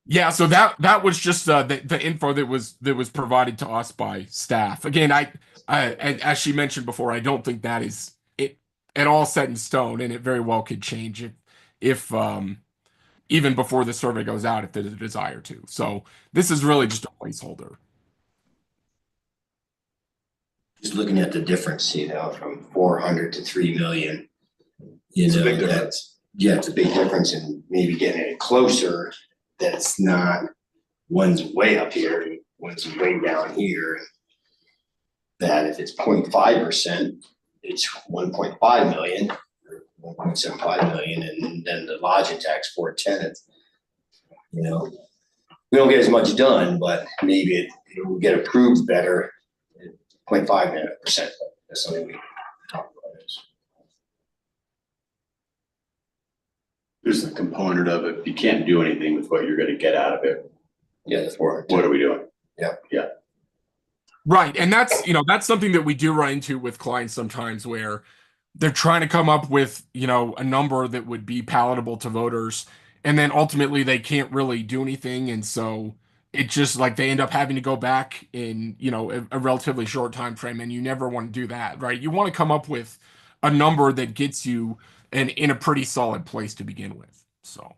Yeah, so that was just the info that was provided to us by staff. Again, I as she mentioned before, I don't think that is it at all set in stone, and it very well could change if even before the survey goes out if there's a desire to. So this is really just a placeholder. Just looking at the difference, from 400 to 3 million. It's a big difference. Yeah, it's a big difference, and maybe getting it closer. That's not, one's way up here, and one's way down here. That if it's 0.5%, it's 1.5 million, or 1.75 million, and then the lodging tax 410. We don't get as much done, but maybe it will get approved better. 0.5%. That's something we talk about. There's the component of it. You can't do anything with what you're gonna get out of it. Yeah, that's what What are we doing? Yeah. Right, and that's something that we do run into with clients sometimes, where they're trying to come up with a number that would be palatable to voters, and then ultimately they can't really do anything, and so it just like they end up having to go back in a relatively short time frame, and you never want to do that, right? You want to come up with a number that gets you in a pretty solid place to begin with. So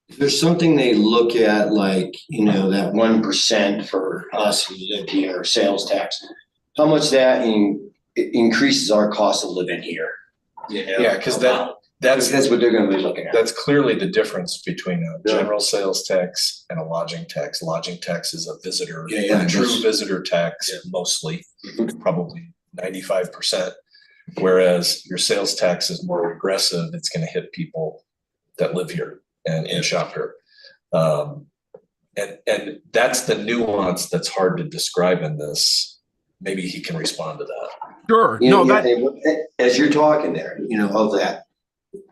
if there's something they look at, like that 1% for us who live here, sales tax, how much that increases our cost of living here. Yeah, because that's what they're going to be looking at. That's clearly the difference between a general sales tax and a lodging tax. Lodging tax is a visitor, a true visitor tax, mostly, probably 95%. Whereas your sales tax is more regressive. It's going to hit people that live here and shop here. And that's the nuance that's hard to describe in this. Maybe he can respond to that. Sure. As you're talking there, of that,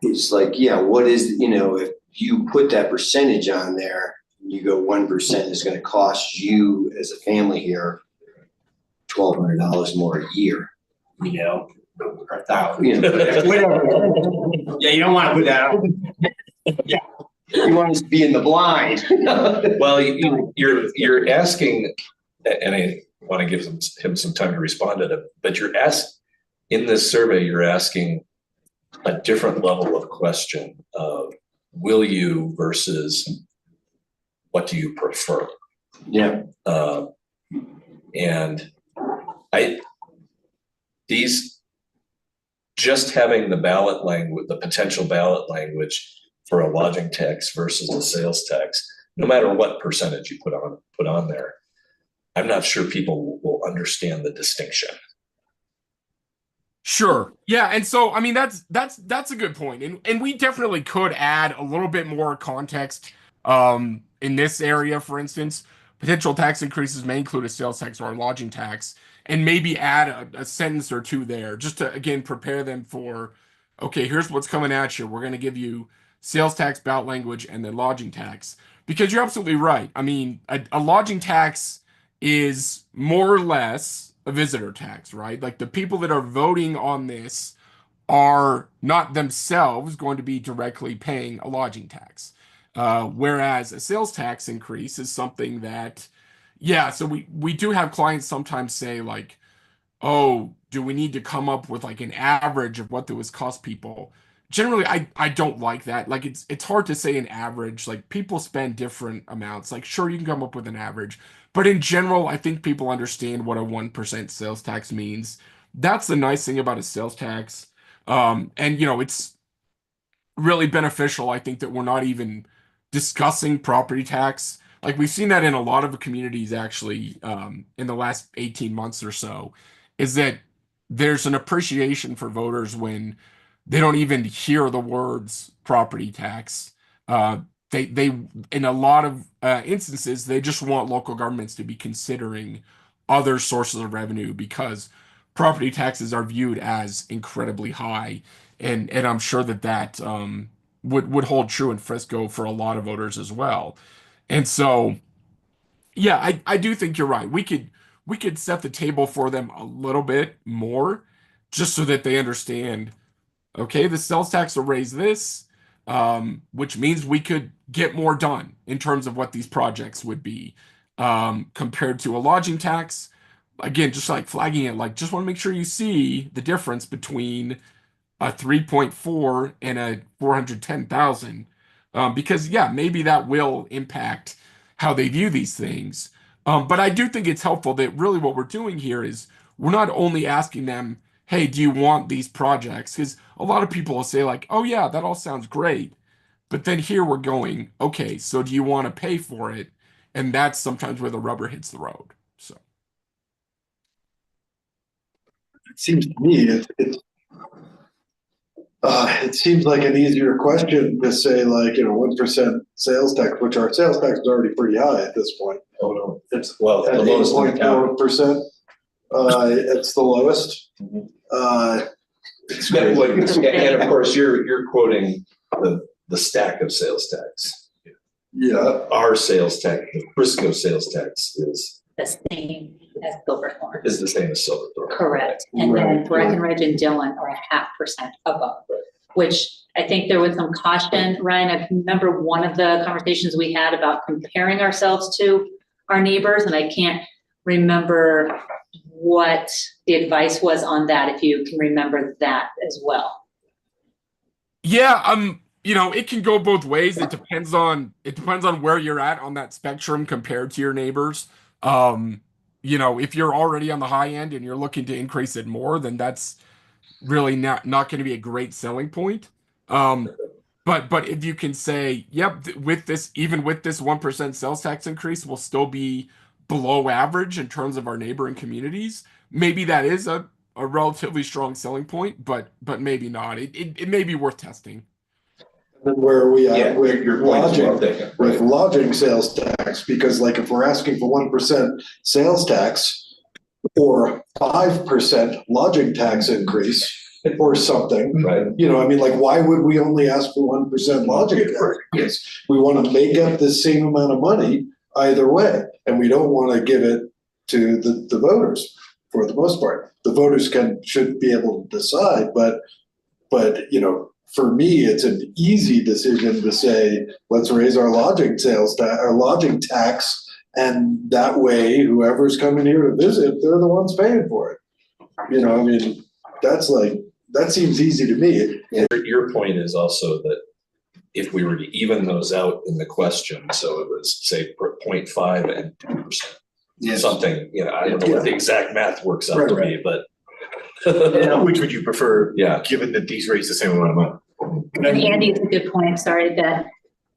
it's like, what is, if you put that percentage on there, you go 1% is going to cost you as a family here $1,200 more a year, or $1,000, whatever. Yeah, you don't want to put that out. Yeah, you want to be in the blind. Well, you're asking, and I want to give him some time to respond to it, but in this survey, you're asking a different level of question of will you versus what do you prefer? Yeah. And just having the ballot language, the potential ballot language for a lodging tax versus a sales tax, no matter what percentage you put on there, I'm not sure people will understand the distinction. Sure. Yeah, and so that's a good point. And we definitely could add a little bit more context in this area. For instance, potential tax increases may include a sales tax or a lodging tax, and maybe add a sentence or two there just to again prepare them for, okay, here's what's coming at you. We're going to give you sales tax, ballot language, and then lodging tax. Because you're absolutely right. A lodging tax is more or less a visitor tax, right? Like the people that are voting on this are not themselves going to be directly paying a lodging tax. Whereas a sales tax increase is something that, so we do have clients sometimes say like, oh, do we need to come up with like an average of what those cost people? Generally, I don't like that. Like it's hard to say an average. Like people spend different amounts. Like sure, you can come up with an average. But in general, I think people understand what a 1% sales tax means. That's the nice thing about a sales tax. And you know, it's really beneficial, I think, that we're not even discussing property tax. Like we've seen that in a lot of communities actually, in the last 18 months or so, is that there's an appreciation for voters when they don't even hear the words property tax. They in a lot of instances, they just want local governments to be considering other sources of revenue because property taxes are viewed as incredibly high. And I'm sure that would hold true in Frisco for a lot of voters as well. And so, yeah, I do think you're right. We could set the table for them a little bit more just so that they understand, okay, the sales tax will raise this, which means we could get more done in terms of what these projects would be, compared to a lodging tax. Again, just like flagging it, like just want to make sure you see the difference between a 3.4 and a 410,000. Because yeah, maybe that will impact how they view these things. But I do think it's helpful that really what we're doing here is we're not only asking them, hey, do you want these projects? Because a lot of people will say like, oh yeah, that all sounds great. But then here we're going, okay, so do you want to pay for it? And that's sometimes where the rubber hits the road. So It seems to me it seems like an easier question to say like, 1% sales tax, which our sales tax is already pretty high at this point. Oh, no, it's, well, At the lowest in the county. 8.4%, it's the lowest. Yeah, like, and of course, you're quoting the stack of sales tax. Yeah. Our sales tax, the Frisco sales tax is The same as Silverthorne. the same as Silverthorne. Correct. And then Right. Breckenridge and Dillon are 0.5% above, which I think there was some caution, Ryan. I remember one of the conversations we had about comparing ourselves to our neighbors, and I can't remember what the advice was on that, if you can remember that as well. yeah, you know, it can go both ways. It depends on where you're at on that spectrum compared to your neighbors. You know, if you're already on the high end and you're looking to increase it more, then that's really not going to be a great selling point. But if you can say, yep, with this, even with this 1% sales tax increase, we'll still be below average in terms of our neighboring communities. Maybe that is a relatively strong selling point, but maybe not. It may be worth testing. Then where are we Yeah, at with your point is well lodging, taken, with right. lodging sales tax? Because like if we're asking for 1% sales tax or 5% lodging tax increase or something, Right. I mean, like, why would we only ask for 1% lodging tax increase? We want to make up the same amount of money either way, and we don't want to give it to the voters for the most part. The voters should be able to decide, but for me, it's an easy decision to say, let's raise our lodging tax, and that way, whoever's coming here to visit, they're the ones paying for it. I mean, that seems easy to me. Your point is also that if we were to even those out in the question, so it was say 0.5 and 2%. Yes. Something, I don't know what the exact math works out to be, but. Which would you prefer? Yeah. Given that these raise the same amount of money. And Andy, it's a good point, sorry, that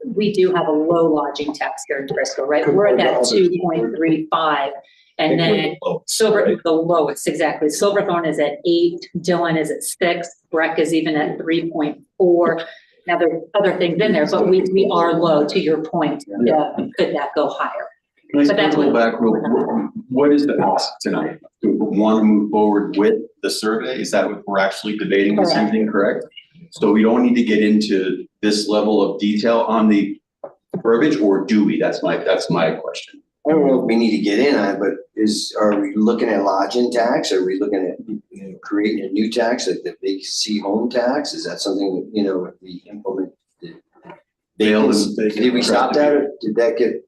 we do have a low lodging tax here in Frisco, right? We're at that 2.35. And then the lowest, exactly. Silverthorne is at 8, Dillon is at 6, Breck is even at 3.4. Now there's other things in there, but we are low, to your point. Could that go higher? But that's Go back, what is the ask tonight? Do we want to move forward with the survey? Is that what we're actually debating this evening, correct? So we don't need to get into this level of detail on the verbiage, or do we? That's my question. I don't know if we need to get in on it, but are we looking at lodging tax? Are we looking at creating a new tax, like the big C home tax? Is that something, we implement? Did we stop that, or did that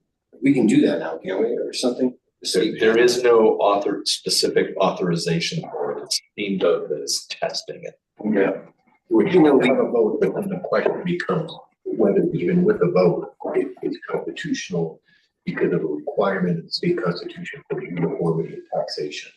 we can do that now, can't we, or something? There is no specific authorization for it. It's deemed of as testing it. Yeah. We have a vote, but then the question becomes whether even with a vote, it is constitutional because of a requirement in the state constitution for uniformity of taxation.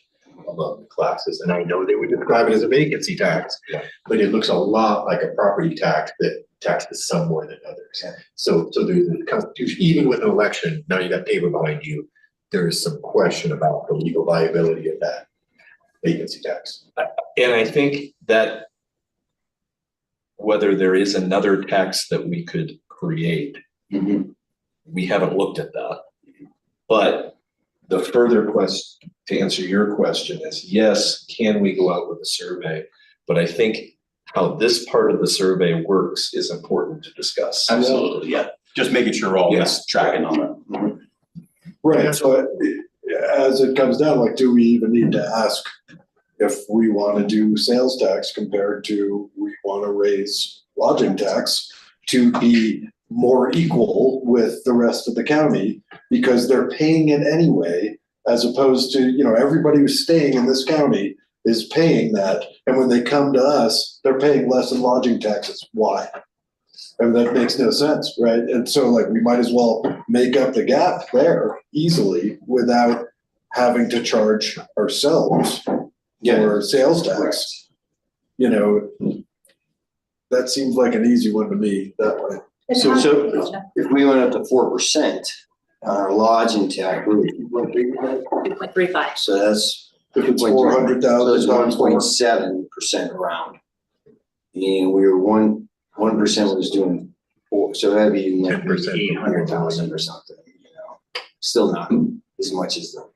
among the classes, and I know they would describe it as a vacancy tax. Yeah. But it looks a lot like a property tax that taxes some more than others. Yeah. So there's the constitution, even with an election, now you got paper behind you, there is some question about the legal viability of that vacancy tax. And I think that whether there is another tax that we could create, we haven't looked at that. But the further question, to answer your question, is yes, can we go out with a survey? But I think how this part of the survey works is important to discuss. Absolutely, yeah. Just making sure we're all Yes. tracking on it. Right, so as it comes down, like, do we even need to ask if we wanna do sales tax compared to we wanna raise lodging tax to be more equal with the rest of the county, because they're paying it anyway, as opposed to, everybody who's staying in this county is paying that, and when they come to us, they're paying less in lodging taxes. Why? And that makes no sense, right? And so like, we might as well make up the gap there easily without having to charge ourselves for sales tax. That seems like an easy one to me, that way. So if we went up to 4% on our lodging tax, what big is that? 2.35. So that's. If it's 2.3. 400,000 So it's times 1.7% around. And we were 1% was doing 4, so that'd be like 800,000 or something, Still not as much as the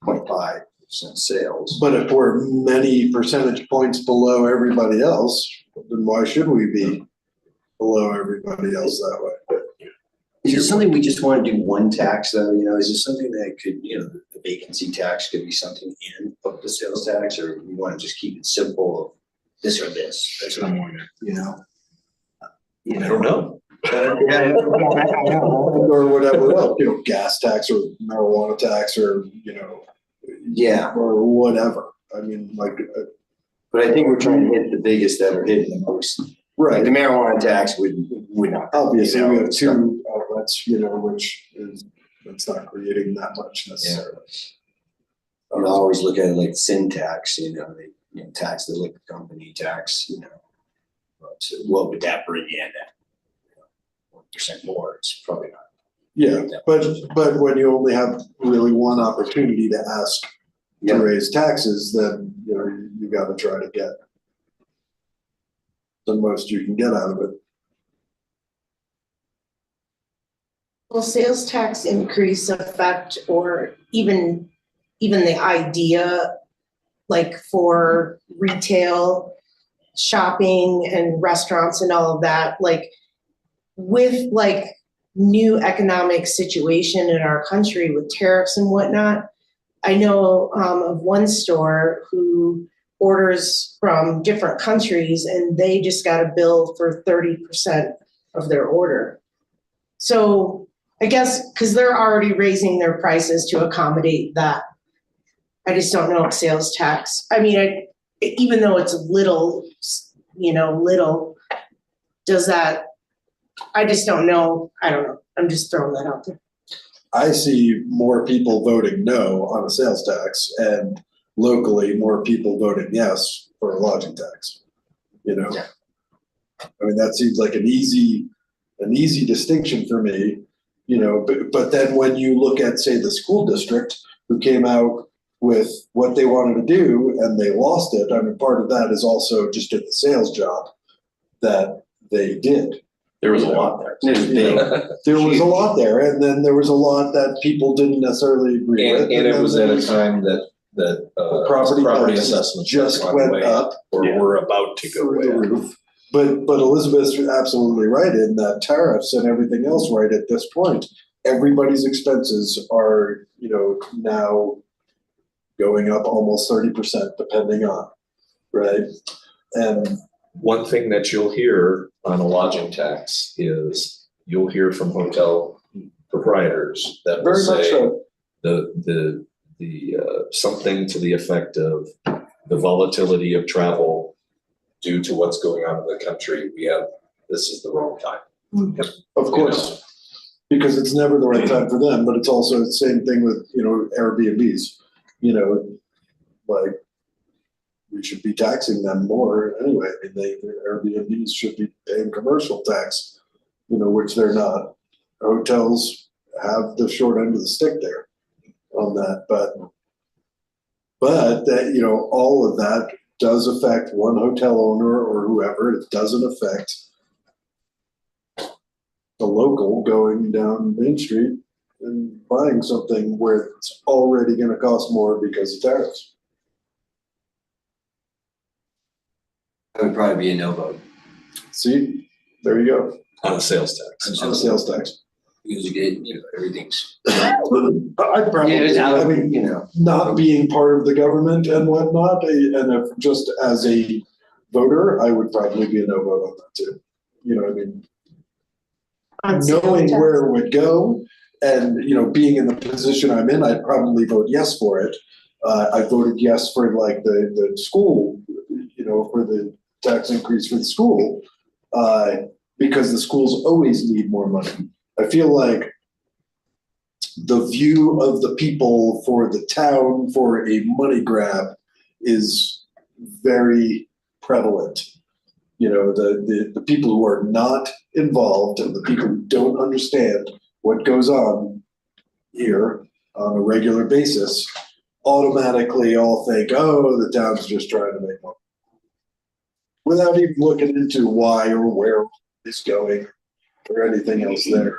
0.5% sales. But if we're many percentage points below everybody else, then why should we be below everybody else that way? Is it something we just want to do one tax though, is it something that could, the vacancy tax could be something in of the sales tax, or we want to just keep it simple, of this or this, that's what I'm wondering, I don't know. Or whatever else, gas tax or marijuana tax or, Yeah, or whatever. I mean, like, but I think we're trying to hit the biggest that are hitting the most. Like right, the marijuana tax would not. obviously, we have two outlets, which is, it's not creating that much necessarily. I always look at it like sin tax, they tax the liquor company, tax, but what would that bring in at 1% more? It's probably not. Yeah, but when you only have really one opportunity to ask to raise taxes, then, you gotta try to get the most you can get out of it. Will sales tax increase affect, or even the idea, like for retail, shopping and restaurants and all of that, like with like new economic situation in our country with tariffs and whatnot? I know of one store who orders from different countries and they just got a bill for 30% of their order. So I guess, because they're already raising their prices to accommodate that. I just don't know if sales tax, even though it's little, does that, I just don't know. I don't know. I'm just throwing that out there. I see more people voting no on a sales tax, and locally, more people voting yes for a lodging tax. That seems like an easy distinction for me, but then when you look at, say, the school district who came out with what they wanted to do and they lost it, part of that is also just at the sales job that they did. There was a lot there. There was a lot there, and then there was a lot that people didn't necessarily agree with. And it was at a time that property assessments just went up or were about to go through the way up. roof. But Elizabeth's absolutely right in that tariffs and everything else right at this point. Everybody's expenses are, now going up almost 30% depending on, right? And one thing that you'll hear on a lodging tax is you'll hear from hotel proprietors that will very much say so. the something to the effect of the volatility of travel due to what's going on in the country. This is the wrong time. Of course, because it's never the right time for them, but it's also the same thing with, Airbnbs. Like we should be taxing them more anyway. I mean, Airbnbs should be paying commercial tax, which they're not. Hotels have the short end of the stick there on that, but that, all of that does affect one hotel owner or whoever. It doesn't affect the local going down Main Street and buying something where it's already gonna cost more because of tariffs. That would probably be a no vote. See, there you go, On a sales tax. on the sales tax. Because you get, everything's. I'd probably, Yeah, I mean, not being part of the government and whatnot, and if just as a voter, I would probably be a no vote on that too. I mean, On sales knowing tax. where it would go and, being in the position I'm in, I'd probably vote yes for it. I voted yes for like the school, for the tax increase for the school, because the schools always need more money. I feel like the view of the people for the town for a money grab is very prevalent. The people who are not involved and the people who don't understand what goes on here on a regular basis automatically all think, oh, the town's just trying to make money, without even looking into why or where it's going or anything else there.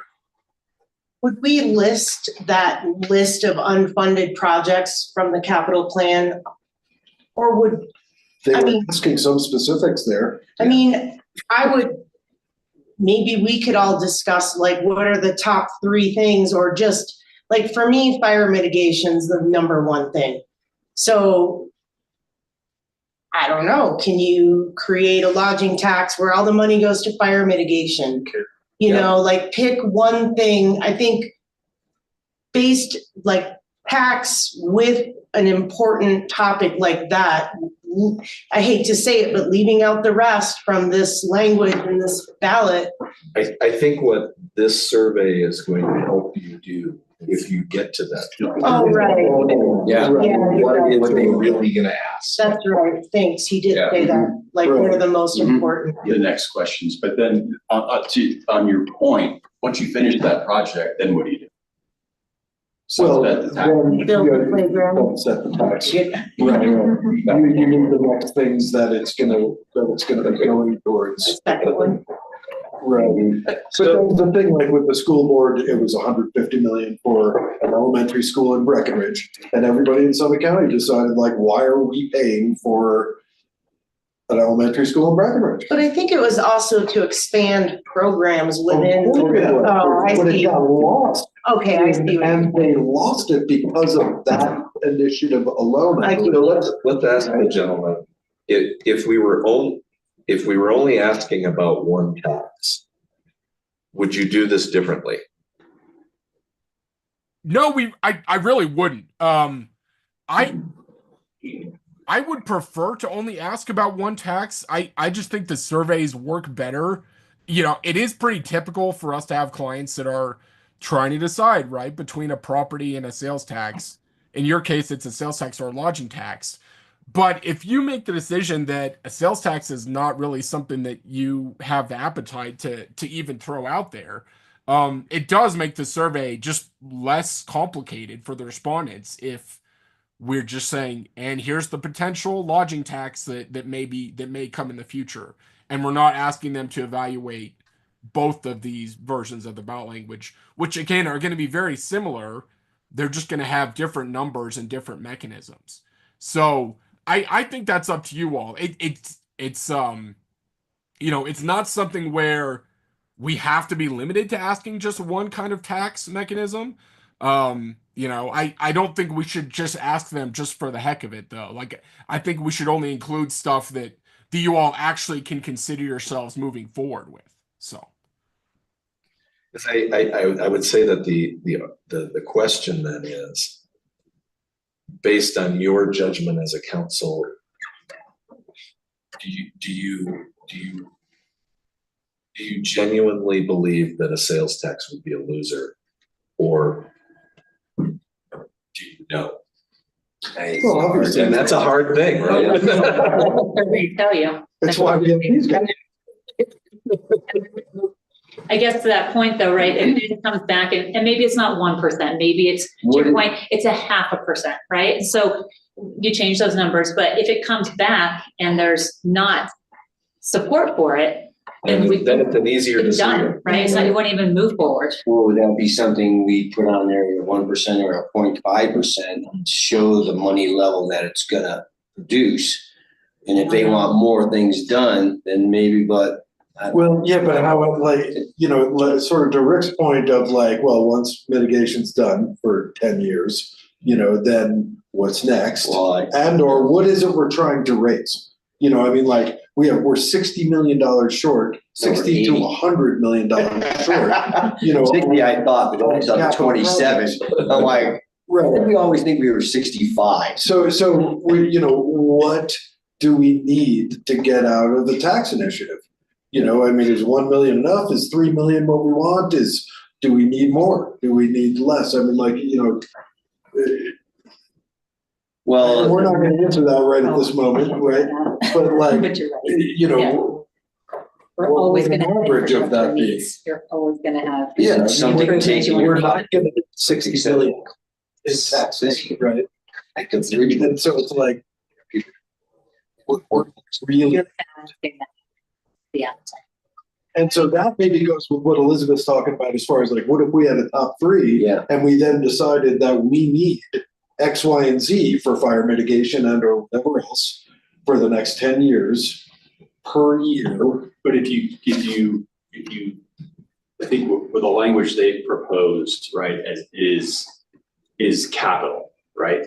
Would we list that list of unfunded projects from the capital plan? Or would, They I were mean- asking some specifics there. I mean, maybe we could all discuss like, what are the top 3 things, or just, like, for me, fire mitigation's the number 1 thing. So, I don't know, can you create a lodging tax where all the money goes to fire mitigation? Like pick one thing, I think, based like tax with an important topic like that. I hate to say it, but leaving out the rest from this language and this ballot. I think what this survey is going to help you do, if you get to that. Oh, right. Yeah. What are they really gonna ask? That's right, thanks, he did say that, like, what are the most important. The next questions, but then on your point, once you finish that project, then what do you do? Well, Sunset the tax. then, Build the playground. don't set the tax. Right. You need the next things that it's gonna be going towards. Second one. Right. But the thing, like with the school board, it was 150 million for an elementary school in Breckenridge. And everybody in Summit County decided, like, why are we paying for an elementary school in Breckenridge? But I think it was also to expand programs within. Of course it was, Oh, I but it see. got lost. Okay, I see. And they lost it because of that initiative alone. I So let's ask the gentleman, if we were only asking about one tax, would you do this differently? No, I really wouldn't. I would prefer to only ask about one tax. I just think the surveys work better. It is pretty typical for us to have clients that are trying to decide, right, between a property and a sales tax. In your case, it's a sales tax or a lodging tax. But if you make the decision that a sales tax is not really something that you have the appetite to even throw out there, it does make the survey just less complicated for the respondents if we're just saying, and here's the potential lodging tax that may come in the future. And we're not asking them to evaluate both of these versions of the ballot language, which again are going to be very similar. They're just going to have different numbers and different mechanisms. So I think that's up to you all. It's not something where we have to be limited to asking just one kind of tax mechanism. I don't think we should just ask them just for the heck of it, though. Like, I think we should only include stuff that you all actually can consider yourselves moving forward with. So, I would say that the question then is, based on your judgment as a council, do you genuinely believe that a sales tax would be a loser, or do you know? Well, obviously. And that's a hard thing, right? I tell you. That's why we have these guys. I guess to that point though, right, if it comes back and maybe it's not 1%, maybe it's, to your point, it's a 0.5%, right? So you change those numbers, but if it comes back and there's not support for it, then Then it's an easier it's decision. done, right? So it won't even move forward. Well, would that be something we put on there, 1% or a 0.5%, show the money level that it's gonna produce? And if they want more things done, then maybe, but. Well, yeah, but how, like, you know, sort of to Rick's point of like, well, once mitigation's done for 10 years, you know, then what's next? Well, And or what is it we're trying to raise? You know, I mean, like, we're $60 million short, 60 to $100 million short, you know. 60, I thought, but it's up 27. I'm like, Right. we always think we were 65. So we, you know, what do we need to get out of the tax initiative? You know, I mean, is 1 million enough? Is 3 million what we want? Do we need more? Do we need less? I mean, like, you know, Well, we're not gonna answer that right at this moment, right? But like, But you're right. you know, We're what always would gonna an have average of infrastructure that be? needs. You're always gonna have. yeah, something improvements taken- you wanna we're make. not gonna get 60 billion in taxes, right? And so it's like, we're really. You're balancing that. The appetite. And so that maybe goes with what Elizabeth's talking about as far as like, what if we had a top three? Yeah. And we then decided that we need X, Y, and Z for fire mitigation and or whatever else for the next 10 years per year. But if you, I think with the language they proposed, right, is capital, right?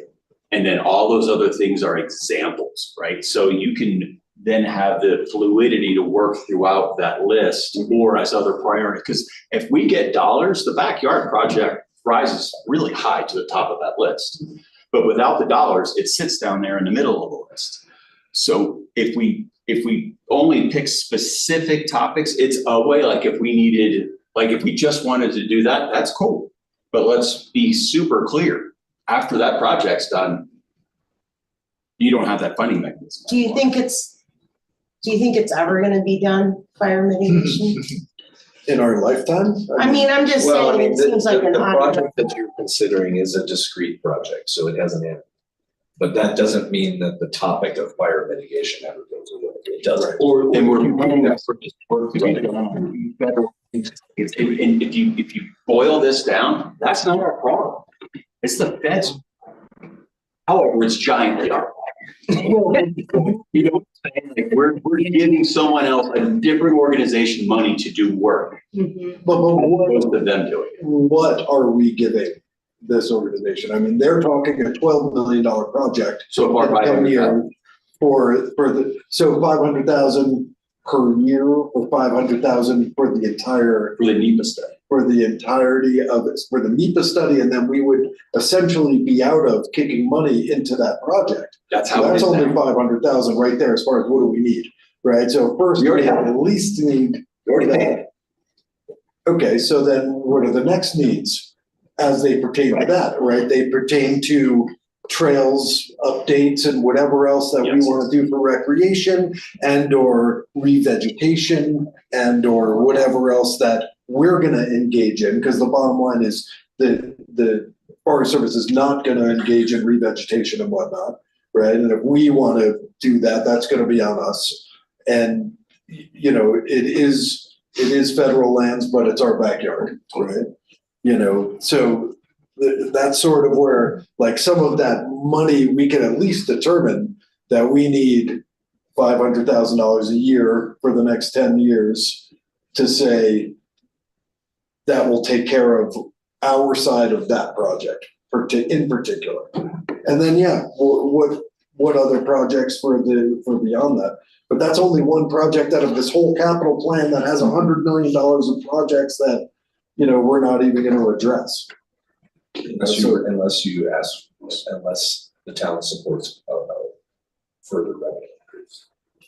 And then all those other things are examples, right? So you can then have the fluidity to work throughout that list or as other priority. Because if we get dollars, the backyard project rises really high to the top of that list. But without the dollars, it sits down there in the middle of the list. So if we only pick specific topics, it's a way, like if we just wanted to do that, that's cool. But let's be super clear. After that project's done, you don't have that funding mechanism. Do you think it's ever gonna be done, fire mitigation? In our lifetime? I mean, I'm just Well, I saying, mean, it the seems like an the odd. project that you're considering is a discrete project, so it hasn't ended. But that doesn't mean that the topic of fire mitigation ever goes away. It doesn't. And we're planning that for this work to be done. And if you boil this down, that's not our problem. It's the feds. However, it's giantly our problem. You know what I'm saying? Like we're giving someone else, a different organization, money to do work. But Most of them do it. what are we giving this organization? I mean, they're talking a $12 million project. So far, in by 10 years for so 500,000 per year or 500,000 for the entire. For the NEPA study. For the entirety of it, for the NEPA study, and then we would essentially be out of kicking money into that project. That's So how it that's is only now. 500,000 right there as far as what do we need, right? So first We we already have have at least need. We already paid. Okay, so then what are the next needs as they pertain to that, right? They pertain to trails, updates, and whatever else that we Yes. want to do for recreation and or revegetation and or whatever else that we're gonna engage in, because the bottom line is the Forest Service is not gonna engage in revegetation and whatnot, right? And if we want to do that, that's gonna be on us. And, you know, it is federal lands, but it's our backyard, right? You know, so that's sort of where, like, some of that money, we can at least determine that we need $500,000 a year for the next 10 years to say that will take care of our side of that project in particular. And then, yeah, what other projects for beyond that? But that's only one project out of this whole capital plan that has $100 million of projects that, you know, we're not even gonna address. Unless the town supports further revenue increase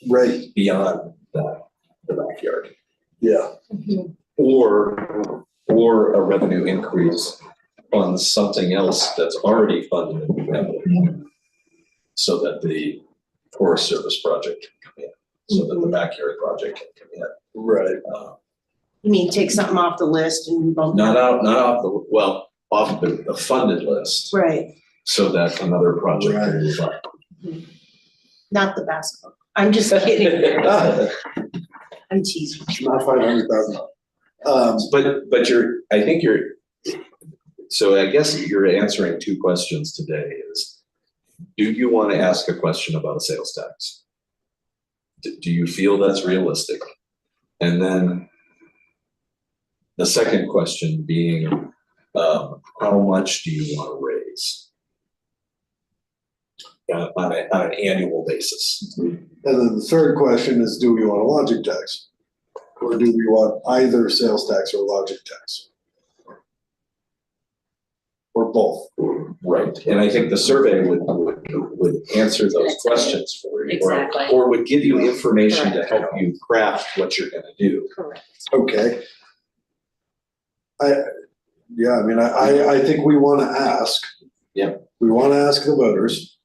Right, beyond the backyard. yeah. Or a revenue increase on something else that's already funded in the capital. so that the Forest Service project can come in, so that the backyard project can come in. Right. You mean take something off the list and bump? Not off the, well, off the funded list, Right, so that another project can move up. not the basketball. I'm just kidding. I'm teasing. Not $500,000. But I think so I guess you're answering two questions today is, do you want to ask a question about a sales tax? Do you feel that's realistic? And then the second question being, how much do you want to raise? On an annual basis. And then the third question is, do we want a lodging tax? Or do we want either sales tax or lodging tax? Or both? Right, and I think the survey would answer those questions for you. Exactly. Or would give you information to help you craft what you're gonna do. Correct. Okay. I think we wanna ask. Yeah. We wanna ask the voters.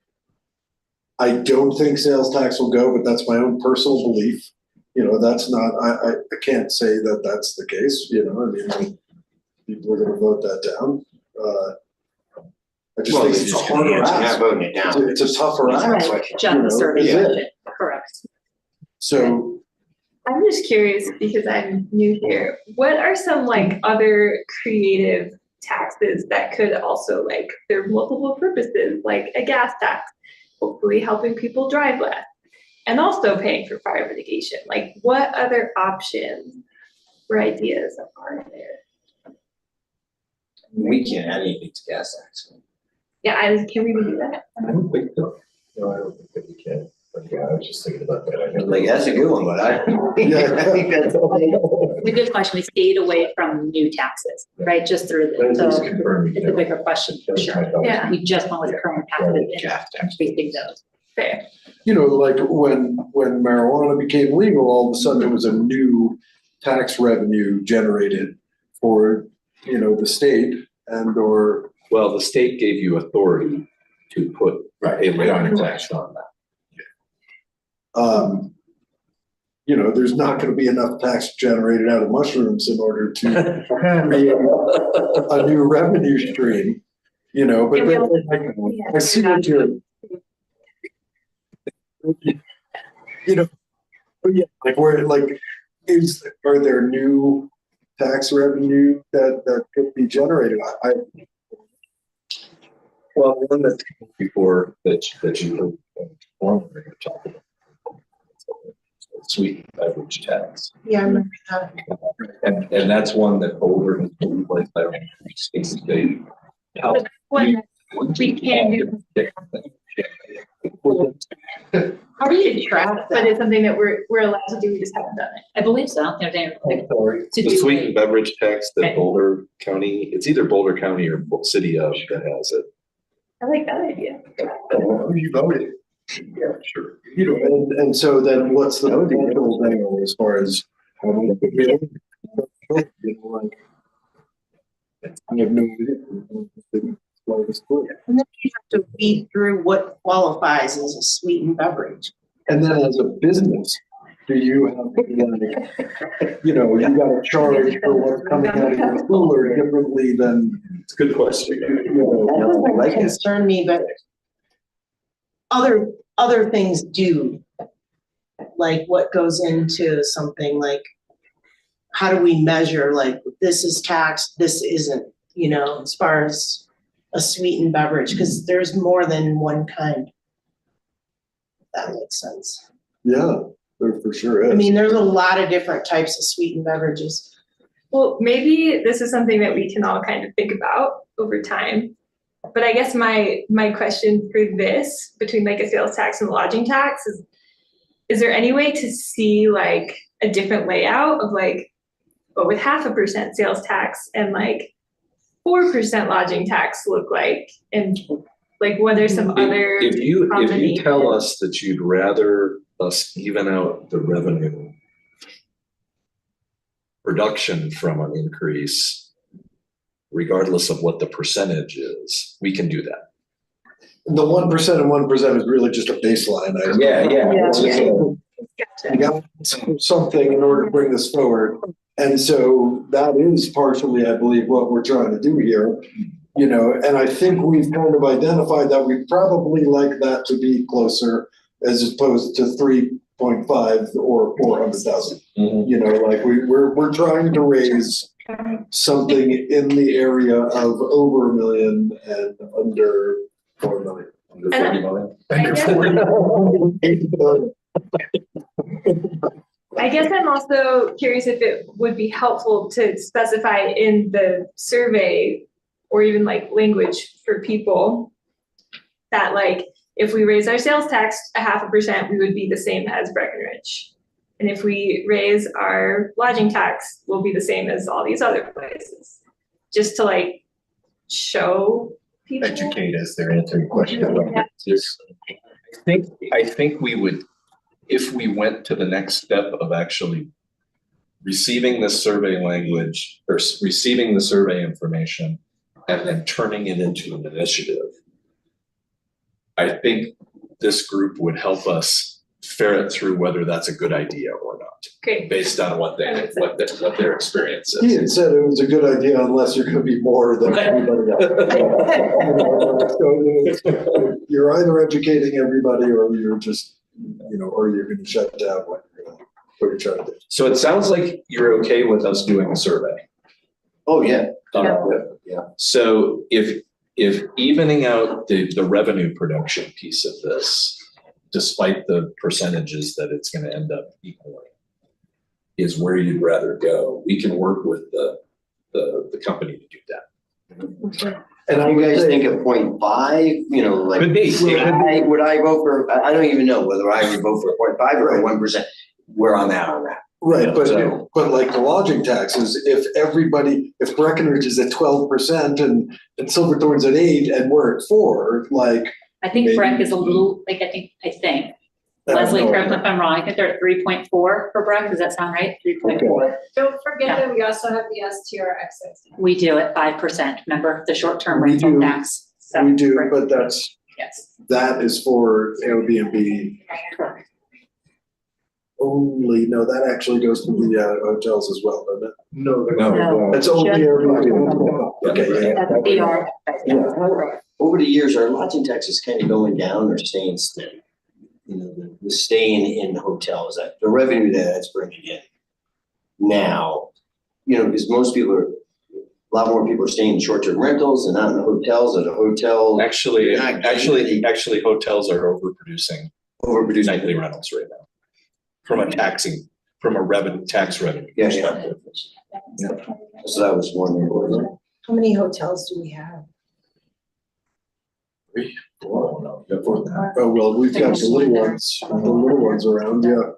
I don't think sales tax will go, but that's my own personal belief. You know, that's not, I can't say that that's the case, you know, I mean, people are gonna vote that down. I just think it's a harder ask. voting it down. It's a tougher ask. Right, John, you know, survey, is it? correct. So, I'm just curious because I'm new here. What are some like other creative taxes that could also like serve multiple purposes, like a gas tax, hopefully helping people drive less, and also paying for fire mitigation? Like what other options or ideas are there? We can't add anything to gas tax. Yeah, can we do that? I don't think so. No, I don't think that we can. But yeah, I was just thinking about that. Like, that's a good one, but I think that's. The good question, we stayed away from new taxes, right, just through Let's just the, confirm. it's a bigger question for sure. Yeah. We just went with current taxes and increasing those. Fair. you know, like when marijuana became legal, all of a sudden there was a new tax revenue generated for, you know, the state and or. Well, the state gave you authority to put a revenue tax on that. You know, there's not gonna be enough tax generated out of mushrooms in order to create a new revenue stream, you know, but then, I see what you're. You know, yeah, like where, like, are there new tax revenue that could be generated? Well, one that before that you were talking about. Sweet beverage tax. Yeah, I remember that. And that's one that Boulder has been replaced by basically help. One we can do, How do you track but that? it's something that we're allowed to do, we just haven't done it. I believe so. To The do sweet it. and beverage tax that Okay. Boulder County, it's either Boulder County or City of that has it. I like that idea. You voted. Yeah, sure. You know, and so then what's the potential there as far as how many? You know, like, I have no idea. And then you have to weed through what qualifies as a sweetened beverage. And then as a business, do you have, like, you know, you gotta charge for what's coming out of your cooler differently than, It's a good question. That doesn't concern me, but other things do. Like what goes into something, like how do we measure, like this is taxed, this isn't, you know, as far as a sweetened beverage, because there's more than one kind. If that makes sense. yeah, there for sure is. I mean, there's a lot of different types of sweetened beverages. Well, maybe this is something that we can all kind of think about over time. But I guess my question for this, between like a sales tax and lodging tax, is there any way to see like a different layout of like, what would 0.5% sales tax and like 4% lodging tax look like? And like, what are some other If you combinations? tell us that you'd rather us even out the revenue reduction from an increase, regardless of what the percentage is, we can do that. the 1% and 1% is really just a baseline. We got something in order to bring this forward. And so that is partially, I believe, what we're trying to do here. You know, and I think we've kind of identified that we probably like that to be closer as opposed to 3.5 or 400,000. You know, like we're trying to raise something in the area of over 1 million and under 4 million. Under 30 million. I guess I'm also curious if it would be helpful to specify in the survey or even like language for people that like, if we raise our sales tax 0.5%, we would be the same as Breckenridge. And if we raise our lodging tax, we'll be the same as all these other places. Just to like show people. Educate as they're answering questions. I think we would, if we went to the next step of actually receiving the survey language or receiving the survey information and then turning it into an initiative, I think this group would help us ferret through whether that's a good idea or not. Great. Based on what their experience is. He had said it was a good idea unless you're gonna be more than everybody else. So you're either educating everybody or you're just, you know, or you're gonna shut down what you're trying to do. So it sounds like you're okay with us doing a survey. Oh, yeah. Yeah. So if evening out the revenue production piece of this, despite the percentages that it's gonna end up equaling, is where you'd rather go, we can work with the company to do that. And you guys think of 0.5, you know, like. Could be. Would I vote for, I don't even know whether I would vote for 0.5 or 1%, where I'm at on that. Right, So- but like the lodging taxes, if Breckenridge is at 12% and Silverthorne's at 8 and we're at 4, like. I think maybe- Breck is a little, like, I think, Leslie, correct me if I'm wrong, I think they're at 3.4 for Breck, does that sound right? 3.4. Don't forget that we also have the STR excise. We do at 5%, remember, the short-term We rental do. tax. So, We do, but yes. that is for Airbnb only. No, that actually goes to the hotels as well, doesn't it? No. It's only Airbnb. Okay, yeah. That's DR. Yeah. Over the years, our lodging tax is kind of going down or staying steady. You know, the staying in hotels, that the revenue that's bringing in now, you know, because most people are, a lot more people are staying in short-term rentals and not in the hotels, or the hotel. Actually, hotels are overproducing nightly rentals right now. From a tax revenue Yeah. perspective. So that was one. How many hotels do we have? Oh, well, we've got the little ones around, yeah.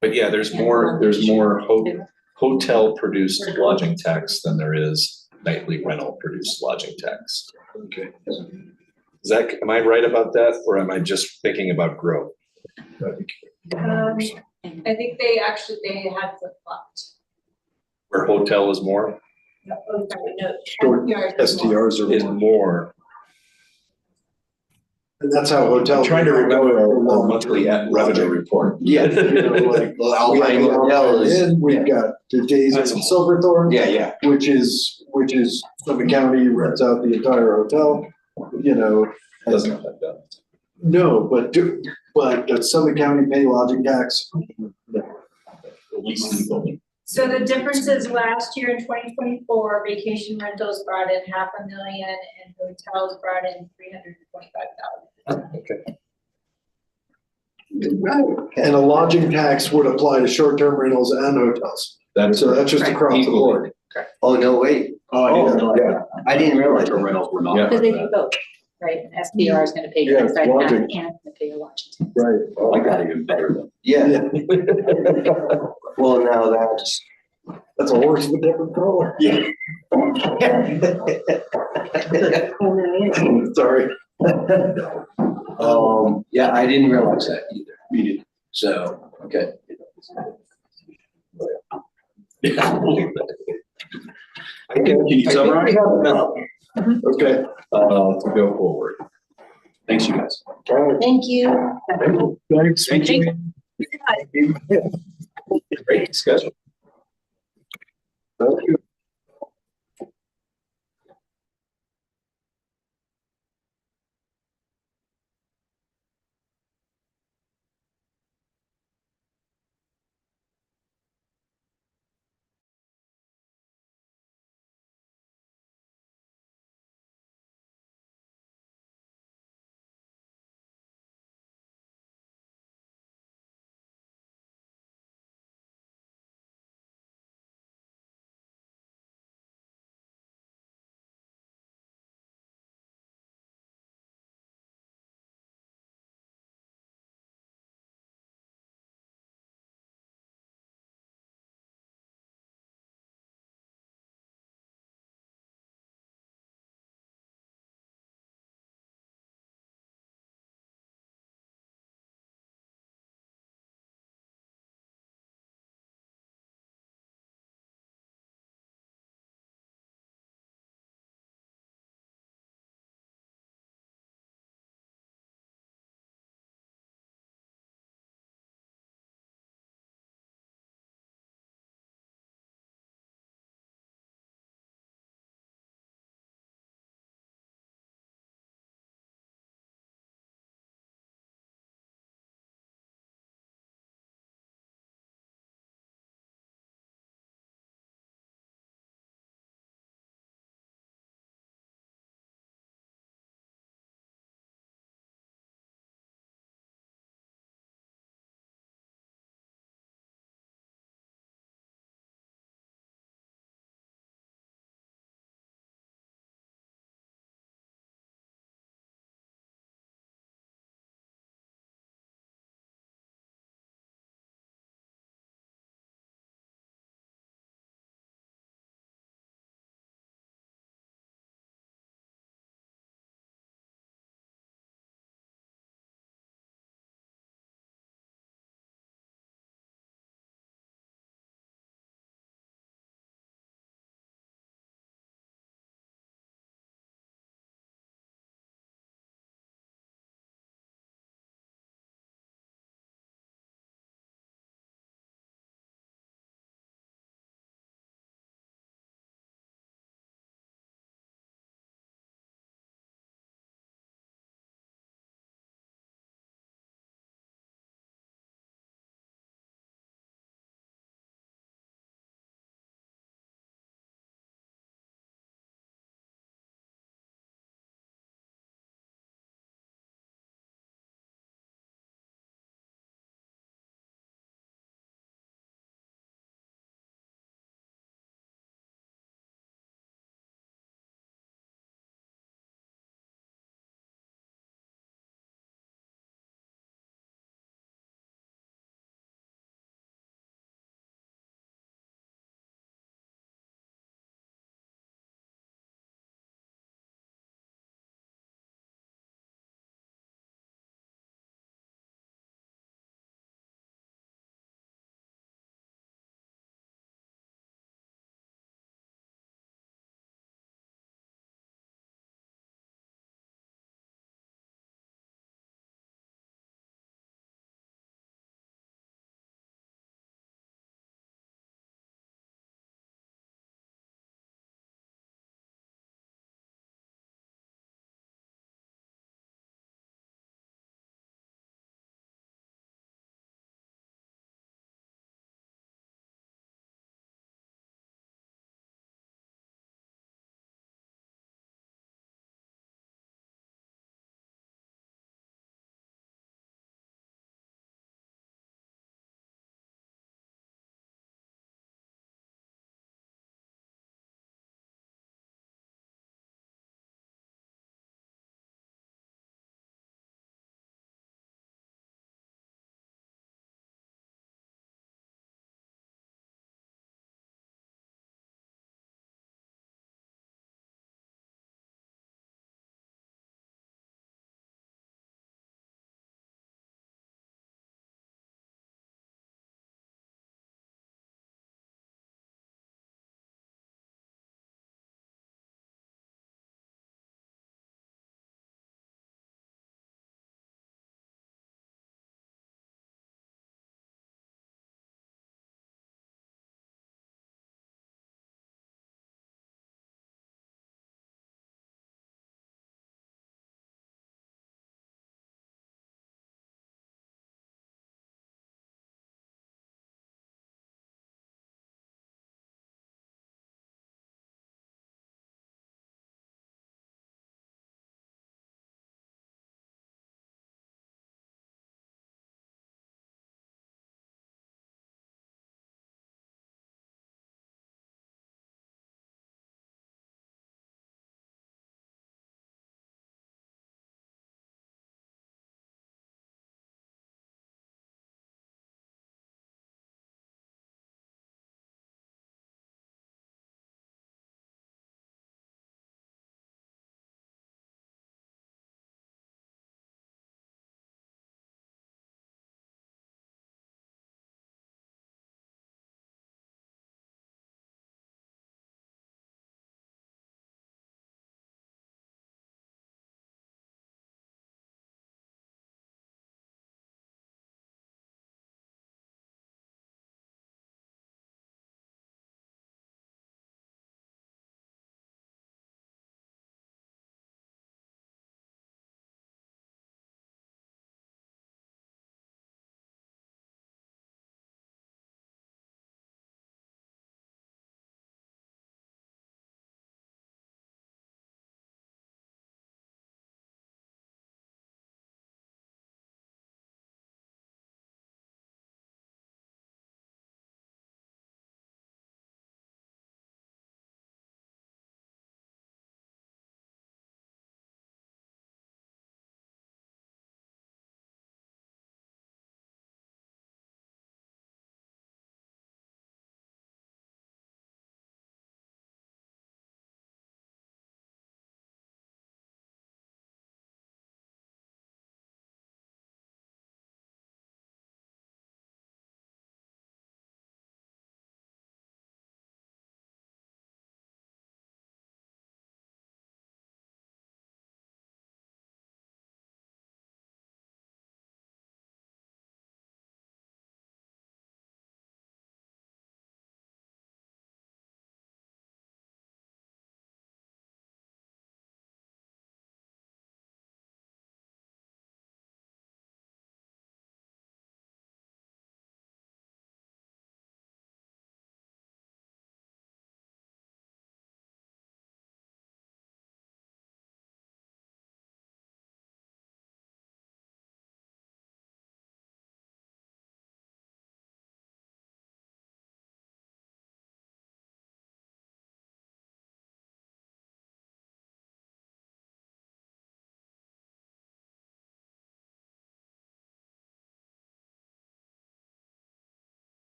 But yeah, there's more hotel produced lodging tax than there is nightly rental produced lodging tax. Okay. Am I right about that, or am I just thinking about growth? I think they had flip-flopped. Where hotel is more? Short STRs Is are more. more. And that's how hotels. I'm trying to remember our monthly revenue report. Yeah. You know, like, Alpine hotels. we've got the Days in Silverthorne. Yeah. Which is Summit County rents out the entire hotel, you know. Doesn't have that done. No, but does Summit County pay lodging tax? At least legally. So the difference is last year in 2024, vacation rentals brought in 500,000 and hotels brought in 325,000. Okay. And a lodging tax would apply to short-term rentals and hotels. So that's just across the board. Oh, no, wait. Oh, yeah. I didn't realize. Rentals were not. Yeah. Because they do both, right? SDR is gonna pay your Yeah, excise tax lodging. and it's gonna pay your lodging tax. Right. Oh, I got even better than. Yeah. Well, now That's a horse with a different color. Yeah. Sorry. Yeah, I didn't realize that either. Me neither. So, okay. Can you summarize? Okay, to go forward. thanks, you guys. Thank you. Thank you. Great discussion. Thank you.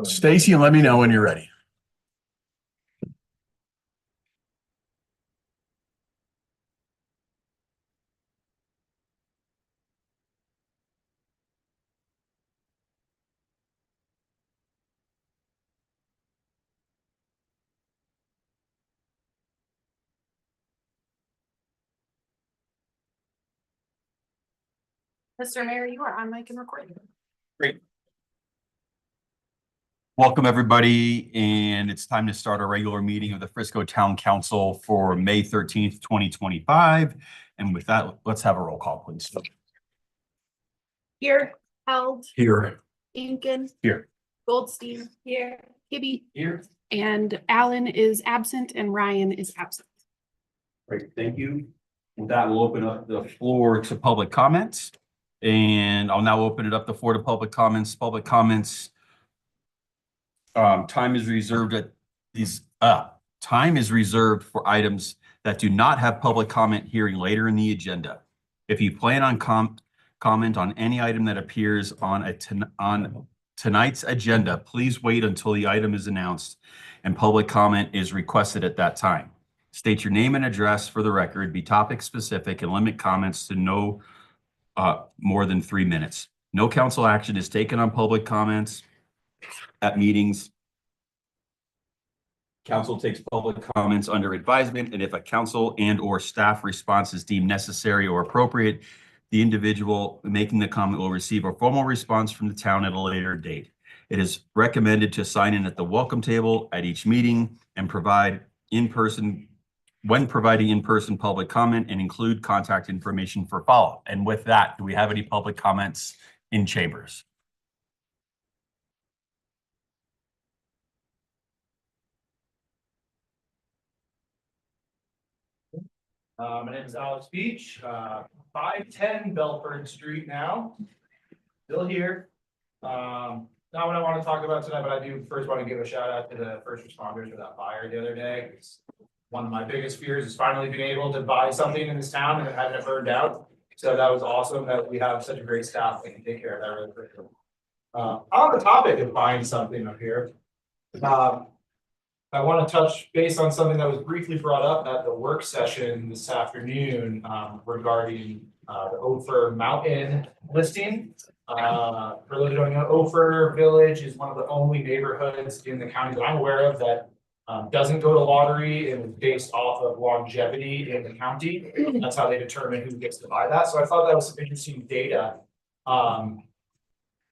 Stacy, let me know when you're ready. Mr. Mayor, you are on mic and recording. Great. Welcome, everybody, and it's time to start our regular meeting of the Frisco Town Council for May 13th, 2025. And with that, let's have a roll call, please. Here, Held, Here. Incan. Here. Goldstein. Here. Kibbe. Here. And Allen is absent and Ryan is absent. Great, thank you. With that, we'll open up the floor to public comments. And I'll now open it up the floor to public comments. Public comments. Time is reserved at these, time is reserved for items that do not have public comment hearing later in the agenda. If you plan on comment on any item that appears on tonight's agenda, please wait until the item is announced and public comment is requested at that time. State your name and address for the record, be topic specific, and limit comments to no more than 3 minutes. No council action is taken on public comments at meetings. Council takes public comments under advisement, and if a council and/or staff response is deemed necessary or appropriate, the individual making the comment will receive a formal response from the town at a later date. It is recommended to sign in at the welcome table at each meeting and provide in-person when providing in-person public comment and include contact information for follow-up. And with that, do we have any public comments in chambers? My name is Alex Beach, 510 Belford Street now. Still here. Not what I want to talk about tonight, but I do first want to give a shout out to the first responders for that fire the other day. It's one of my biggest fears is finally being able to buy something in this town and having it burned out. So that was awesome that we have such a great staff that can take care of that really quickly. On the topic of buying something up here, I want to touch base on something that was briefly brought up at the work session this afternoon regarding the Ophir Mountain listing. For those who don't know, Ophir Village is one of the only neighborhoods in the county that I'm aware of that doesn't go to lottery and is based off of longevity in the county. That's how they determine who gets to buy that. So I thought that was some interesting data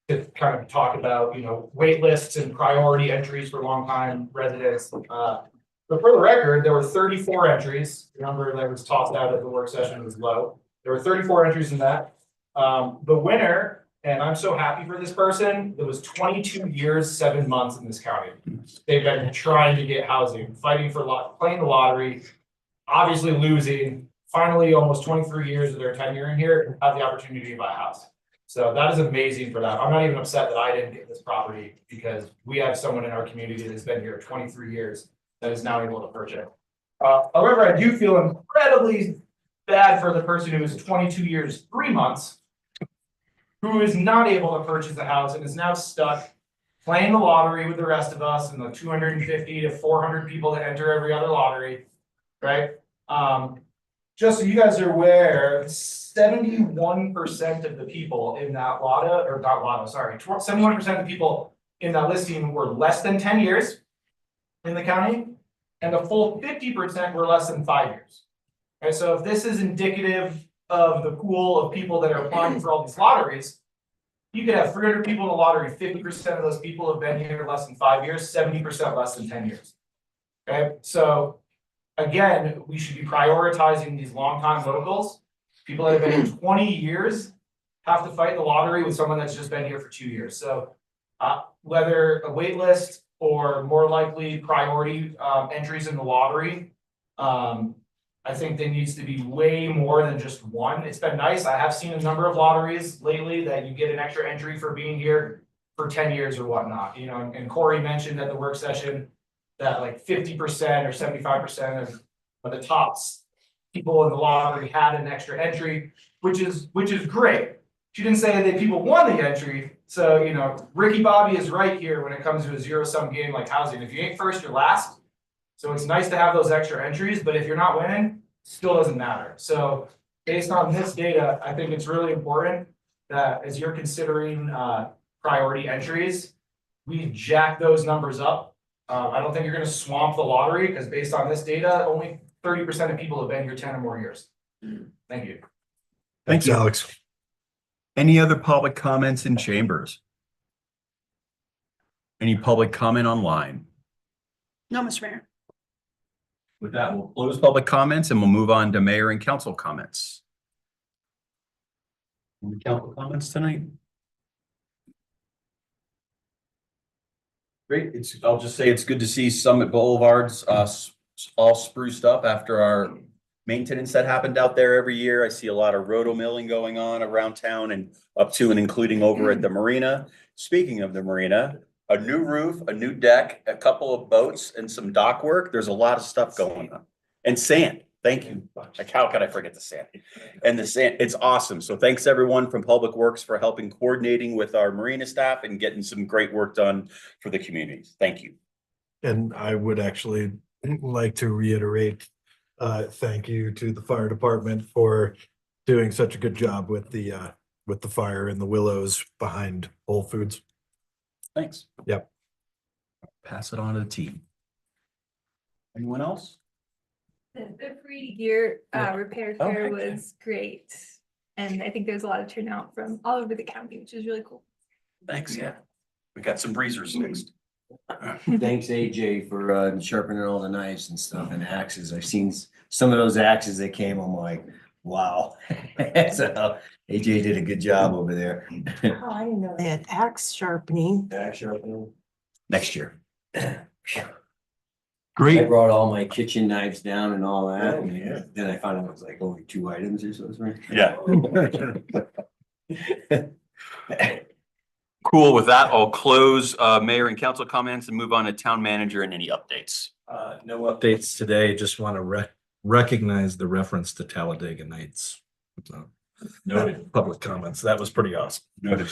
to kind of talk about, you know, wait lists and priority entries for longtime residents. But for the record, there were 34 entries. The number that was tossed out at the work session was low. There were 34 entries in that. The winner, and I'm so happy for this person, it was 22 years, 7 months in this county. They've been trying to get housing, fighting for playing the lottery, obviously losing, finally almost 23 years of their tenure in here, have the opportunity to buy a house. So that is amazing for them. I'm not even upset that I didn't get this property because we have someone in our community that's been here 23 years that is now able to purchase. However, I do feel incredibly bad for the person who is 22 years, 3 months, who is not able to purchase a house and is now stuck playing the lottery with the rest of us and the 250 to 400 people that enter every other lottery, right? Just so you guys are aware, 71% of the people in that lotto, or not lotto, sorry, 71% of the people in that listing were less than 10 years in the county, and the full 50% were less than 5 years. And so if this is indicative of the pool of people that are applying for all these lotteries, you could have 300 people in the lottery, 50% of those people have been here less than 5 years, 70% less than 10 years. Okay, so again, we should be prioritizing these longtime locals. People that have been here 20 years have to fight the lottery with someone that's just been here for 2 years. So whether a wait list or more likely priority entries in the lottery, I think there needs to be way more than just one. It's been nice. I have seen a number of lotteries lately that you get an extra entry for being here for 10 years or whatnot. You know, and Corey mentioned at the work session that like 50% or 75% of the tops people in the lottery had an extra entry, which is great. she didn't say that people won the entry. So, you know, Ricky Bobby is right here when it comes to a zero-sum game like housing. If you ain't first, you're last. So it's nice to have those extra entries, but if you're not winning, still doesn't matter. So based on this data, I think it's really important that as you're considering priority entries, we jack those numbers up. I don't think you're gonna swamp the lottery, because based on this data, only 30% of people have been here 10 or more years. Thank you. Thanks, Alex. Any other public comments in chambers? Any public comment online? No, Mr. Mayor. With that, we'll close public comments and we'll move on to mayor and council comments. Any council comments tonight? Great. I'll just say it's good to see Summit Boulevards all spruced up after our maintenance that happened out there every year. I see a lot of roto milling going on around town and up to and including over at the marina. Speaking of the marina, a new roof, a new deck, a couple of boats and some dock work. There's a lot of stuff going on. And sand. Thank you. Like, how could I forget the sand? And the sand, it's awesome. So thanks everyone from Public Works for helping coordinating with our marina staff and getting some great work done for the communities. Thank you. And I would actually like to reiterate, thank you to the fire department for doing such a good job with the fire in the willows behind Whole Foods. Thanks. Yep. Pass it on to the team. Anyone else? The free gear repair Oh, fair heck yeah. was great. And I think there's a lot of turnout from all over the county, which is really cool. Thanks, yeah. We got some breezers fixed. Thanks AJ for sharpening all the knives and stuff and axes. I've seen some of those axes that came, I'm like, wow. So AJ did a good job over there. Oh, I didn't know they had axe sharpening. Axe sharpening. Next year. I Great. brought all my kitchen knives down and all that. And then I found out it was like only 2 items or something. Yeah. Cool. With that, I'll close mayor and council comments and move on to town manager and any updates. No updates today. Just want to recognize the reference to Talladega Nights. So, Noted. Public comments. That was pretty awesome. Noted.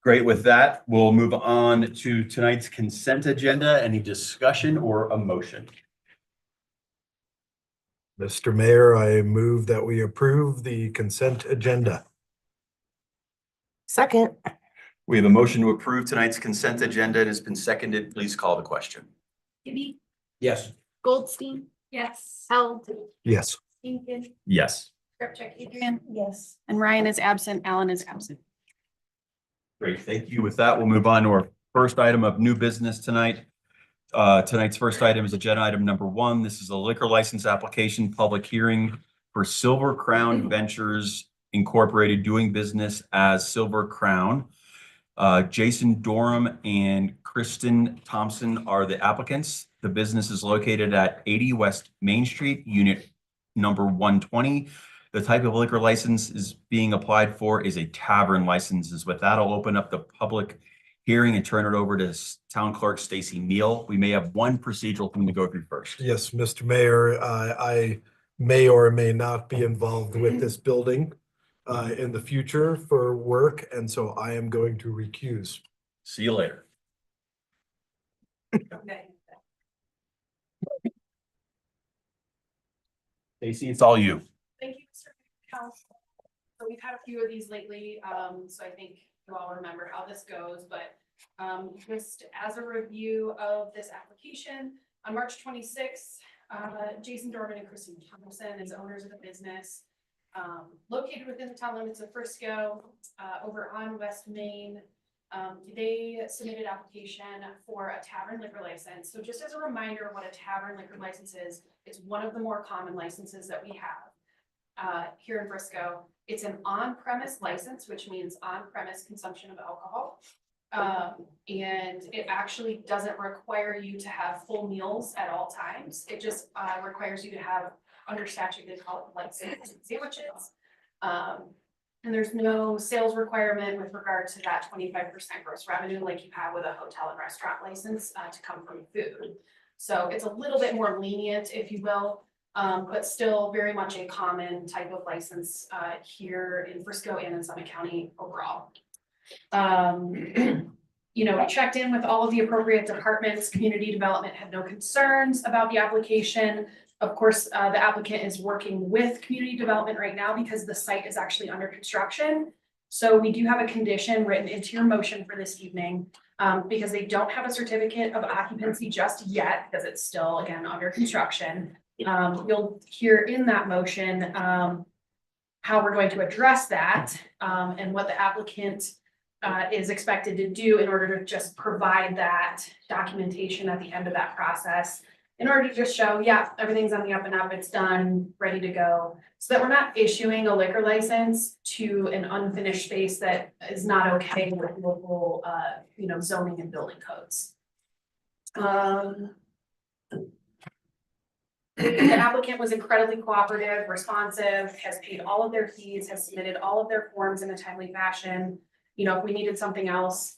Great. With that, we'll move on to tonight's consent agenda. Any discussion or a motion? Mr. Mayor, I move that we approve the consent agenda. Second. We have a motion to approve tonight's consent agenda. It has been seconded. Please call the question. Gibby, Yes. Goldstein, Yes. Held, Yes. Inkin, Yes. Scripcheck, Adrian, Yes. and Ryan is absent. Alan is absent. Great, thank you. With that, we'll move on to our first item of new business tonight. Tonight's first item is agenda item number 1. This is a liquor license application public hearing for Silver Crown Ventures Incorporated, doing business as Silver Crown. Jason Dorham and Kristen Thompson are the applicants. The business is located at 80 West Main Street, unit number 120. The type of liquor license is being applied for is a tavern license. With that, I'll open up the public hearing and turn it over to Town Clerk Stacy Neal. We may have one procedural thing to go through first. Yes, Mr. Mayor, I may or may not be involved with this building in the future for work, and so I am going to recuse. See you later. Stacy, it's all you. Thank you, Mr. Council. So we've had a few of these lately, so I think you all remember how this goes, but just as a review of this application, on March 26th, Jason Dorman and Kristen Thompson, as owners of the business, located within the town limits of Frisco, over on West Main, they submitted application for a tavern liquor license. So just as a reminder of what a tavern liquor license is, it's one of the more common licenses that we have here in Frisco. It's an on-premise license, which means on-premise consumption of alcohol. And it actually doesn't require you to have full meals at all times. It just requires you to have, under statute, they call it like sandwiches. And there's no sales requirement with regard to that 25% gross revenue like you have with a hotel and restaurant license to come from food. So it's a little bit more lenient, if you will. but still very much a common type of license here in Frisco and in Summit County overall. You know, we checked in with all of the appropriate departments. Community development had no concerns about the application. Of course, the applicant is working with community development right now because the site is actually under construction. So we do have a condition written into your motion for this evening, because they don't have a certificate of occupancy just yet, because it's still, again, under construction. You'll hear in that motion how we're going to address that, and what the applicant is expected to do in order to just provide that documentation at the end of that process, in order to just show, yeah, everything's on the up and up, it's done, ready to go, so that we're not issuing a liquor license to an unfinished space that is not okay with local, you know, zoning and building codes. The applicant was incredibly cooperative, responsive, has paid all of their fees, has submitted all of their forms in a timely fashion. You know, if we needed something else,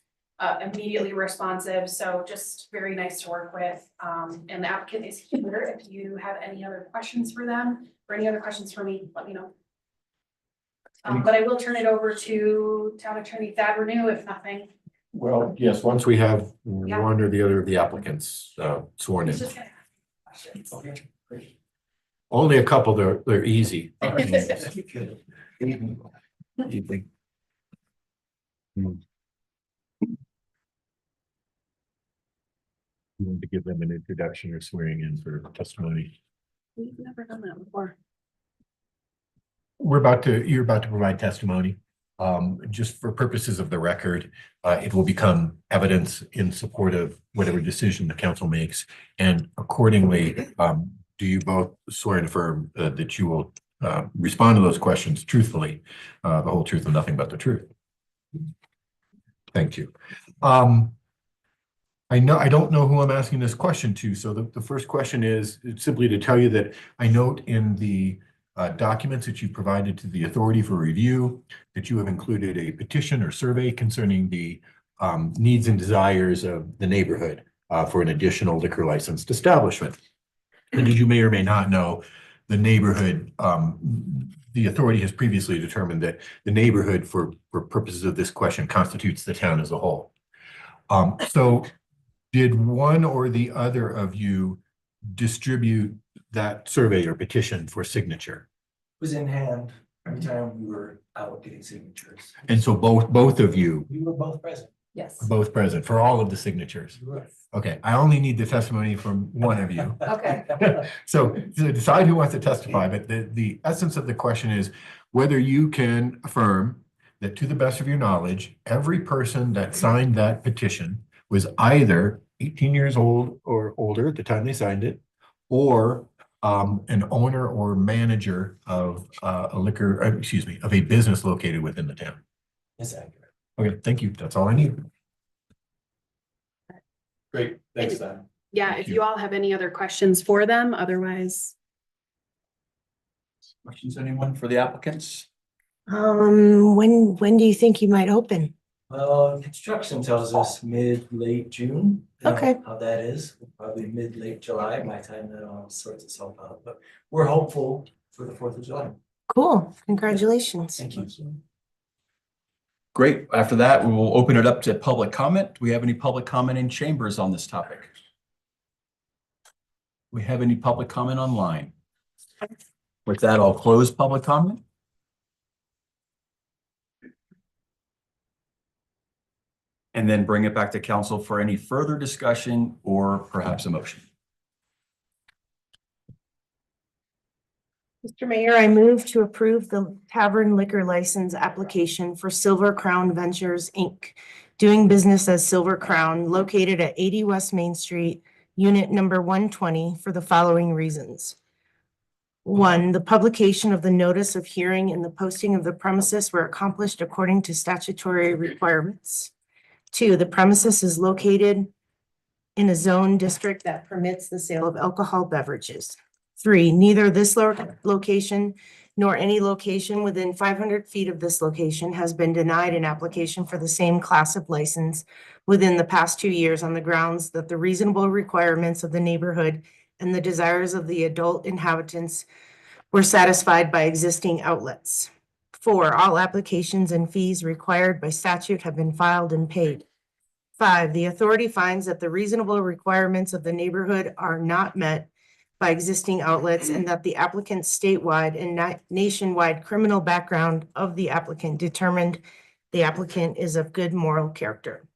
immediately responsive, so just very nice to work with. And the applicant is here. If you have any other questions for them or any other questions for me, let me know. But I will turn it over to Town Attorney Thad Renew if nothing. Well, yes, once we have one or the other of the applicants sworn He's in. just gonna ask questions. Only a couple, they're easy. You want to give them an introduction or swearing in for testimony? We've never done that before. You're about to provide testimony. Just for purposes of the record, it will become evidence in support of whatever decision the council makes. And accordingly, do you both swear and affirm that you will respond to those questions truthfully, the whole truth and nothing but the truth? Thank you. I don't know who I'm asking this question to. So the first question is simply to tell you that I note in the documents that you provided to the authority for review that you have included a petition or survey concerning the needs and desires of the neighborhood for an additional liquor licensed establishment. And as you may or may not know, the neighborhood, the authority has previously determined that the neighborhood for purposes of this question constitutes the town as a whole. So did one or the other of you distribute that survey or petition for signature? Was in hand every time we were out getting signatures. And so both of you, We were both present. Yes. both present for all of the signatures? Right. Okay, I only need the testimony from one of you. Okay. So to decide who wants to testify, but the essence of the question is whether you can affirm that to the best of your knowledge, every person that signed that petition was either 18 years old or older at the time they signed it, or an owner or manager of of a business located within the town. That's accurate. Okay, thank you. That's all I need. Great, thanks, Dan. Yeah, if you all have any other questions for them, otherwise. Questions, anyone for the applicants? When do you think you might open? Well, construction tells us late June. You know Okay. How that is, probably late July, by the time that all sorts itself out, but we're hopeful for the 4th of July. Cool, congratulations. Thank you. Great. After that, we will open it up to public comment. Do we have any public comment in chambers on this topic? We have any public comment online? With that, I'll close public comment. And then bring it back to council for any further discussion or perhaps a motion. Mr. Mayor, I move to approve the tavern liquor license application for Silver Crown Ventures, Inc., doing business as Silver Crown, located at 80 West Main Street, unit number 120, for the following reasons. 1, the publication of the notice of hearing and the posting of the premises were accomplished according to statutory requirements. 2, the premises is located in a zone district that permits the sale of alcohol beverages. 3, neither this location nor any location within 500 feet of this location has been denied an application for the same class of license within the past 2 years on the grounds that the reasonable requirements of the neighborhood and the desires of the adult inhabitants were satisfied by existing outlets. 4, all applications and fees required by statute have been filed and paid. 5, the authority finds that the reasonable requirements of the neighborhood are not met by existing outlets and that the applicant's statewide and nationwide criminal background of the applicant determined the applicant is of good moral character.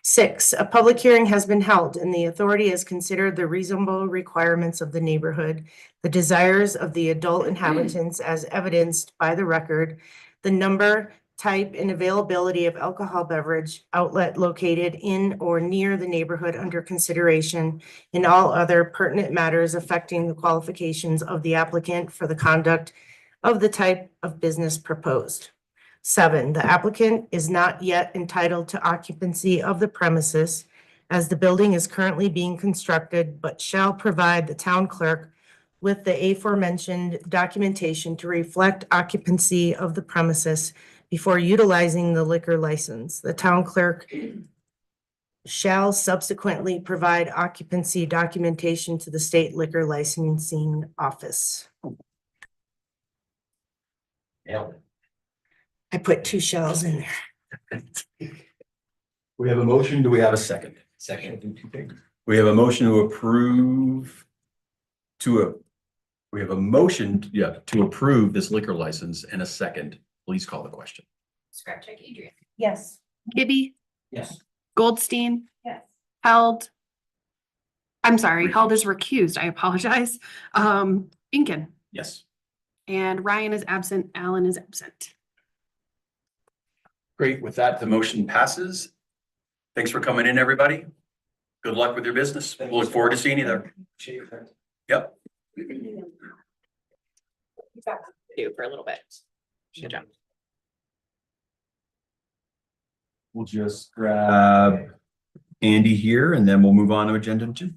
6, a public hearing has been held and the authority has considered the reasonable requirements of the neighborhood, the desires of the adult inhabitants as evidenced by the record, the number, type, and availability of alcohol beverage outlet located in or near the neighborhood under consideration, and all other pertinent matters affecting the qualifications of the applicant for the conduct of the type of business proposed. 7, the applicant is not yet entitled to occupancy of the premises as the building is currently being constructed, but shall provide the town clerk with the aforementioned documentation to reflect occupancy of the premises before utilizing the liquor license. The town clerk shall subsequently provide occupancy documentation to the state liquor licensing office. I put 2 shells in there. We have a motion. Do we have a second? Second. We have a motion to approve we have a motion, to approve this liquor license and a second. Please call the question. Scrap check Adrian. Yes. Gibby, Yes. Goldstein, Yes. Held. I'm sorry, Held is recused. I apologize. Incan Yes. and Ryan is absent. Alan is absent. Great. With that, the motion passes. Thanks for coming in, everybody. Good luck with your business. We'll look forward to seeing you there. Yep. For a little bit. Good job. We'll just grab Andy here and then we'll move on to agenda 2.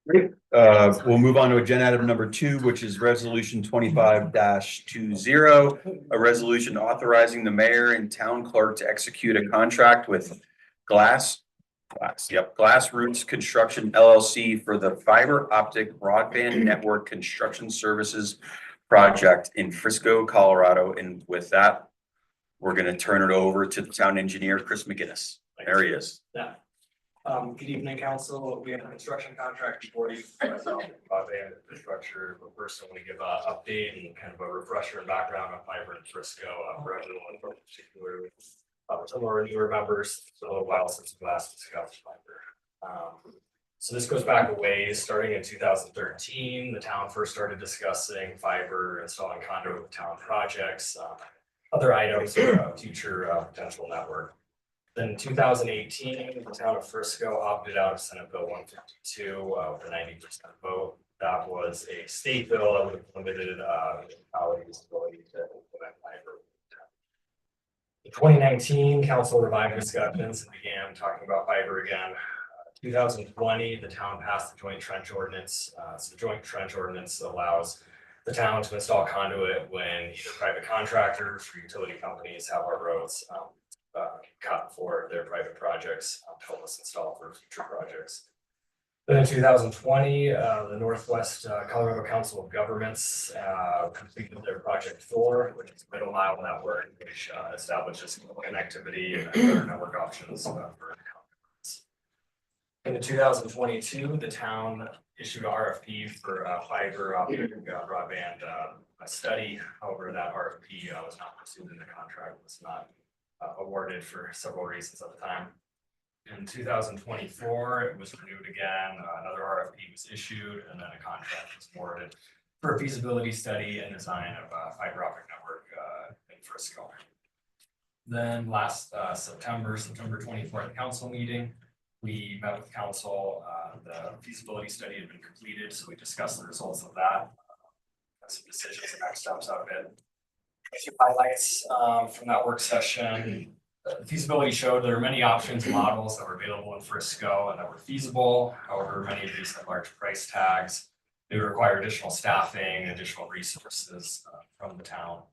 Great. We'll move on to agenda item number 2, which is resolution 25-20, a resolution authorizing the mayor and town clerk to execute a contract with Glassroots Construction LLC for the fiber optic broadband network construction services project in Frisco, Colorado. And with that, we're going to turn it over to the town engineer, Chris McGinnis. There he is. Yeah. Good evening, council. We have a construction contract before you. Broadband infrastructure, but first I want to give an update and kind of a refresher and background on fiber in Frisco. For everyone, in particular, some of our newer members. It's a little while since we last discussed fiber. So this goes back a ways. Starting in 2013, the town first started discussing fiber, installing conduit with town projects, other items for future potential network. Then in 2018, the town of Frisco opted out of Senate Bill 152 with a 90% vote. That was a state bill that would have limited municipalities' ability to implement fiber. In 2019, council revived discussions and began talking about fiber again. 2020, the town passed the joint trench ordinance. So the joint trench ordinance allows the town to install conduit when either private contractors or utility companies have our roads cut for their private projects to help us install for future projects. Then in 2020, the Northwest Colorado Council of Governments completed their Project 4, which is a middle mile network, which establishes connectivity and other network options for governments. In 2022, the town issued an RFP for fiber optic broadband study. However, that RFP was not pursued and the contract was not awarded for several reasons at the time. In 2024, it was renewed again. Another RFP was issued, and then a contract was awarded for a feasibility study and design of a fiber optic network in Frisco. Then last September 24th council meeting, we met with council. The feasibility study had been completed, so we discussed the results of that. Some decisions and next steps out of it. A few highlights from that work session. The feasibility showed there are many options and models that were available in Frisco and that were feasible. However, many of these had large price tags. They would require additional staffing, additional resources from the town.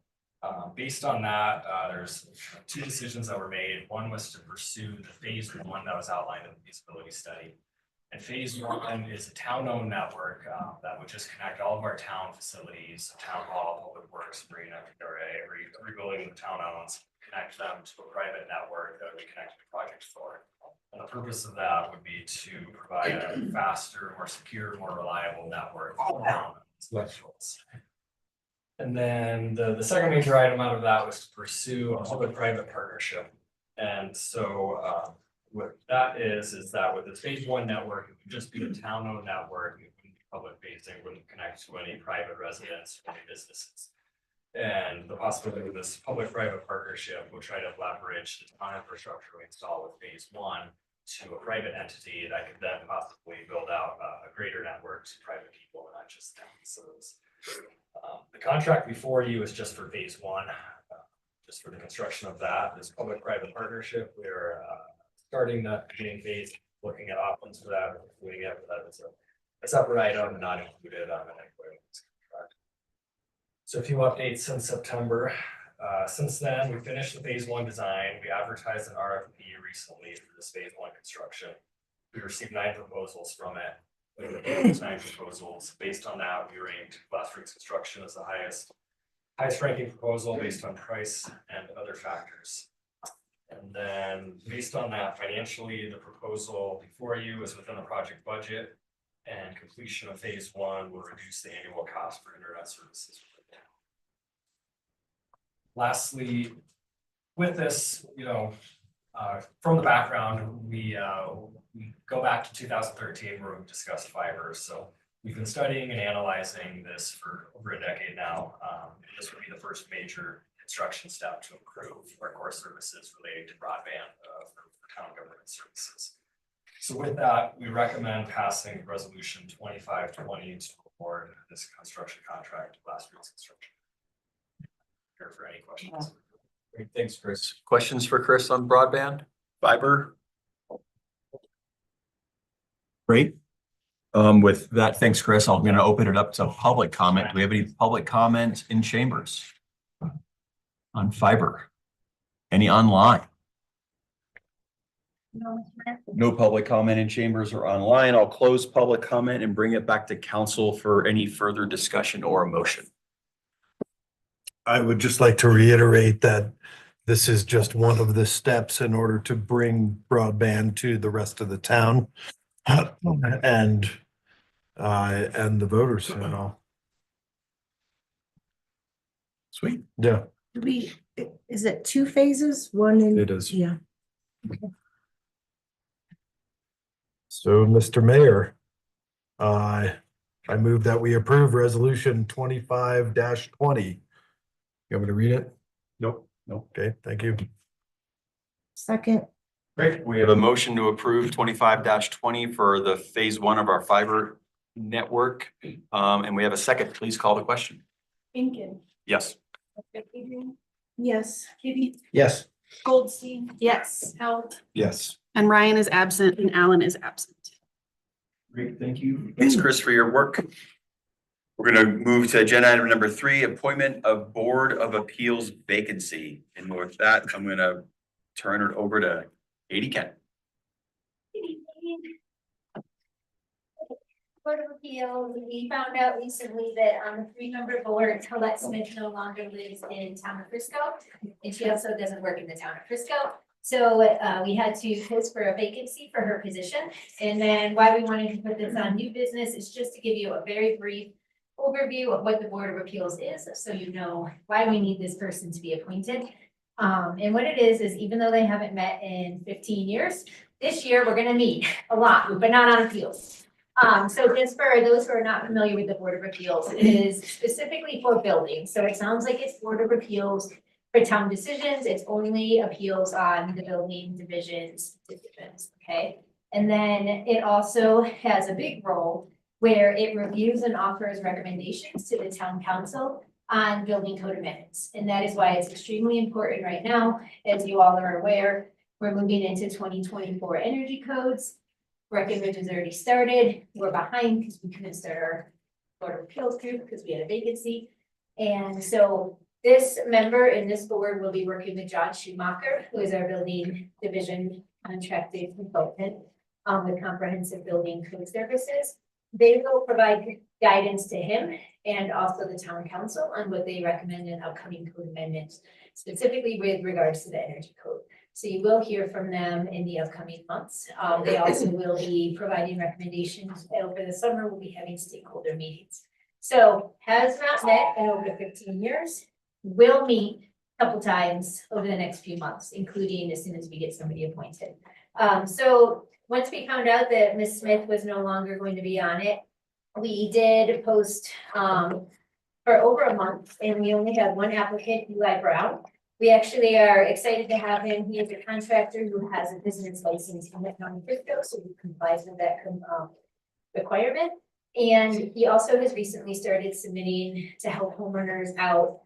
Based on that, there's two decisions that were made. One was to pursue the phase one that was outlined in the feasibility study. And phase one is a town-owned network that would just connect all of our town facilities, town hall, public works, marina, every building the town owns, connect them to a private network that would be connected to Project Thor. And the purpose of that would be to provide a faster, more secure, more reliable network for town elections. And then the second major item out of that was to pursue a public-private partnership. And so what that is that with this phase one network, it would just be a town-owned network. It wouldn't be public facing, wouldn't connect to any private residents or any businesses. And the possibility of this public-private partnership will try to leverage the town infrastructure we install with phase one to a private entity that could then possibly build out a greater network to private people, not just businesses. The contract before you is just for phase one, just for the construction of that. This public-private partnership, we're starting the beginning phase, looking at options for that, including it, but that is a separate item, not included on the contract. So a few updates since September. Since then, we finished the phase one design. We advertised an RFP recently for this phase one construction. We received 9 proposals from it. Those 9 proposals. Based on that, we ranked Glassworks Construction as the highest ranking proposal based on price and other factors. And then based on that, financially, the proposal before you is within the project budget, and completion of phase one will reduce the annual cost for internet services. Lastly, with this, from the background, we go back to 2013 where we discussed fiber. So we've been studying and analyzing this for over a decade now. This would be the first major construction step to improve our core services related to broadband for town government services. So with that, we recommend passing resolution 2520 to award this construction contract to Glassworks Construction. Here for any questions. Great, thanks, Chris. Questions for Chris on broadband, fiber? Great. With that, thanks, Chris. I'm going to open it up to public comment. Do we have any public comment in chambers on fiber? Any online? No public comment in chambers or online. I'll close public comment and bring it back to council for any further discussion or a motion. I would just like to reiterate that this is just one of the steps in order to bring broadband to the rest of the town and the voters and all. Sweet. Yeah. Is it 2 phases? One in? It is. Yeah. So, Mr. Mayor, I move that we approve resolution 25-20. You want me to read it? Nope. Nope. Okay, thank you. Second. Great. We have a motion to approve 25-20 for the phase one of our fiber network. And we have a second. Please call the question. Inkin. Yes. Adrian. Yes. Kitty. Yes. Goldstein. Yes. Held. Yes. And Ryan is absent and Alan is absent. Great, thank you. Thanks, Chris, for your work. We're going to move to agenda item number 3, appointment of Board of Appeals vacancy. And with that, I'm going to turn it over to Katie Kent. Board of Appeals, we found out recently that on the 3-member board, Colette Smith no longer lives in town of Frisco, and she also doesn't work in the town of Frisco. So we had to post for a vacancy for her position. And then why we wanted to put this on new business is just to give you a very brief overview of what the Board of Appeals is, so you know why we need this person to be appointed. And what it is even though they haven't met in 15 years, this year we're gonna meet a lot, but not on appeals. So just for those who are not familiar with the Board of Appeals, it is specifically for buildings. So it sounds like it's Board of Appeals for town decisions. It's only appeals on the building divisions decisions, okay? And then it also has a big role where it reviews and offers recommendations to the town council on building code amendments. And that is why it's extremely important right now, as you all are aware, we're moving into 2024 energy codes. Breckenridge has already started. We're behind because we couldn't start our Board of Appeals group because we had a vacancy. And so this member in this board will be working with John Schumacher, who is our building division contracted consultant with comprehensive building code services. They will provide guidance to him and also the town council on what they recommend in upcoming code amendments, specifically with regards to the energy code. So you will hear from them in the upcoming months. They also will be providing recommendations over the summer. We'll be having stakeholder meetings. So has not met in over 15 years, will meet a couple times over the next few months, including as soon as we get somebody appointed. So once we found out that Ms. Smith was no longer going to be on it, we did post for over a month, and we only had one applicant, Eli Brown. We actually are excited to have him. He is a contractor who has a business license in the county of Frisco, so he complies with that requirement. And he also has recently started submitting to help homeowners out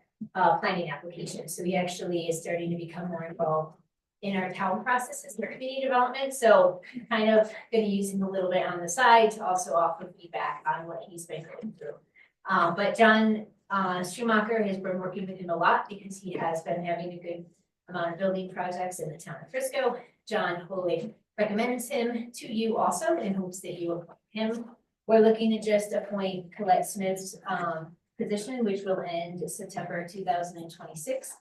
planning applications. So he actually is starting to become more involved in our town processes for community development. So kind of gonna use him a little bit on the side to also offer feedback on what he's been going through. But John Schumacher has been working with him a lot because he has been having a good amount of building projects in the town of Frisco. John wholly recommends him to you also in hopes that you appoint him. We're looking to just appoint Colette Smith's position, which will end September 2026.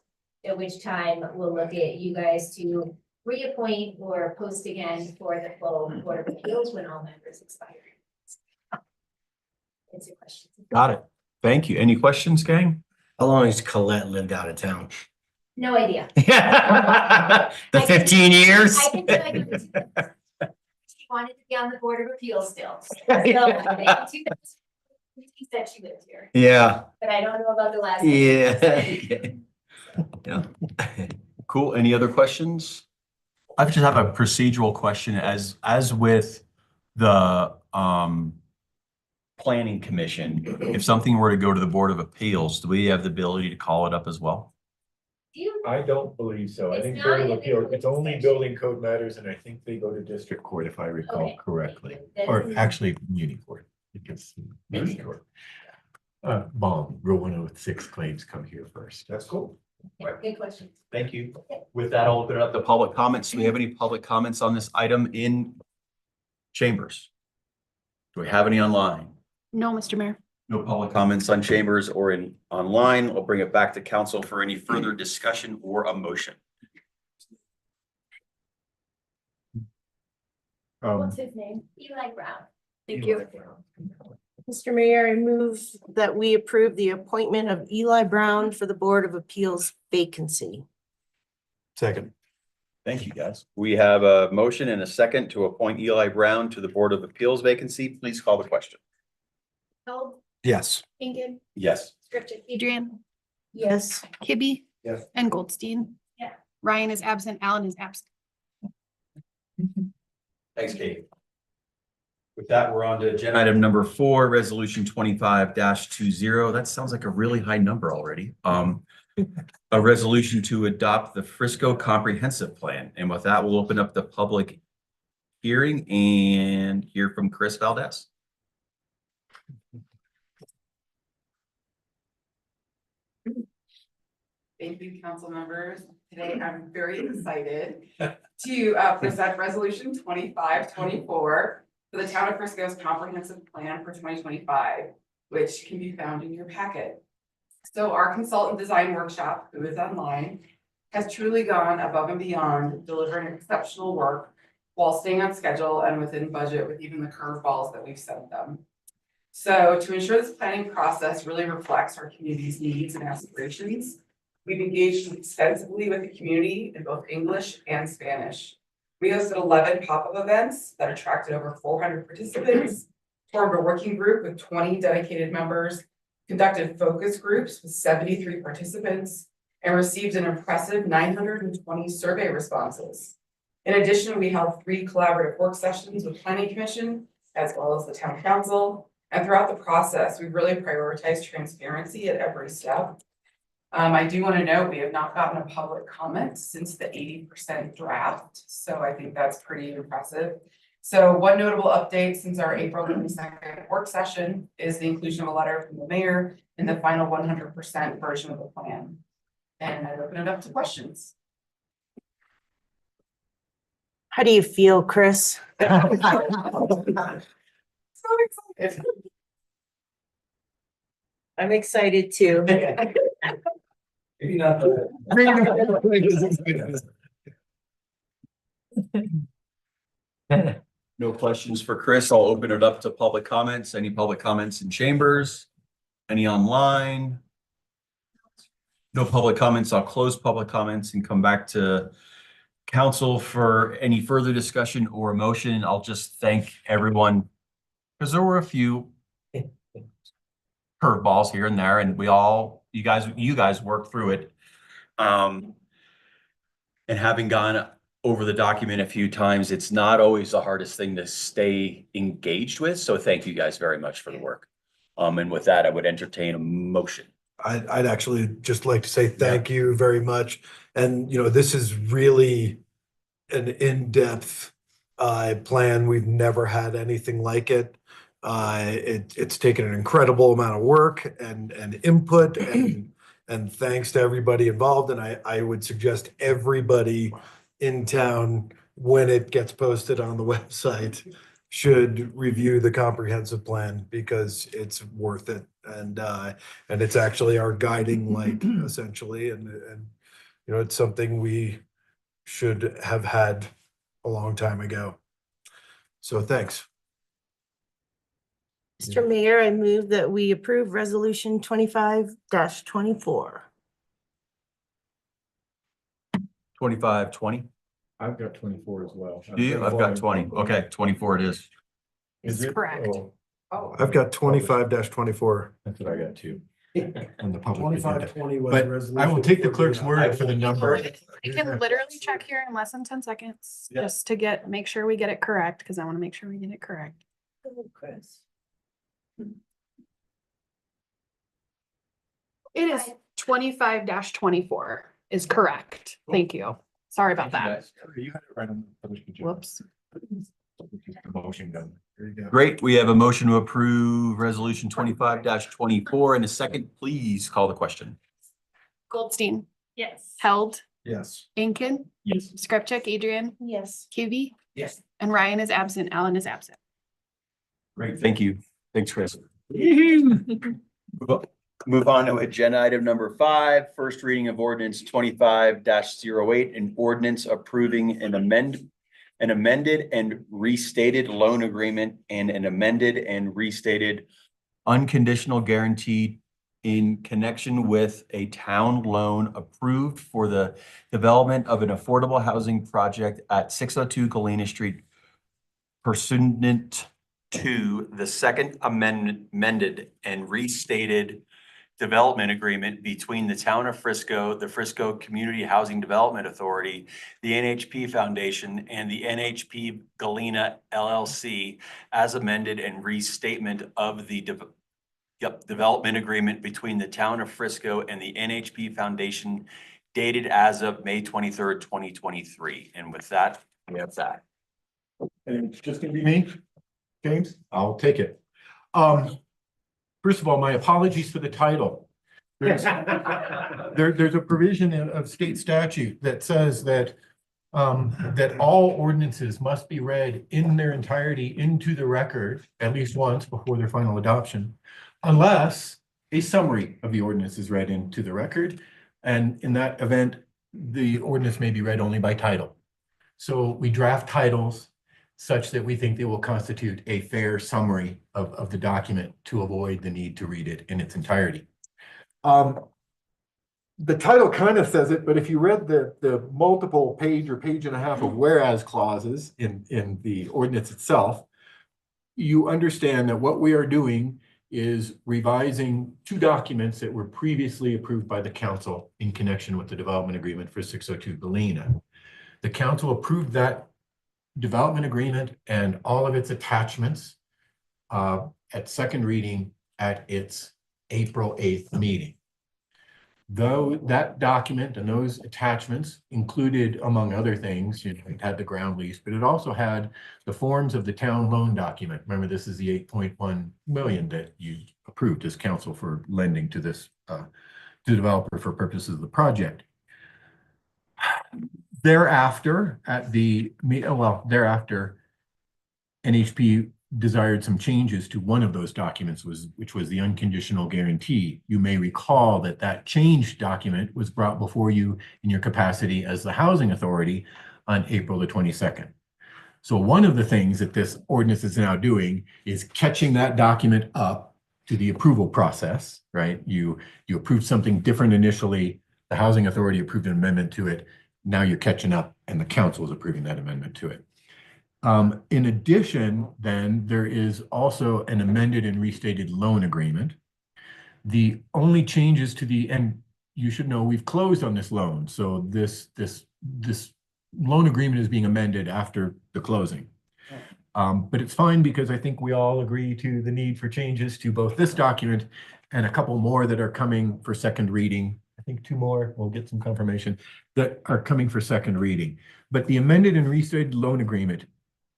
At which time we'll look at you guys to reappoint or post again for the full Board of Appeals when all members expire. Answer questions. Got it. Thank you. Any questions, gang? How long has Colette lived out of town? No idea. The 15 years? I can tell you, she wanted to be on the Board of Appeals still. So I think she said she lived here. Yeah. But I don't know about the last. Yeah. Yeah. Cool. Any other questions? I just have a procedural question as with the Planning Commission, if something were to go to the Board of Appeals, do we have the ability to call it up as well? I don't believe so. I It's think not Board of in the Appeals, code it's only section. building code matters, and I think they go to district court if I recall Okay. correctly. That's- Or actually, muni court. Because muni court. Rule 106 claims come here first. That's cool. Yeah, good question. Thank you. With that, I'll open it up to public comments. Do we have any public comments on this item in chambers? Do we have any online? No, Mr. Mayor. No public comments on chambers or in online. I'll bring it back to council for any further discussion or a motion. What's his name? Eli Brown. Thank you. Mr. Mayor, I move that we approve the appointment of Eli Brown for the Board of Appeals vacancy. Second. Thank you, guys. We have a motion and a second to appoint Eli Brown to the Board of Appeals vacancy. Please call the question. Held, Yes. Hinkin, Yes. Scripted. Adrian, Yes. Kibbe. Yes. And Goldstein. Yeah. Ryan is absent, Alan is absent. Thanks, Kate. With that, we're on to agenda item number 4, resolution 25-20. That sounds like a really high number already. A resolution to adopt the Frisco Comprehensive Plan. And with that, we'll open up the public hearing and hear from Chris Valdez. Thank you, council members. Today, I'm very excited to present resolution 2524 for the town of Frisco's comprehensive plan for 2025, which can be found in your packet. So our consultant design workshop, who is online, has truly gone above and beyond, delivering exceptional work while staying on schedule and within budget with even the curveballs that we've sent them. So to ensure this planning process really reflects our community's needs and aspirations, we've engaged extensively with the community in both English and Spanish. We hosted 11 pop-up events that attracted over 400 participants, formed a working group with 20 dedicated members, conducted focus groups with 73 participants, and received an impressive 920 survey responses. In addition, we held 3 collaborative work sessions with Planning Commission, as well as the Town Council, And throughout the process, we've really prioritized transparency at every step. I do want to note, we have not gotten a public comment since the 80% draft, so I think that's pretty impressive. So one notable update since our April 22nd work session is the inclusion of a letter from the mayor in the final 100% version of the plan. And I open it up to questions. How do you feel, Chris? So excited. I'm excited too. Maybe not the. No questions for Chris. I'll open it up to public comments. Any public comments in chambers? Any online? No public comments. I'll close public comments and come back to council for any further discussion or motion. I'll just thank everyone because there were a few curveballs here and there, and you guys worked through it. And having gone over the document a few times, it's not always the hardest thing to stay engaged with. So thank you guys very much for the work. And with that, I would entertain a motion. I'd actually just like to say thank you very much. And, this is really an in-depth plan. We've never had anything like it. It's taken an incredible amount of work and input and thanks to everybody involved. And I would suggest everybody in town, when it gets posted on the website, should review the comprehensive plan because it's worth it. And it's actually our guiding light essentially. And it's something we should have had a long time ago. So thanks. Mr. Mayor, I move that we approve resolution 25-24. 25-20? I've got 24 as well. Do you? I've got 20. Okay, 24 it is. Is it? Correct. Oh. I've got 25-24. That's what I got too. On the public. 25-20 was But resolution. I will take the clerk's word for the number. I can literally check here in less than 10 seconds, Yeah. just to make sure we get it correct, because I want to make sure we get it correct. Chris. It is 25-24 is correct. Thank you. Sorry about that. You had it right on the published agenda. Whoops. The motion done. There you go. Great. We have a motion to approve resolution 25-24. In a second, please call the question. Goldstein, Yes. Held, Yes. Incan, Yes. Scripcheck, Adrian, Yes. Cuby, Yes. and Ryan is absent. Alan is absent. Great. Thank you. Thanks, Chris. Move on to agenda item number 5, first reading of ordinance 25-08, an ordinance approving an amended and restated loan agreement and an amended and restated unconditional guarantee in connection with a town loan approved for the development of an affordable housing project at 602 Galena Street pursuant to the second amended and restated development agreement between the town of Frisco, the Frisco Community Housing Development Authority, the NHP Foundation, and the NHP Galena LLC as amended and restatement of the development agreement between the town of Frisco and the NHP Foundation dated as of May 23rd, 2023. And with that, we have that. And it's just gonna be me, James? I'll take it. First of all, my apologies for the title. There's a provision of state statute that says that that all ordinances must be read in their entirety into the record at least once before their final adoption, unless a summary of the ordinance is read into the record. And in that event, the ordinance may be read only by title. So we draft titles such that we think they will constitute a fair summary of the document to avoid the need to read it in its entirety. The title kind of says it, but if you read the multiple page or page and a half of whereas clauses in the ordinance itself, you understand that what we are doing is revising 2 documents that were previously approved by the council in connection with the development agreement for 602 Galena. The council approved that development agreement and all of its attachments at second reading at its April 8th meeting. Though that document and those attachments included, among other things, you know, it had the ground lease, but it also had the forms of the town loan document. Remember, this is the 8.1 million that you approved as council for lending to this, to the developer for purposes of the project. Thereafter, NHP desired some changes to one of those documents, which was the unconditional guarantee. You may recall that that change document was brought before you in your capacity as the housing authority on April the 22nd. So one of the things that this ordinance is now doing is catching that document up to the approval process, right? You approved something different initially, the housing authority approved an amendment to it. Now you're catching up and the council is approving that amendment to it. In addition, then there is also an amended and restated loan agreement. The only changes to the, and you should know we've closed on this loan. So this loan agreement is being amended after the closing. But it's fine because I think we all agree to the need for changes to both this document and a couple more that are coming for second reading. I think 2 more, we'll get some confirmation, that are coming for second reading. But the amended and restated loan agreement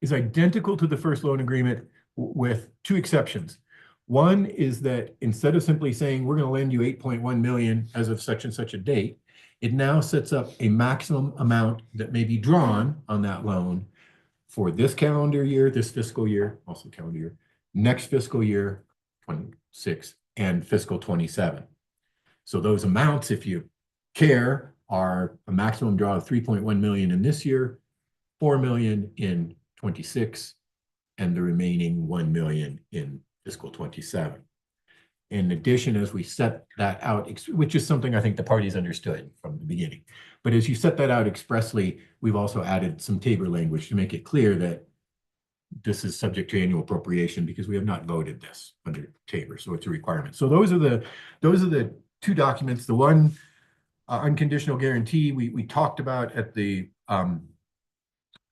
is identical to the first loan agreement with 2 exceptions. One is that instead of simply saying, we're going to lend you 8.1 million as of such and such a date, it now sets up a maximum amount that may be drawn on that loan for this calendar year, this fiscal year, also calendar year, next fiscal year, 26, and fiscal 27. So those amounts, if you care, are a maximum draw of 3.1 million in this year, 4 million in 26, and the remaining 1 million in fiscal 27. In addition, as we set that out, which is something I think the parties understood from the beginning, but as you set that out expressly, we've also added some Tabor language to make it clear that this is subject to annual appropriation because we have not voted this under Tabor, so it's a requirement. So those are the 2 documents. The one unconditional guarantee we talked about at the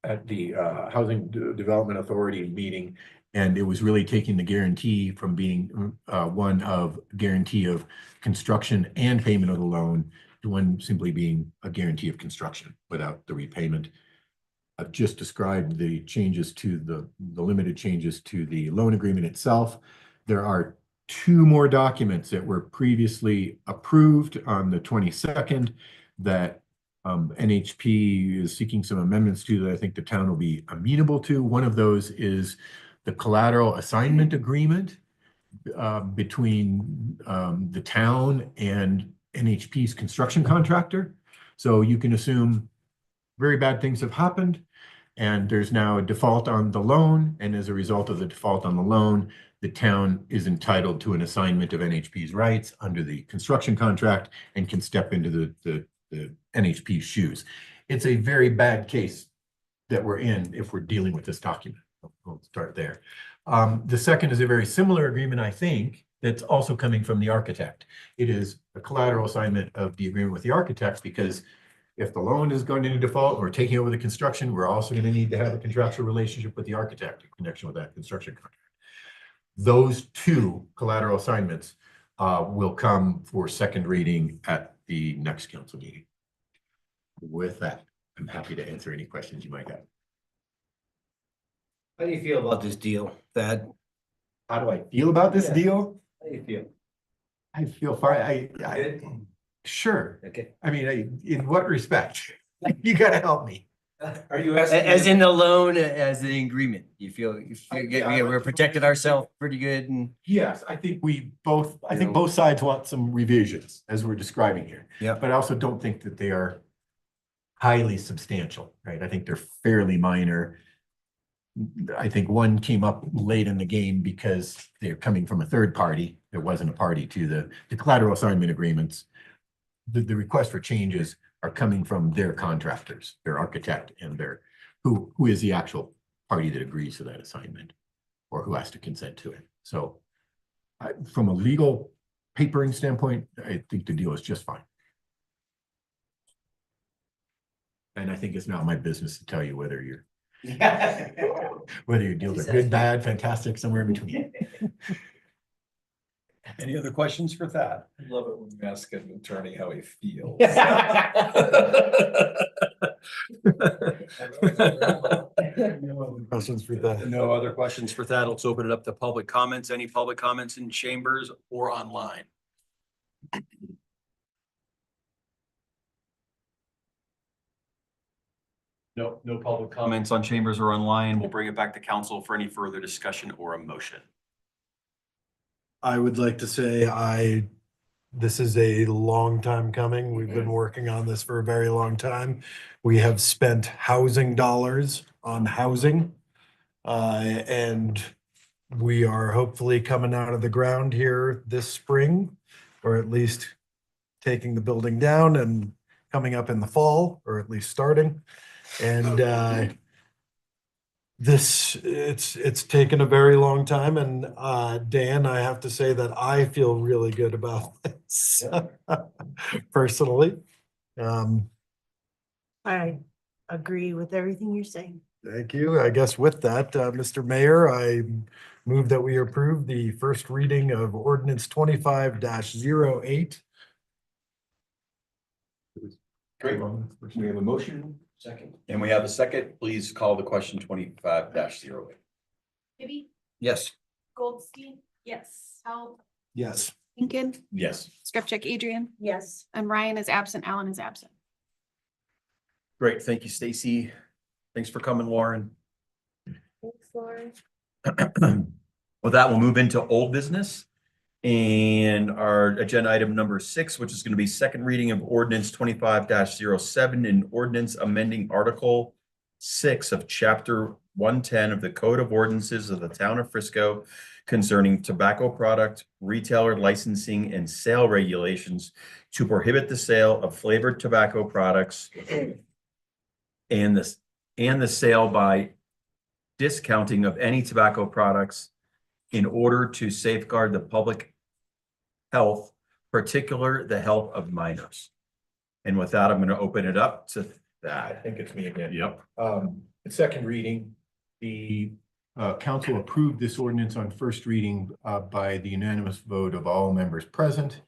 Housing Development Authority meeting, and it was really taking the guarantee from being one of guarantee of construction and payment of the loan to one simply being a guarantee of construction without the repayment. I've just described the changes to the limited changes to the loan agreement itself. There are 2 more documents that were previously approved on the 22nd that NHP is seeking some amendments to that I think the town will be amenable to. One of those is the collateral assignment agreement between the town and NHP's construction contractor. So you can assume very bad things have happened and there's now a default on the loan. And as a result of the default on the loan, the town is entitled to an assignment of NHP's rights under the construction contract and can step into the NHP's shoes. It's a very bad case that we're in if we're dealing with this document. We'll start there. The second is a very similar agreement, I think, that's also coming from the architect. It is a collateral assignment of the agreement with the architect because if the loan is going into default, we're taking over the construction, we're also going to need to have a contractual relationship with the architect in connection with that construction contract. Those 2 collateral assignments will come for second reading at the next council meeting. With that, I'm happy to answer any questions you might have. How do you feel about this deal, Thad? How do I feel about this deal? How do you feel? I feel fine. Sure. Okay. I mean, in what respect? You gotta help me. Are you asking? As in the loan, as the agreement, you feel we're protecting ourselves pretty good and. Yes, I think both sides want some revisions as we're describing here. Yeah. But I also don't think that they are highly substantial, right? I think they're fairly minor. I think one came up late in the game because they're coming from a third party. There wasn't a party to the collateral assignment agreements. The request for changes are coming from their contractors, their architect, and their who is the actual party that agrees to that assignment or who has to consent to it. So from a legal papering standpoint, I think the deal is just fine. And I think it's not my business to tell you whether your deals are good, bad, fantastic, somewhere in between. Any other questions for Thad? I love it when you ask an attorney how he feels. Questions for that? No other questions for Thad. Let's open it up to public comments. Any public comments in chambers or online? No public comments on chambers or online. We'll bring it back to council for any further discussion or a motion. I would like to say this is a long time coming. We've been working on this for a very long time. We have spent housing dollars on housing. And we are hopefully coming out of the ground here this spring, or at least taking the building down and coming up in the fall, or at least starting. And it's taken a very long time, and Dan, I have to say that I feel really good about this personally. I agree with everything you're saying. Thank you. I guess with that, Mr. Mayor, I move that we approve the first reading of ordinance 25-08. Great. We have a motion. Second. And we have a second. Please call the question 25-08. Maybe Yes. Goldstein? Yes. Held? Yes. Lincoln, Yes. Skripchak, Adrian, Yes. and Ryan is absent. Alan is absent. Great. Thank you, Stacy. Thanks for coming, Lauren. Thanks, Lauren. With that, we'll move into old business. And our agenda item number 6, which is going to be second reading of ordinance 25-07 and ordinance amending Article 6 of Chapter 110 of the Code of Ordinances of the Town of Frisco concerning tobacco product, retailer licensing and sale regulations to prohibit the sale of flavored tobacco products and the sale by discounting of any tobacco products in order to safeguard the public health, particular the health of minors. And with that, I'm going to open it up to I that. think it's me again. Yep. The second reading, the council approved this ordinance on first reading by the unanimous vote of all members present.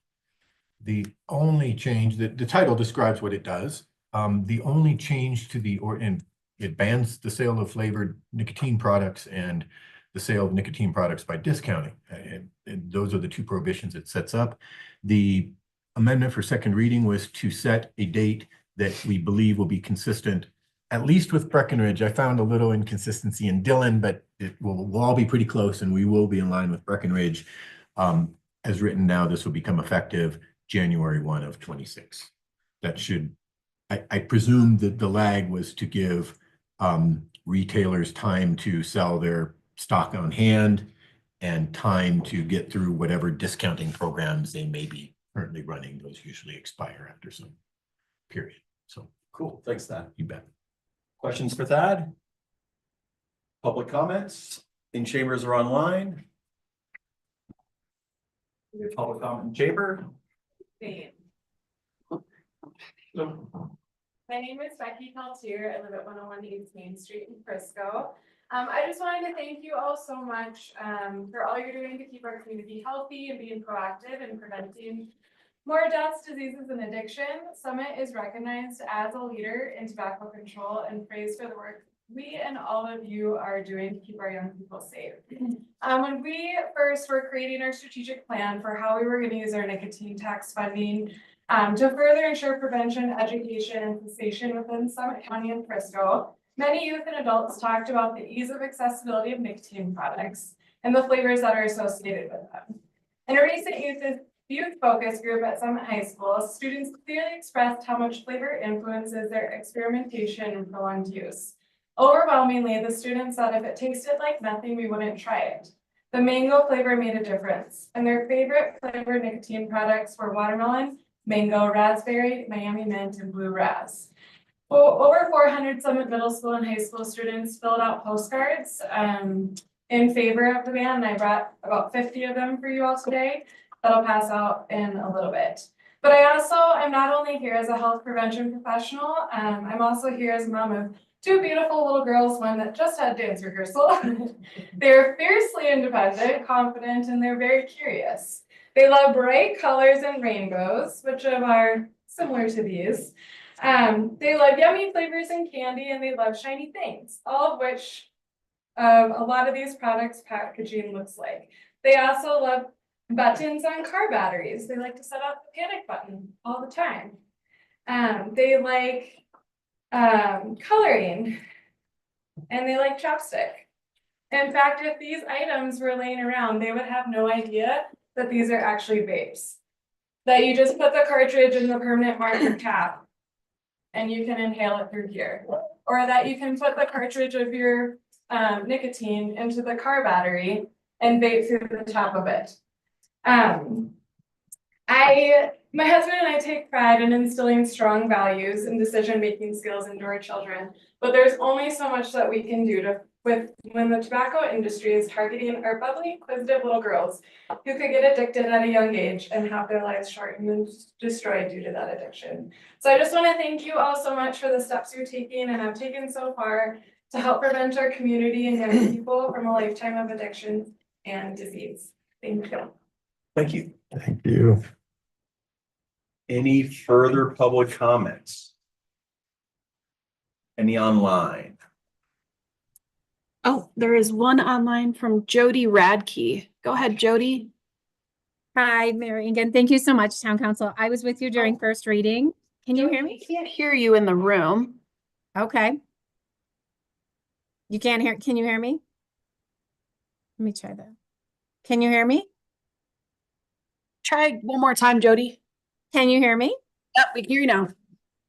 The only change, the title describes what it does. The only change to and it bans the sale of flavored nicotine products and the sale of nicotine products by discounting. And those are the two prohibitions it sets up. The amendment for second reading was to set a date that we believe will be consistent, at least with Breckenridge. I found a little inconsistency in Dillon, but we'll all be pretty close and we will be in line with Breckenridge. As written now, this will become effective January 1 of 26. That should, I presume that the lag was to give retailers time to sell their stock on hand and time to get through whatever discounting programs they may be currently running. Those usually expire after some period. So Cool. Thanks, Thad. you bet. Questions for Thad? Public comments in chambers or online? We have public comment in chamber. My name is Becky Peltier. I live at 101 East Main Street in Frisco. I just wanted to thank you all so much for all you're doing to keep our community healthy and being proactive in preventing more deaths, diseases, and addiction. Summit is recognized as a leader in tobacco control and praised for the work we and all of you are doing to keep our young people safe. When we first were creating our strategic plan for how we were going to use our nicotine tax funding to further ensure prevention, education, and cessation within Summit County and Frisco, many youth and adults talked about the ease of accessibility of nicotine products and the flavors that are associated with them. In a recent youth focus group at Summit High School, students clearly expressed how much flavor influences their experimentation and prolonged use. Overwhelmingly, the students said if it tasted like nothing, we wouldn't try it. The mango flavor made a difference, and their favorite flavored nicotine products were watermelon, mango, raspberry, Miami mint, and blue raz. Well, over 400 Summit Middle School and high school students filled out postcards in favor of the ban, and I brought about 50 of them for you all today. That'll pass out in a little bit. But I'm not only here as a health prevention professional, I'm also here as a mom of two beautiful little girls, one that just had dance rehearsal. They're fiercely independent, confident, and they're very curious. They love bright colors and rainbows, which are similar to these. They love yummy flavors and candy, and they love shiny things, all of which a lot of these products packaging looks like. They also love buttons on car batteries. They like to set off the panic button all the time. They like coloring, and they like chapstick. In fact, if these items were laying around, they would have no idea that these are actually vapes. That you just put the cartridge in the permanent marker cap and you can inhale it through here. Or that you can put the cartridge of your nicotine into the car battery and vape through the top of it. My husband and I take pride in instilling strong values and decision-making skills into our children, but there's only so much that we can do when the tobacco industry is targeting our bubbly, inquisitive little girls who could get addicted at a young age and have their lives shortened and destroyed due to that addiction. So I just want to thank you all so much for the steps you're taking and have taken so far to help prevent our community and young people from a lifetime of addiction and disease. Thank you. Thank you. Thank you. Any further public comments? Any online? Oh, there is one online from Jody Radke. Go ahead, Jody. Hi, Mary Engan. Thank you so much, Town Council. I was with you during first reading. Can you hear me? I can't hear you in the room. Okay. You can't hear, can you hear me? Let me try that. Can you hear me? Try one more time, Jody. Can you hear me? Yep, we can hear you now.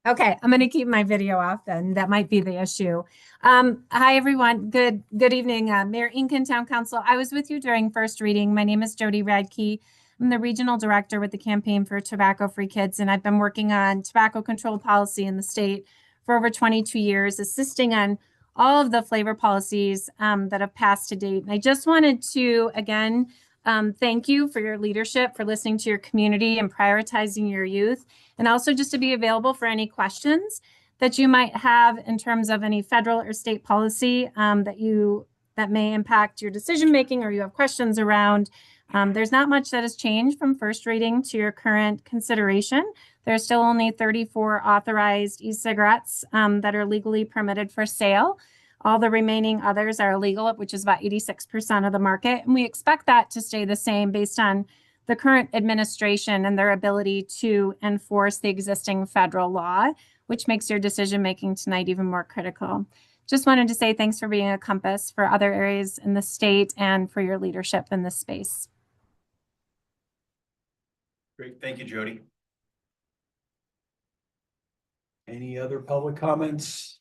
Okay, I'm going to keep my video off then. That might be the issue. Hi, everyone. Good evening. Mayor Incan, Town Council. I was with you during first reading. My name is Jody Radke. I'm the regional director with the Campaign for Tobacco-Free Kids, and I've been working on tobacco control policy in the state for over 22 years, assisting on all of the flavor policies that have passed to date. And I just wanted to, again, thank you for your leadership, for listening to your community and prioritizing your youth, and also just to be available for any questions that you might have in terms of any federal or state policy that may impact your decision making or you have questions around. There's not much that has changed from first reading to your current consideration. There's still only 34 authorized e-cigarettes that are legally permitted for sale. All the remaining others are illegal, which is about 86% of the market. And we expect that to stay the same based on the current administration and their ability to enforce the existing federal law, which makes your decision-making tonight even more critical. Just wanted to say thanks for being a compass for other areas in the state and for your leadership in this space. Great. Thank you, Jody. Any other public comments?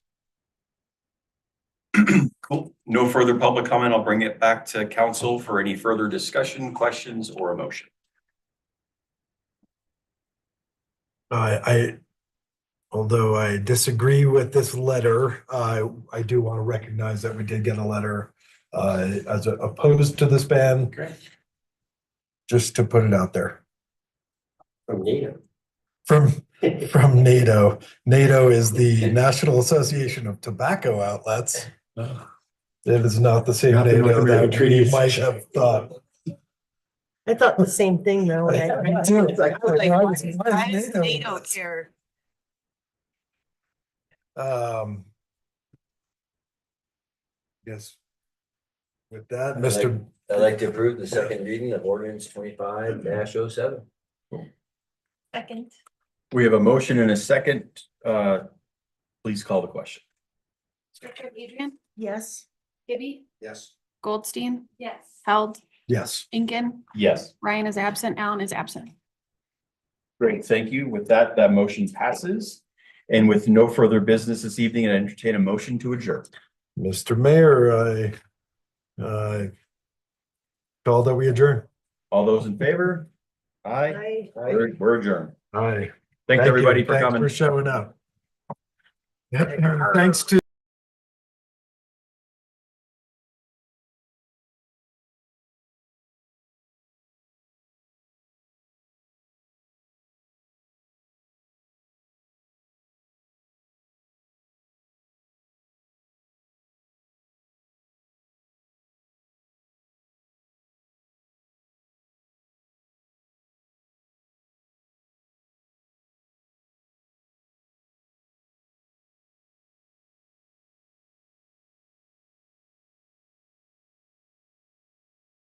Cool. No further public comment. I'll bring it back to council for any further discussion, questions, or a motion. Although I disagree with this letter, I do want to recognize that we did get a letter as opposed to this ban. Great. Just to put it out there. From NATO. From NATO. NATO is the National Association of Tobacco Outlets. It is not the same Nothing like NATO the that we treaties. might have thought. I thought the same thing though. when I read it. It's like, I was like, why why does does NATO NATO this? care? Yes. With that, Mr. I'd like to approve the second reading of ordinance 25-07. Second. We have a motion and a second. Please call the question. Adrian, Yes. Gibby, Yes. Goldstein, Yes. Held, Yes. Incan, Yes. Ryan is absent, Alan is absent. Great. Thank you. With that, that motion passes. And with no further business this evening, I entertain a motion to adjourn. Mr. Mayor, I call that we adjourn. All those in favor? Aye. Aye. We're adjourned. Aye. Thanks, Thank everybody, you. for coming. Thanks for showing up. Yep. Thanks to